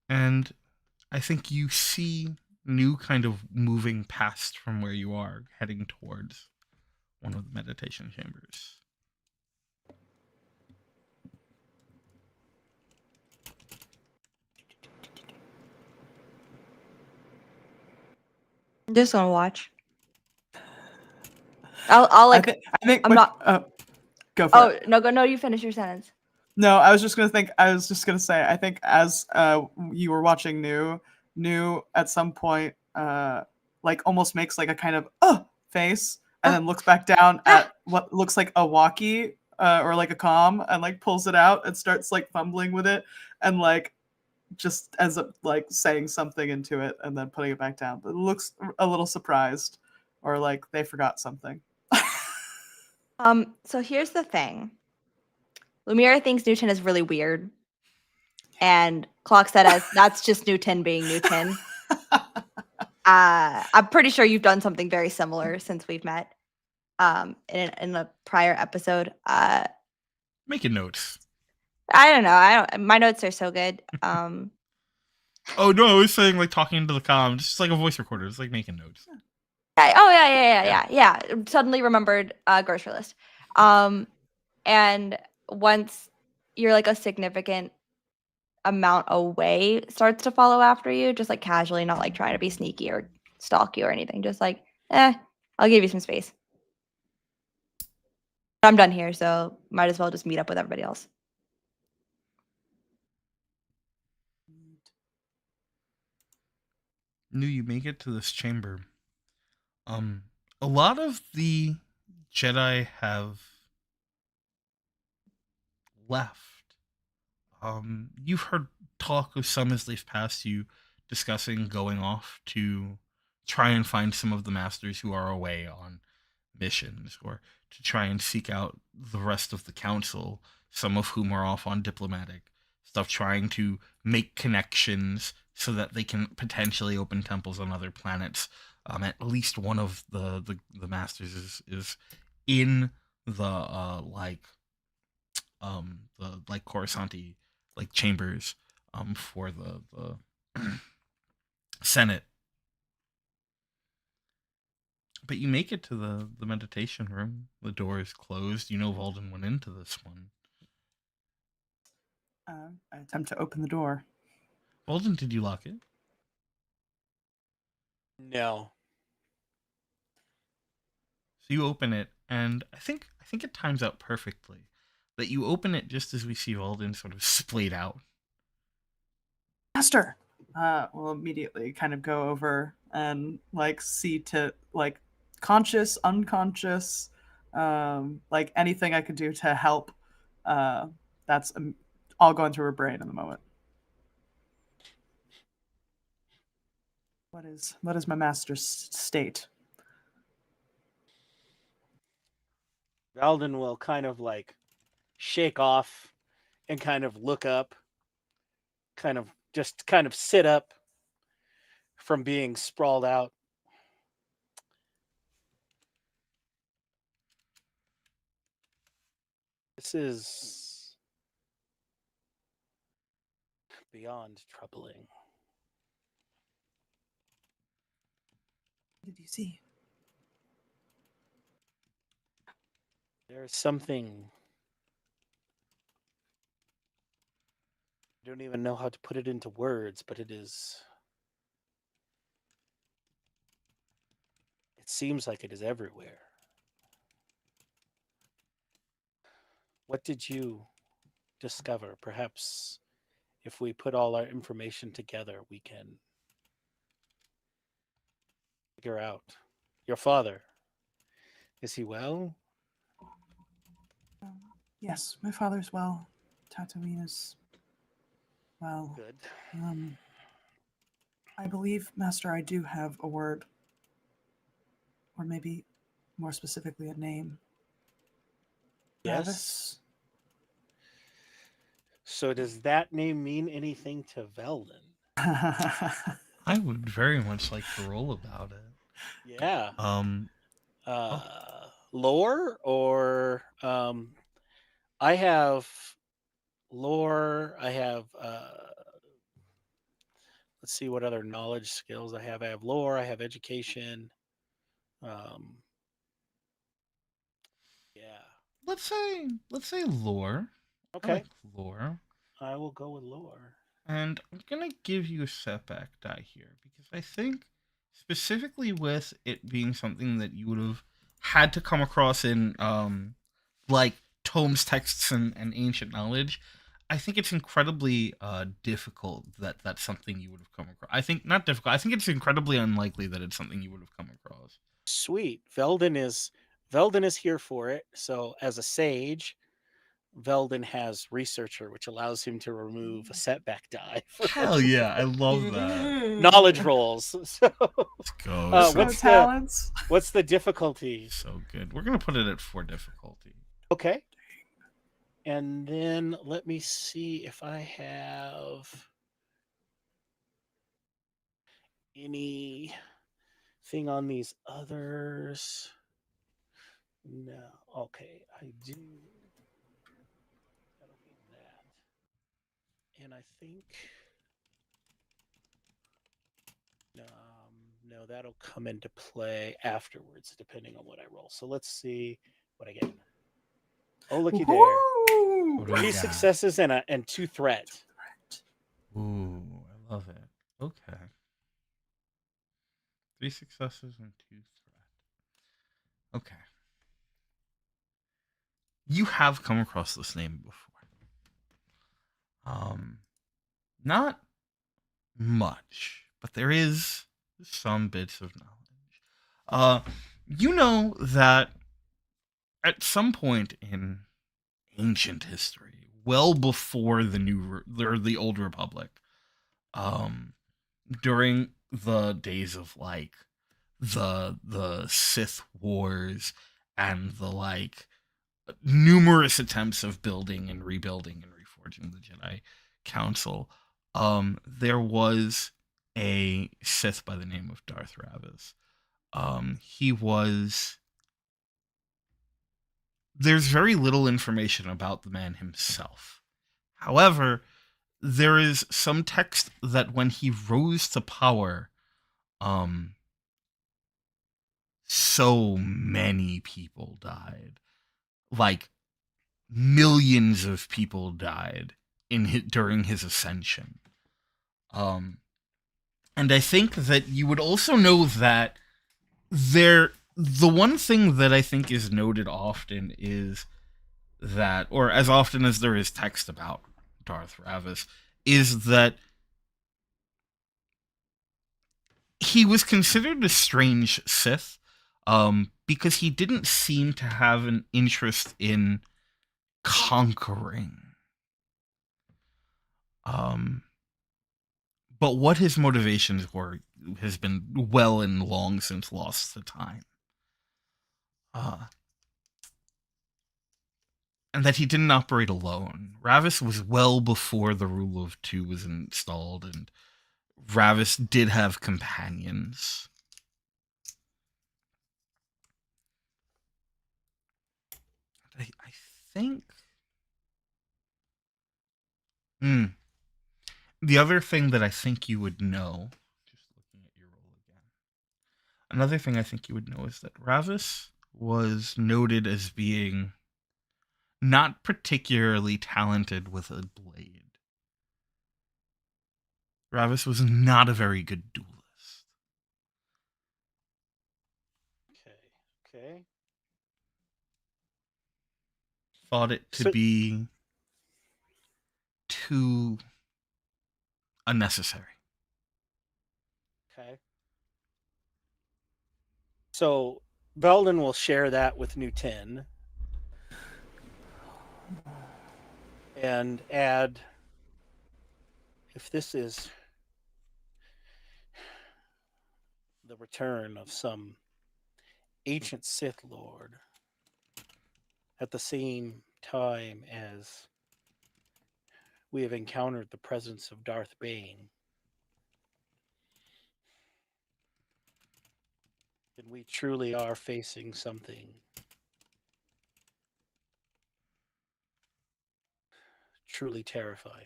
And I think you see Nu kind of moving past from where you are, heading towards one of the meditation chambers. I'm just gonna watch. I'll like. I think I'm not. Go for it. No, go. No, you finish your sentence. No, I was just gonna say, I think as you were watching Nu at some point like almost makes like a kind of face, and then looks back down at what looks like a walkie or like a comm, and like pulls it out and starts like fumbling with it, and like just ends up like saying something into it and then putting it back down. But it looks a little surprised, or like they forgot something. So here's the thing. Lumira thinks Newton is really weird, and clocks that as that's just Newton being Newton. I'm pretty sure you've done something very similar since we've met. In a prior episode. Making notes. I don't know. My notes are so good. Oh no, I was saying like talking to the comm, just like a voice recorder. It's like making notes. Yeah. Suddenly remembered grocery list. And once you're like a significant amount away, starts to follow after you, just like casually, not like trying to be sneaky or stalk you or anything. Just like, I'll give you some space. I'm done here, so might as well just meet up with everybody else. Nu, you make it to this chamber. A lot of the Jedi have left. You've heard talk of some as they've passed you discussing going off to try and find some of the masters who are away on missions, or to try and seek out the rest of the council, some of whom are off on diplomatic stuff, trying to make connections so that they can potentially open temples on other planets. At least one of the masters is in the Coruscanti like chambers for the Senate. But you make it to the meditation room. The door is closed. You know Valden went into this one. I attempt to open the door. Valden, did you lock it? No. So you open it, and I think it times out perfectly that you open it just as we see Valden sort of splayed out. Master, we'll immediately kind of go over and like see to like conscious, unconscious, like anything I could do to help. That's all going through her brain in the moment. What is my master's state? Valden will kind of like shake off and kind of look up kind of sit up from being sprawled out. This is beyond troubling. What did you see? There's something. I don't even know how to put it into words, but it seems like it is everywhere. What did you discover? Perhaps if we put all our information together, we can figure out. Your father, is he well? Yes, my father's well. Tatooine is well. Good. I believe, Master, I do have a word. Or maybe more specifically a name. Yes. Travis? So does that name mean anything to Veldin? I would very much like to roll about it. Yeah. Oh. Lore or I have lore. I have let's see what other knowledge skills I have. I have lore. I have education. Yeah. Let's say lore. Okay. I like lore. I will go with lore. And I'm gonna give you a setback die here because I think specifically with it being something that you would have had to come across in like tomes, texts, and ancient knowledge, I think it's incredibly difficult that that's something you would have come across. I think not difficult. I think it's incredibly unlikely that it's something you would have come across. Sweet. Veldin is here for it. So as a sage, Veldin has researcher, which allows him to remove a setback die. Hell yeah, I love that. Knowledge rolls. So, Let's go. what's the difficulty? So good. We're gonna put it at 4 difficulty. Okay. And then let me see if I have anything on these others. No. Okay, I do. That'll be that. And I think no, that'll come into play afterwards, depending on what I roll. So let's see what I get. Oh, looky there. 3 successes and 2 threats. Ooh, I love it. Okay. 3 successes and 2 threats. Okay. You have come across this name before. Not much, but there is some bits of knowledge. You know that at some point in ancient history, well before the Old Republic, during the days of like the Sith Wars and the like numerous attempts of building and rebuilding and reforging the Jedi Council, there was a Sith by the name of Darth Ravis. There's very little information about the man himself. However, there is some text that when he rose to power, so many people died. Like, millions of people died during his ascension. And I think that you would also know that the one thing that I think is noted often is that, or as often as there is text about Darth Ravis, is that he was considered a strange Sith, because he didn't seem to have an interest in conquering. But what his motivations were has been well and long since lost to time. and that he didn't operate alone. Ravis was well before the rule of two was installed, and Ravis did have companions. I think. The other thing that I think you would know, just looking at your role again, another thing I think you would know is that Ravis was noted as being not particularly talented with a blade. Ravis was not a very good duelist. Okay. Thought it to be too unnecessary. Okay. So Belden will share that with Nu Tu and add, if this is the return of some ancient Sith Lord at the same time as we have encountered the presence of Darth Bane, then we truly are facing something truly terrifying.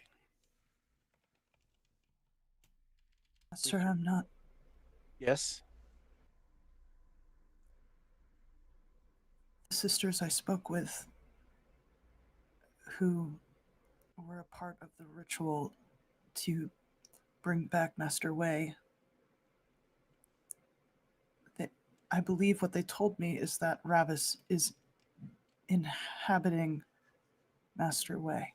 Master, I'm not. Yes? The sisters I spoke with, who were a part of the ritual to bring back Master Wei, I believe what they told me is that Ravis is inhabiting Master Wei.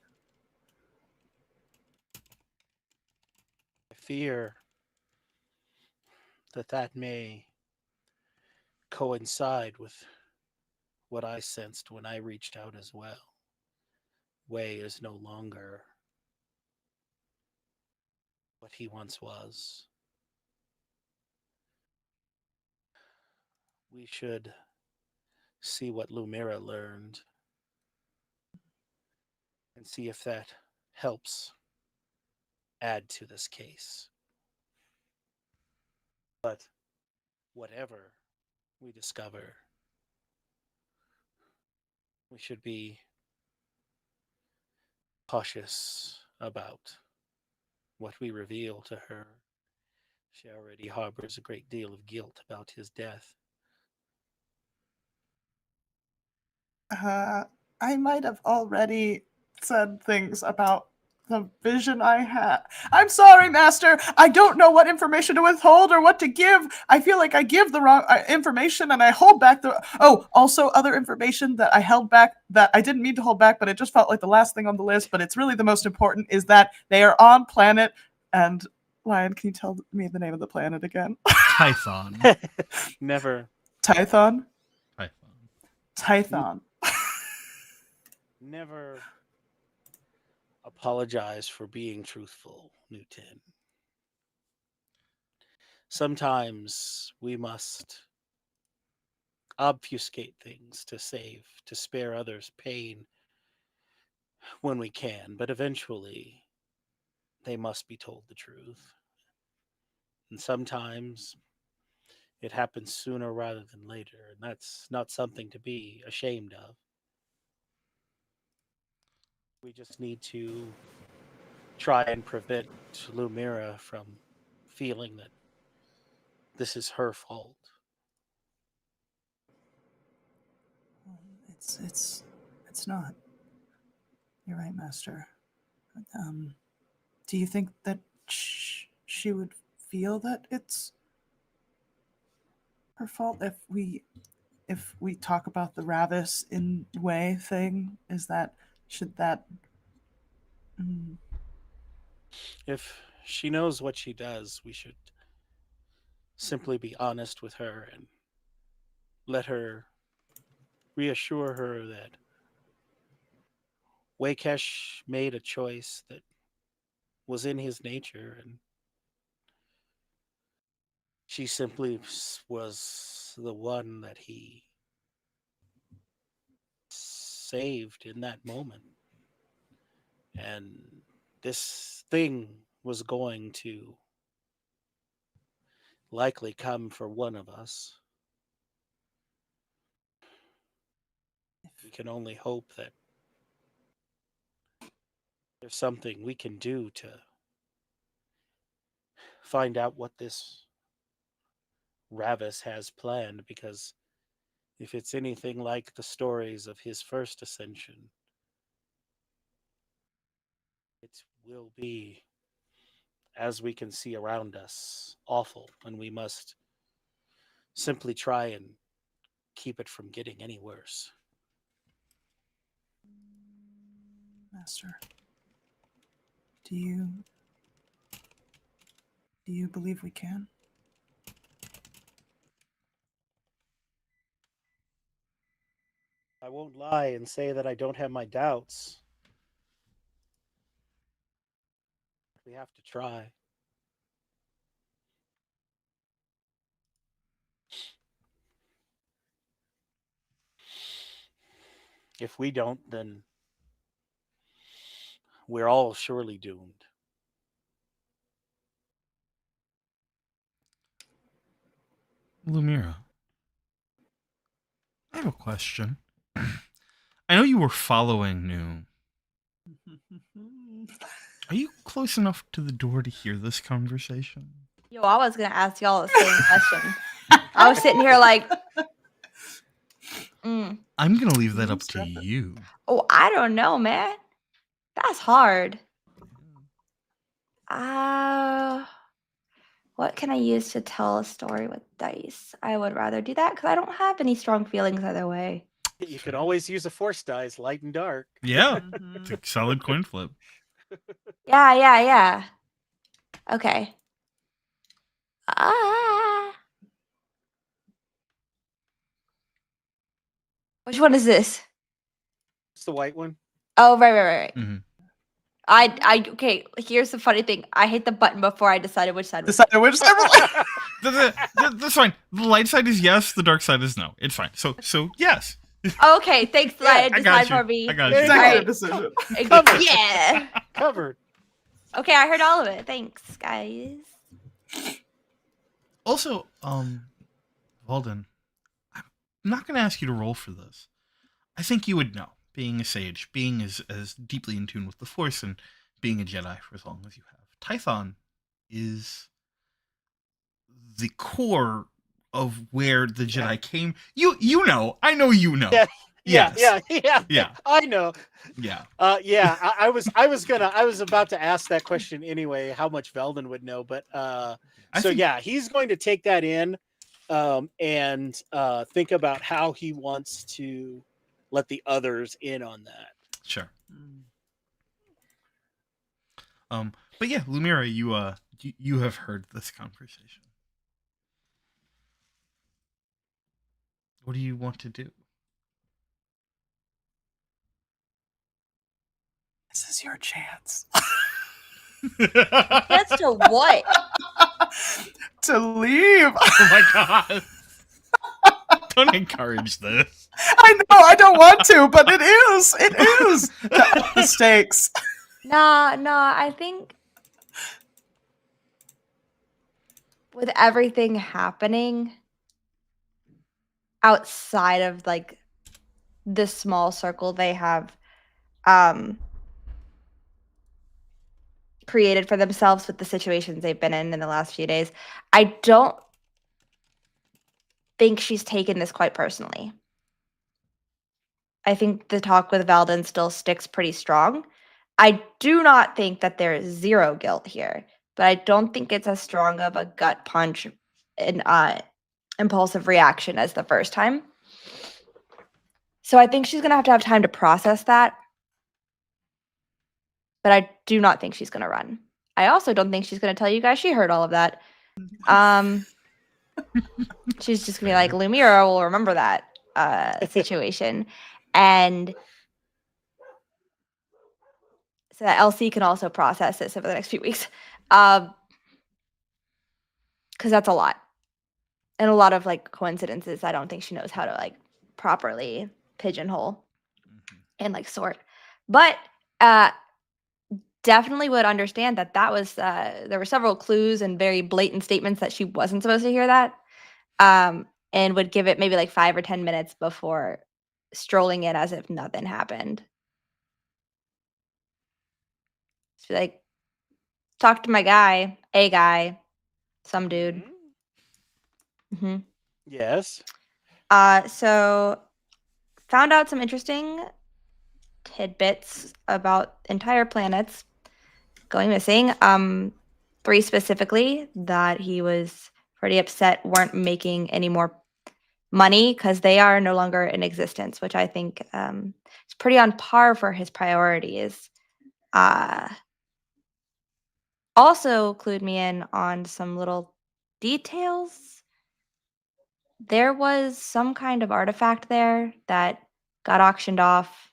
I fear that may coincide with what I sensed when I reached out as well. Wei is no longer what he once was. We should see what Lumira learned and see if that helps add to this case. But whatever we discover, we should be cautious about what we reveal to her. She already harbors a great deal of guilt about his death. I might have already said things about the vision I had. I'm sorry, Master. I don't know what information to withhold or what to give. I feel like I give the wrong information and I hold back the. Oh, also other information that I held back that I didn't mean to hold back, but it just felt like the last thing on the list. But it's really the most important is that they are on planet. And Lion, can you tell me the name of the planet again? Tython. Never. Tython? Tython. Tython. Never apologize for being truthful, Nu Tu. Sometimes we must obfuscate things to spare others pain when we can, but eventually they must be told the truth. And sometimes it happens sooner rather than later, and that's not something to be ashamed of. We just need to try and prevent Lumira from feeling that this is her fault. It's not. You're right, Master. Do you think that she would feel that it's her fault if we talk about the Ravis in Wei thing? Should that? If she knows what she does, we should simply be honest with her and reassure her that Wakesh made a choice that was in his nature, and she simply was the one that he saved in that moment. And this thing was going to likely come for one of us. We can only hope that there's something we can do to find out what this Ravis has planned, because if it's anything like the stories of his first ascension, it will be, as we can see around us, awful, and we must simply try and keep it from getting any worse. Master, do you believe we can? I won't lie and say that I don't have my doubts. We have to try. If we don't, then we're all surely doomed. Lumira, I have a question. I know you were following Nu. Are you close enough to the door to hear this conversation? Yo, I was gonna ask y'all the same question. I was sitting here like, I'm gonna leave that up to you. oh, I don't know, man. That's hard. What can I use to tell a story with dice? I would rather do that because I don't have any strong feelings either way. You can always use a force dice, light and dark. Yeah, it's a solid coin flip. Yeah. Okay. Which one is this? It's the white one. Oh, right. Mm-hmm. Okay, here's the funny thing. I hit the button before I decided which side. Which side? That's fine. The light side is yes, the dark side is no. It's fine. So yes. Okay, thanks, Lion. I got Decide you. for me. I got you. Executive decision. Yeah. Covered. Okay, I heard all of it. Thanks, guys. Also, Walden, I'm not going to ask you to roll for this. I think you would know, being a sage, being as deeply in tune with the Force, and being a Jedi for as long as you have. Tython is the core of where the Jedi came. You know. I know you know. Yeah. Yes. Yeah. I know. Yeah. I was about to ask that question anyway, how much Veldin would know, but he's going to take that in and think about how he wants to let the others in on that. Sure. But yeah, Lumira, you have heard this conversation. What do you want to do? This is your chance. Chance to what? To leave. Oh my god. Don't encourage this. I know, I don't want to, but it is. It is. The stakes. Nah, I think with everything happening outside of like the small circle they have created for themselves with the situations they've been in the last few days, I don't think she's taken this quite personally. I think the talk with Veldin still sticks pretty strong. I do not think that there is zero guilt here, but I don't think it's as strong of a gut punch and impulsive reaction as the first time. So I think she's going to have time to process that. But I do not think she's going to run. I also don't think she's going to tell you guys she heard all of that. She's just going to be like, Lumira will remember that situation. And so that LC can also process this over the next few weeks. Because that's a lot. And a lot of like coincidences I don't think she knows how to like properly pigeonhole. and like sort. But uh definitely would understand that that was there were several clues and very blatant statements that she wasn't supposed to hear that. And would give it maybe like 5 or 10 minutes before strolling in as if nothing happened. Just be like, talk to my guy, a guy, some dude. Hmm. Yes. So found out some interesting tidbits about entire planets going missing. 3 specifically that he was pretty upset weren't making any more money because they are no longer in existence, which I think is pretty on par for his priorities. Uh, Also clued me in on some little details. There was some kind of artifact there that got auctioned off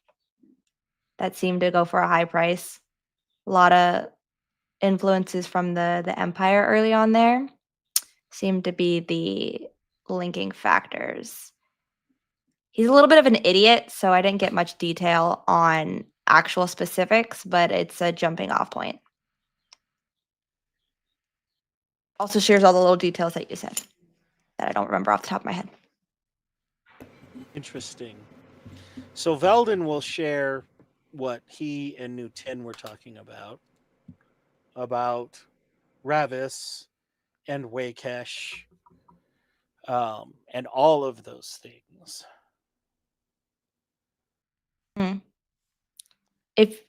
that seemed to go for a high price. A lot of influences from the Empire early on there seemed to be the linking factors. He's a little bit of an idiot, so I didn't get much detail on actual specifics, but it's a jumping off point. Also shares all the little details that you said that I don't remember off the top of my head. Interesting. So Veldin will share what he and Nu Ten were talking about Ravis and Waykesh, and all of those things. If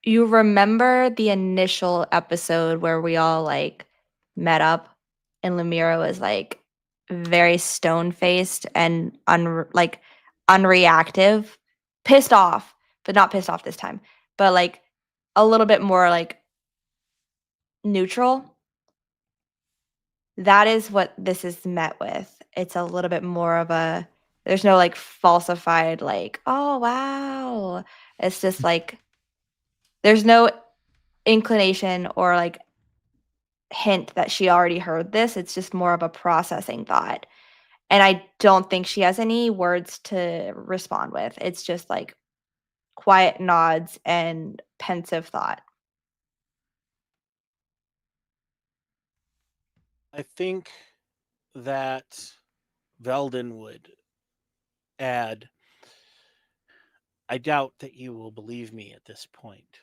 you remember the initial episode where we all like met up and Lumira was like very stone faced and unreactive, pissed off, but not pissed off this time, but like a little bit more like neutral. That is what this is met with. It's a little bit more of a there's no like falsified like, oh wow. It's just like there's no inclination or like hint that she already heard this. It's just more of a processing thought. And I don't think she has any words to respond with. It's just like quiet nods and pensive thought. I think that Veldin would add, I doubt that you will believe me at this point.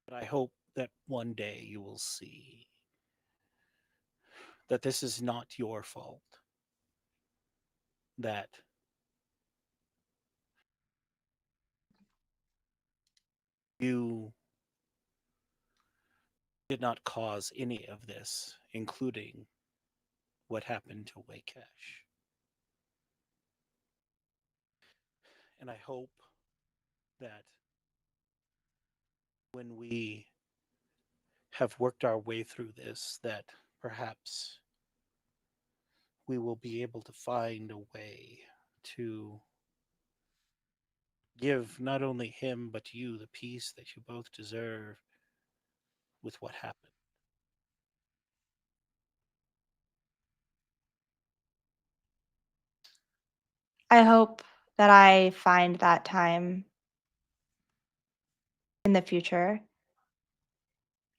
But I hope that one day you will see that this is not your fault. That you did not cause any of this, including what happened to Waycash. And I hope that when we have worked our way through this, that perhaps we will be able to find a way to give not only him but you the peace that you both deserve with what happened. I hope that I find that time in the future.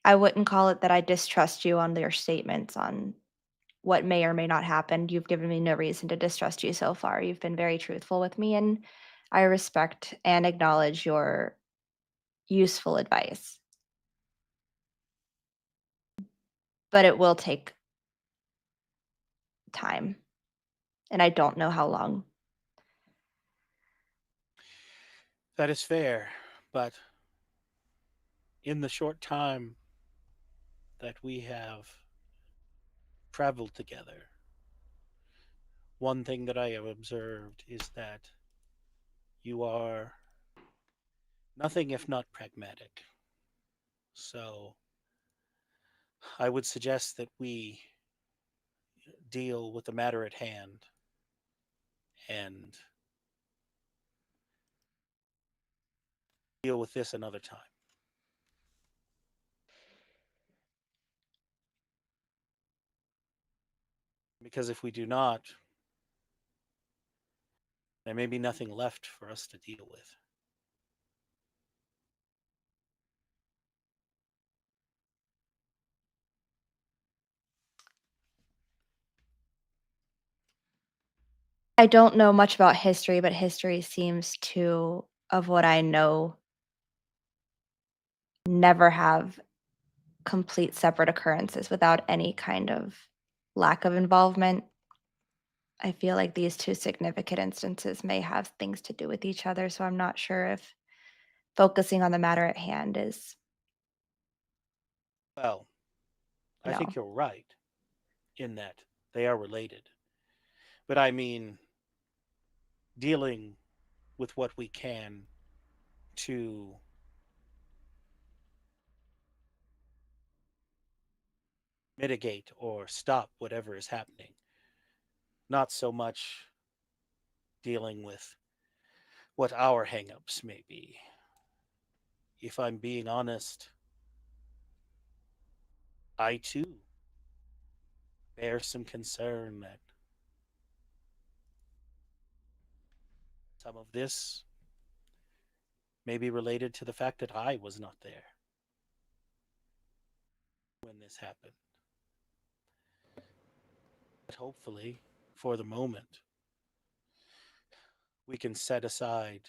I wouldn't call it that I distrust you on your statements on what may or may not happen. You've given me no reason to distrust you so far. You've been very truthful with me, and I respect and acknowledge your useful advice. But it will take time, and I don't know how long. That is fair, but in the short time that we have traveled together, one thing that I have observed is that you are nothing if not pragmatic. So I would suggest that we deal with the matter at hand and deal with this another time. Because if we do not, there may be nothing left for us to deal with. I don't know much about history, but history seems to, of what I know, never have complete separate occurrences without any kind of lack of involvement. I feel like these two significant instances may have things to do with each other, so I'm not sure if focusing on the matter at hand is Well, I no. think you're right in that they are related. But I mean, dealing with what we can to mitigate or stop whatever is happening. Not so much dealing with what our hangups may be. If I'm being honest, I too bear some concern that some of this may be related to the fact that I was not there when this happened. But hopefully, for the moment, we can set aside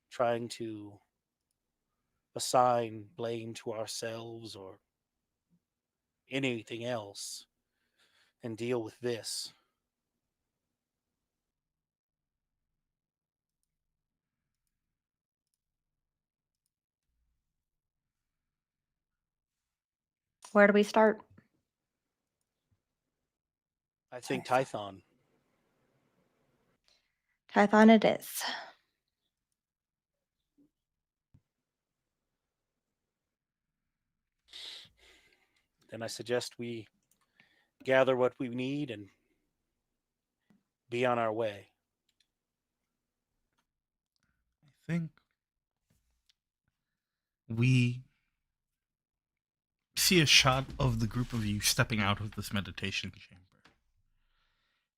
trying to assign blame to ourselves or anything else and deal with this. Where do we start? I think Tython. Tython it is. Then I suggest we gather what we need and be on our way. I think we see a shot of the group of you stepping out of this meditation chamber.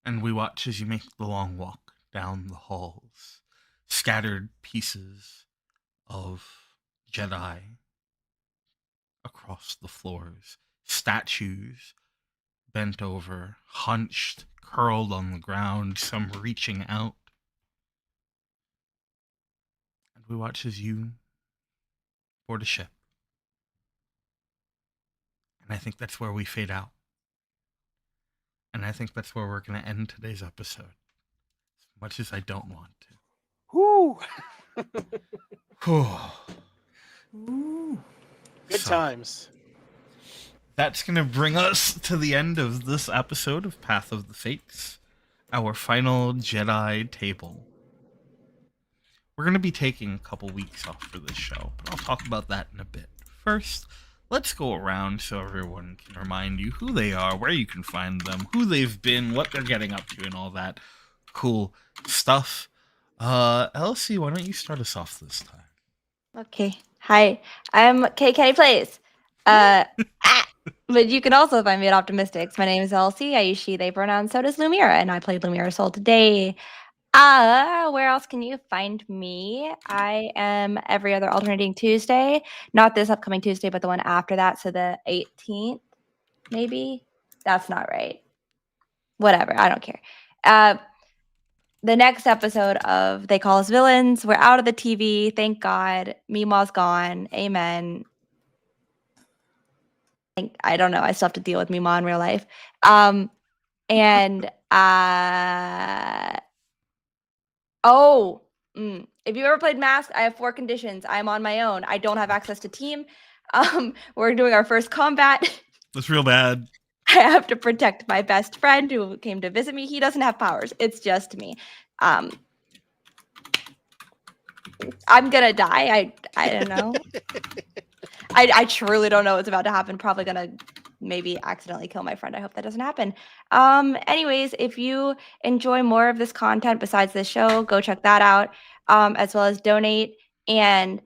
And we watch as you make the long walk down the halls, scattered pieces of Jedi across the floors, statues bent over, hunched, curled on the ground, some reaching out. And we watch as you board a ship. And I think that's where we fade out. And I think that's where we're going to end today's episode. As much as I don't want to. Whoo! Ooh. Good times. That's going to bring us to the end of this episode of Path of the Fates, our final Jedi table. We're going to be taking a couple weeks off for this show, but I'll talk about that in a bit. First, let's go around so everyone can remind you who they are, where you can find them, who they've been, what they're getting up to, and all that cool stuff. Elsie, why don't you start us off this time? Okay. Hi, I'm Kenny Plays. But you can also find me at Optimistics. My name is Elsie. I use she, they pronouns. So does Lumira, and I played Lumira Sol today. Where else can you find me? I am every other alternating Tuesday. Not this upcoming Tuesday, but the one after that. So the 18th, maybe? That's not right. Whatever. I don't care. The next episode of They Call Us Villains. We're out of the TV. Thank God. Meemaw's gone. Amen. I don't know. I still have to deal with Meemaw in real life. If you've ever played Mask, I have 4 conditions. I'm on my own. I don't have access to team. We're doing our first combat. That's real bad. I have to protect my best friend who came to visit me. He doesn't have powers. It's just me. I'm gonna die. I don't know. I truly don't know what's about to happen. Probably gonna maybe accidentally kill my friend. I hope that doesn't happen. Anyways, if you enjoy more of this content besides this show, go check that out. As well as donate. And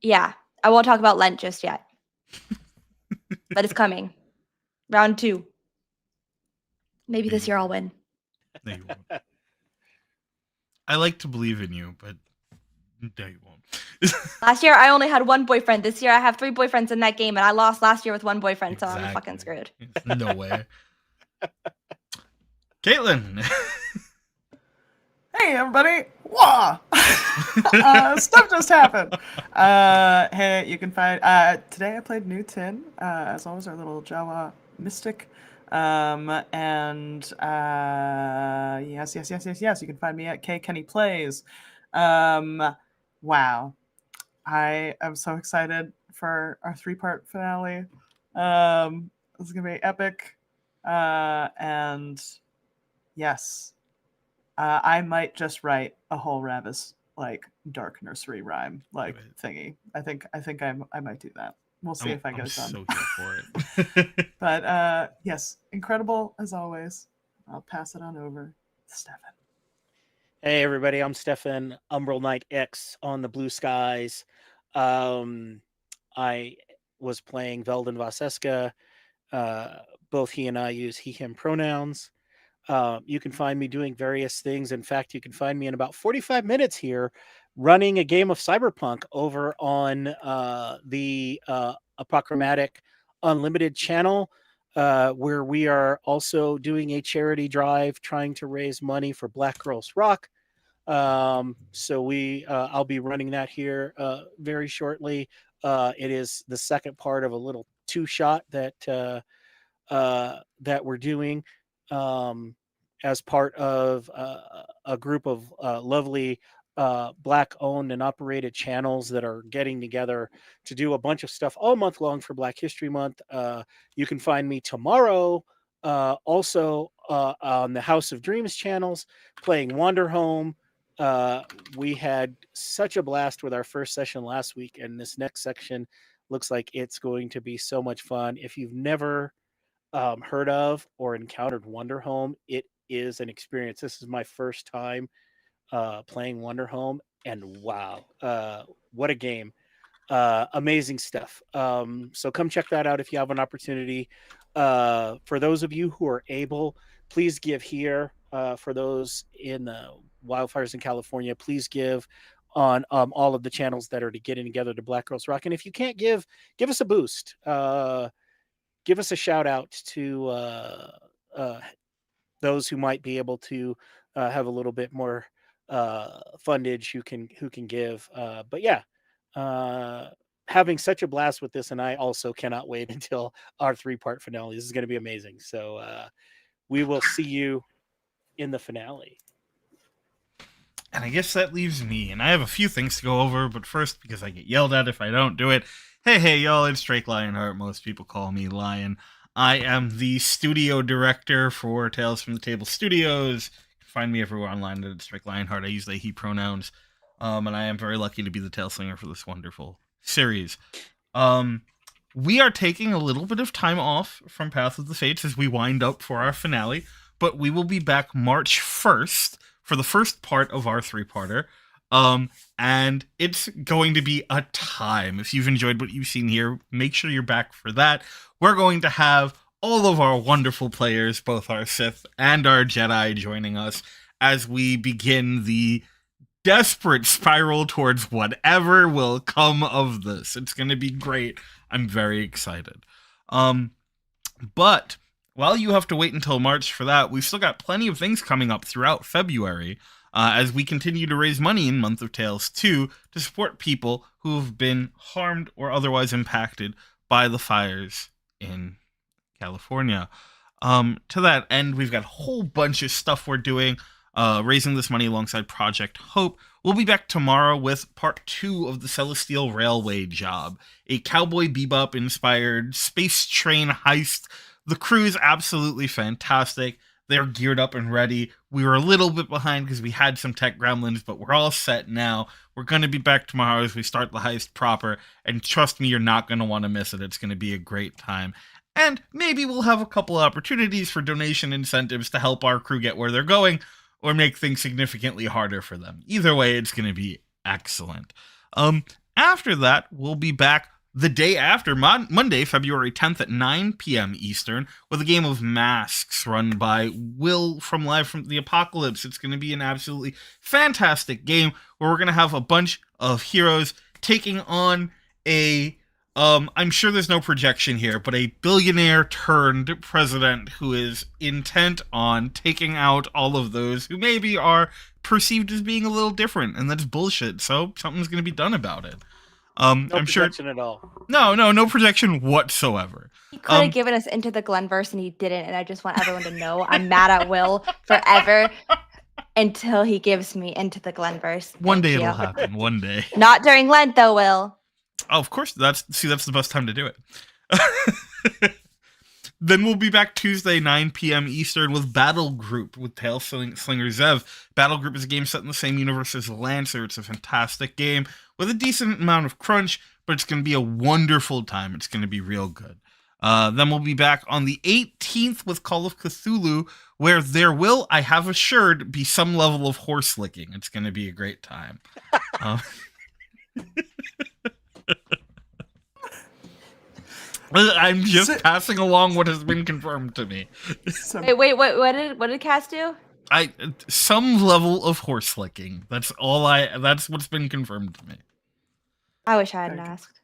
yeah, I won't talk about Lent just yet. But it's coming. Round 2. Maybe this year I'll win. No, you won't. I like to believe in you, but no, you won't. Last year, I only had one boyfriend. This year, I have 3 boyfriends in that game, and I lost last year with 1 boyfriend, so I'm fucking screwed. No way. Katelynn. Hey everybody! Wah! Stuff just happened. Hey, you can find today I played Nu Tu, as always, our little Jawa mystic. And yes, you can find me at K Kenny Plays. Wow. I am so excited for our 3-part finale. This is gonna be epic. And yes. I might just write a whole Ravis like dark nursery rhyme like thingy. I think I might do that. We'll see if I get it done. So here for it. But yes, incredible as always. I'll pass it on over to Stefan. Hey everybody, I'm Stefan, Umbral Knight X on the Blue Skies. I was playing Veldin Vaseska. Both he and I use he/him pronouns. You can find me doing various things. In fact, you can find me in about 45 minutes here running a game of Cyberpunk over on the Apochromatic Unlimited channel, where we are also doing a charity drive trying to raise money for Black Girls Rock. So I'll be running that here very shortly. It is the second part of a little 2-shot that we're doing. As part of a group of lovely Black owned and operated channels that are getting together to do a bunch of stuff all month long for Black History Month. You can find me tomorrow also on the House of Dreams channels playing Wanderhome. We had such a blast with our first session last week, and this next section looks like it's going to be so much fun. If you've never heard of or encountered Wanderhome, it is an experience. This is my first time playing Wanderhome, and wow, what a game. Amazing stuff. So come check that out if you have an opportunity. For those of you who are able, please give here. For those in the wildfires in California, please give on all of the channels that are getting together to Black Girls Rock. And if you can't give us a boost. Give us a shout out to those who might be able to have a little bit more fundage who can give. But yeah, having such a blast with this, and I also cannot wait until our 3-part finale. This is going to be amazing. So we will see you in the finale. And I guess that leaves me, and I have a few things to go over, but first, because I get yelled at if I don't do it, hey, y'all, it's Drake Lionheart. Most people call me Lion. I am the studio director for Tales from the Table Studios. You can find me everywhere online at Drake Lionheart. I use they, he pronouns. And I am very lucky to be the tale singer for this wonderful series. We are taking a little bit of time off from Path of the Fates as we wind up for our finale, but we will be back March 1st for the first part of our 3-parter. And it's going to be a time. If you've enjoyed what you've seen here, make sure you're back for that. We're going to have all of our wonderful players, both our Sith and our Jedi, joining us as we begin the desperate spiral towards whatever will come of this. It's going to be great. I'm very excited. But while you have to wait until March for that, we've still got plenty of things coming up throughout February as we continue to raise money in Month of Tales 2 to support people who have been harmed or otherwise impacted by the fires in California. To that end, we've got a whole bunch of stuff we're doing, raising this money alongside Project Hope. We'll be back tomorrow with part 2 of the Celestial Railway Job, a Cowboy Bebop-inspired space train heist. The crew is absolutely fantastic. They're geared up and ready. We were a little bit behind because we had some tech gremlins, but we're all set now. We're going to be back tomorrow as we start the heist proper, and trust me, you're not going to want to miss it. It's going to be a great time. And maybe we'll have a couple opportunities for donation incentives to help our crew get where they're going, or make things significantly harder for them. Either way, it's going to be excellent. After that, we'll be back the day after, Monday, February 10th at 9 p.m. Eastern, with a game of Masks run by Will from Live from the Apocalypse. It's going to be an absolutely fantastic game where we're going to have a bunch of heroes taking on I'm sure there's no projection here, but a billionaire turned president who is intent on taking out all of those who maybe are perceived as being a little different, and that's bullshit. So something's going to be done about it. No I'm sure. projection at all. No projection whatsoever. He could have given us Into the Glenverse, and he didn't. And I just want everyone to know I'm mad at Will forever until he gives me Into the Glenverse. One day it'll happen. One day. Not during Lent, though, Will. Oh, of course. That's the best time to do it. Then we'll be back Tuesday, 9 p.m. Eastern with Battle Group with Tail Slinger Zev. Battle Group is a game set in the same universe as Lancer. It's a fantastic game with a decent amount of crunch, but it's going to be a wonderful time. It's going to be real good. Then we'll be back on the 18th with Call of Cthulhu, where there will, I have assured, be some level of horse licking. It's going to be a great time. I'm just passing along what has been confirmed to me. Wait, what did Cass do? Some level of horse licking. That's what's been confirmed to me. I wish I hadn't asked.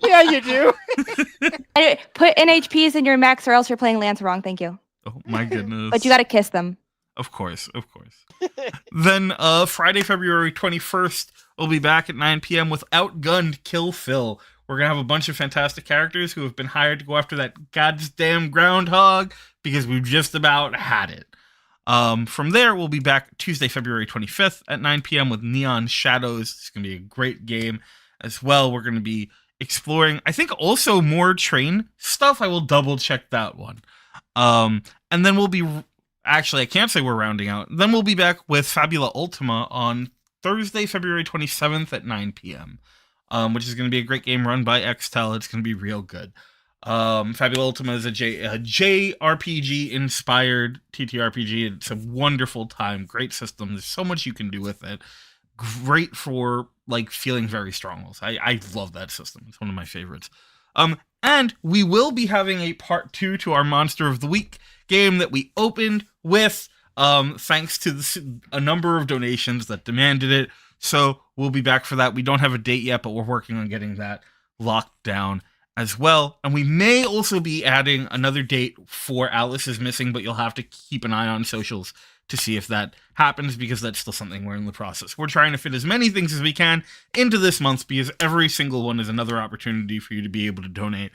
yeah, you do. Anyway, put NHPs in your max or else you're playing Lance wrong. Thank you. Oh my goodness. But you gotta kiss them. Of course. Then Friday, February 21st, we'll be back at 9 p.m. with Outgunned Kill Phil. We're going to have a bunch of fantastic characters who have been hired to go after that goddamn groundhog because we've just about had it. From there, we'll be back Tuesday, February 25th at 9 p.m. with Neon Shadows. It's going to be a great game as well. We're going to be exploring, I think, also more train stuff. I will double check that one. And then we'll be... Actually, I can't say we're rounding out. Then we'll be back with Fabula Ultima on Thursday, February 27th at 9 p.m., which is going to be a great game run by Xtel. It's going to be real good. Fabula Ultima is a JRPG-inspired TTRPG. It's a wonderful time. Great system. There's so much you can do with it. Great for, feeling very strong. I love that system. It's one of my favorites. And we will be having a part 2 to our Monster of the Week game that we opened with, thanks to a number of donations that demanded it. So we'll be back for that. We don't have a date yet, but we're working on getting that locked down as well. And we may also be adding another date for Alice is Missing, but you'll have to keep an eye on socials to see if that happens, because that's still something we're in the process. We're trying to fit as many things as we can into this month, because every single one is another opportunity for you to be able to donate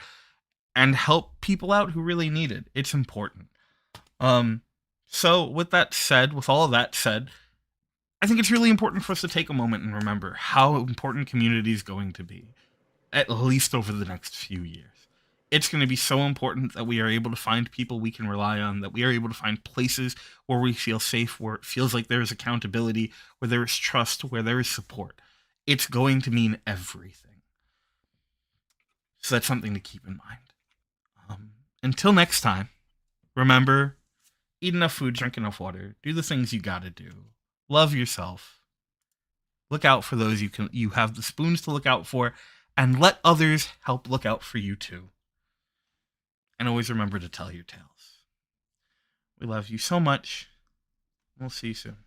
and help people out who really need it. It's important. So with all of that said, I think it's really important for us to take a moment and remember how important community is going to be, at least over the next few years. It's going to be so important that we are able to find people we can rely on, that we are able to find places where we feel safe, where it feels like there is accountability, where there is trust, where there is support. It's going to mean everything. So that's something to keep in mind. Until next time, remember, eat enough food, drink enough water, do the things you gotta do. Love yourself. Look out for those you have the spoons to look out for, and let others help look out for you too. And always remember to tell your tales. We love you so much. We'll see you soon.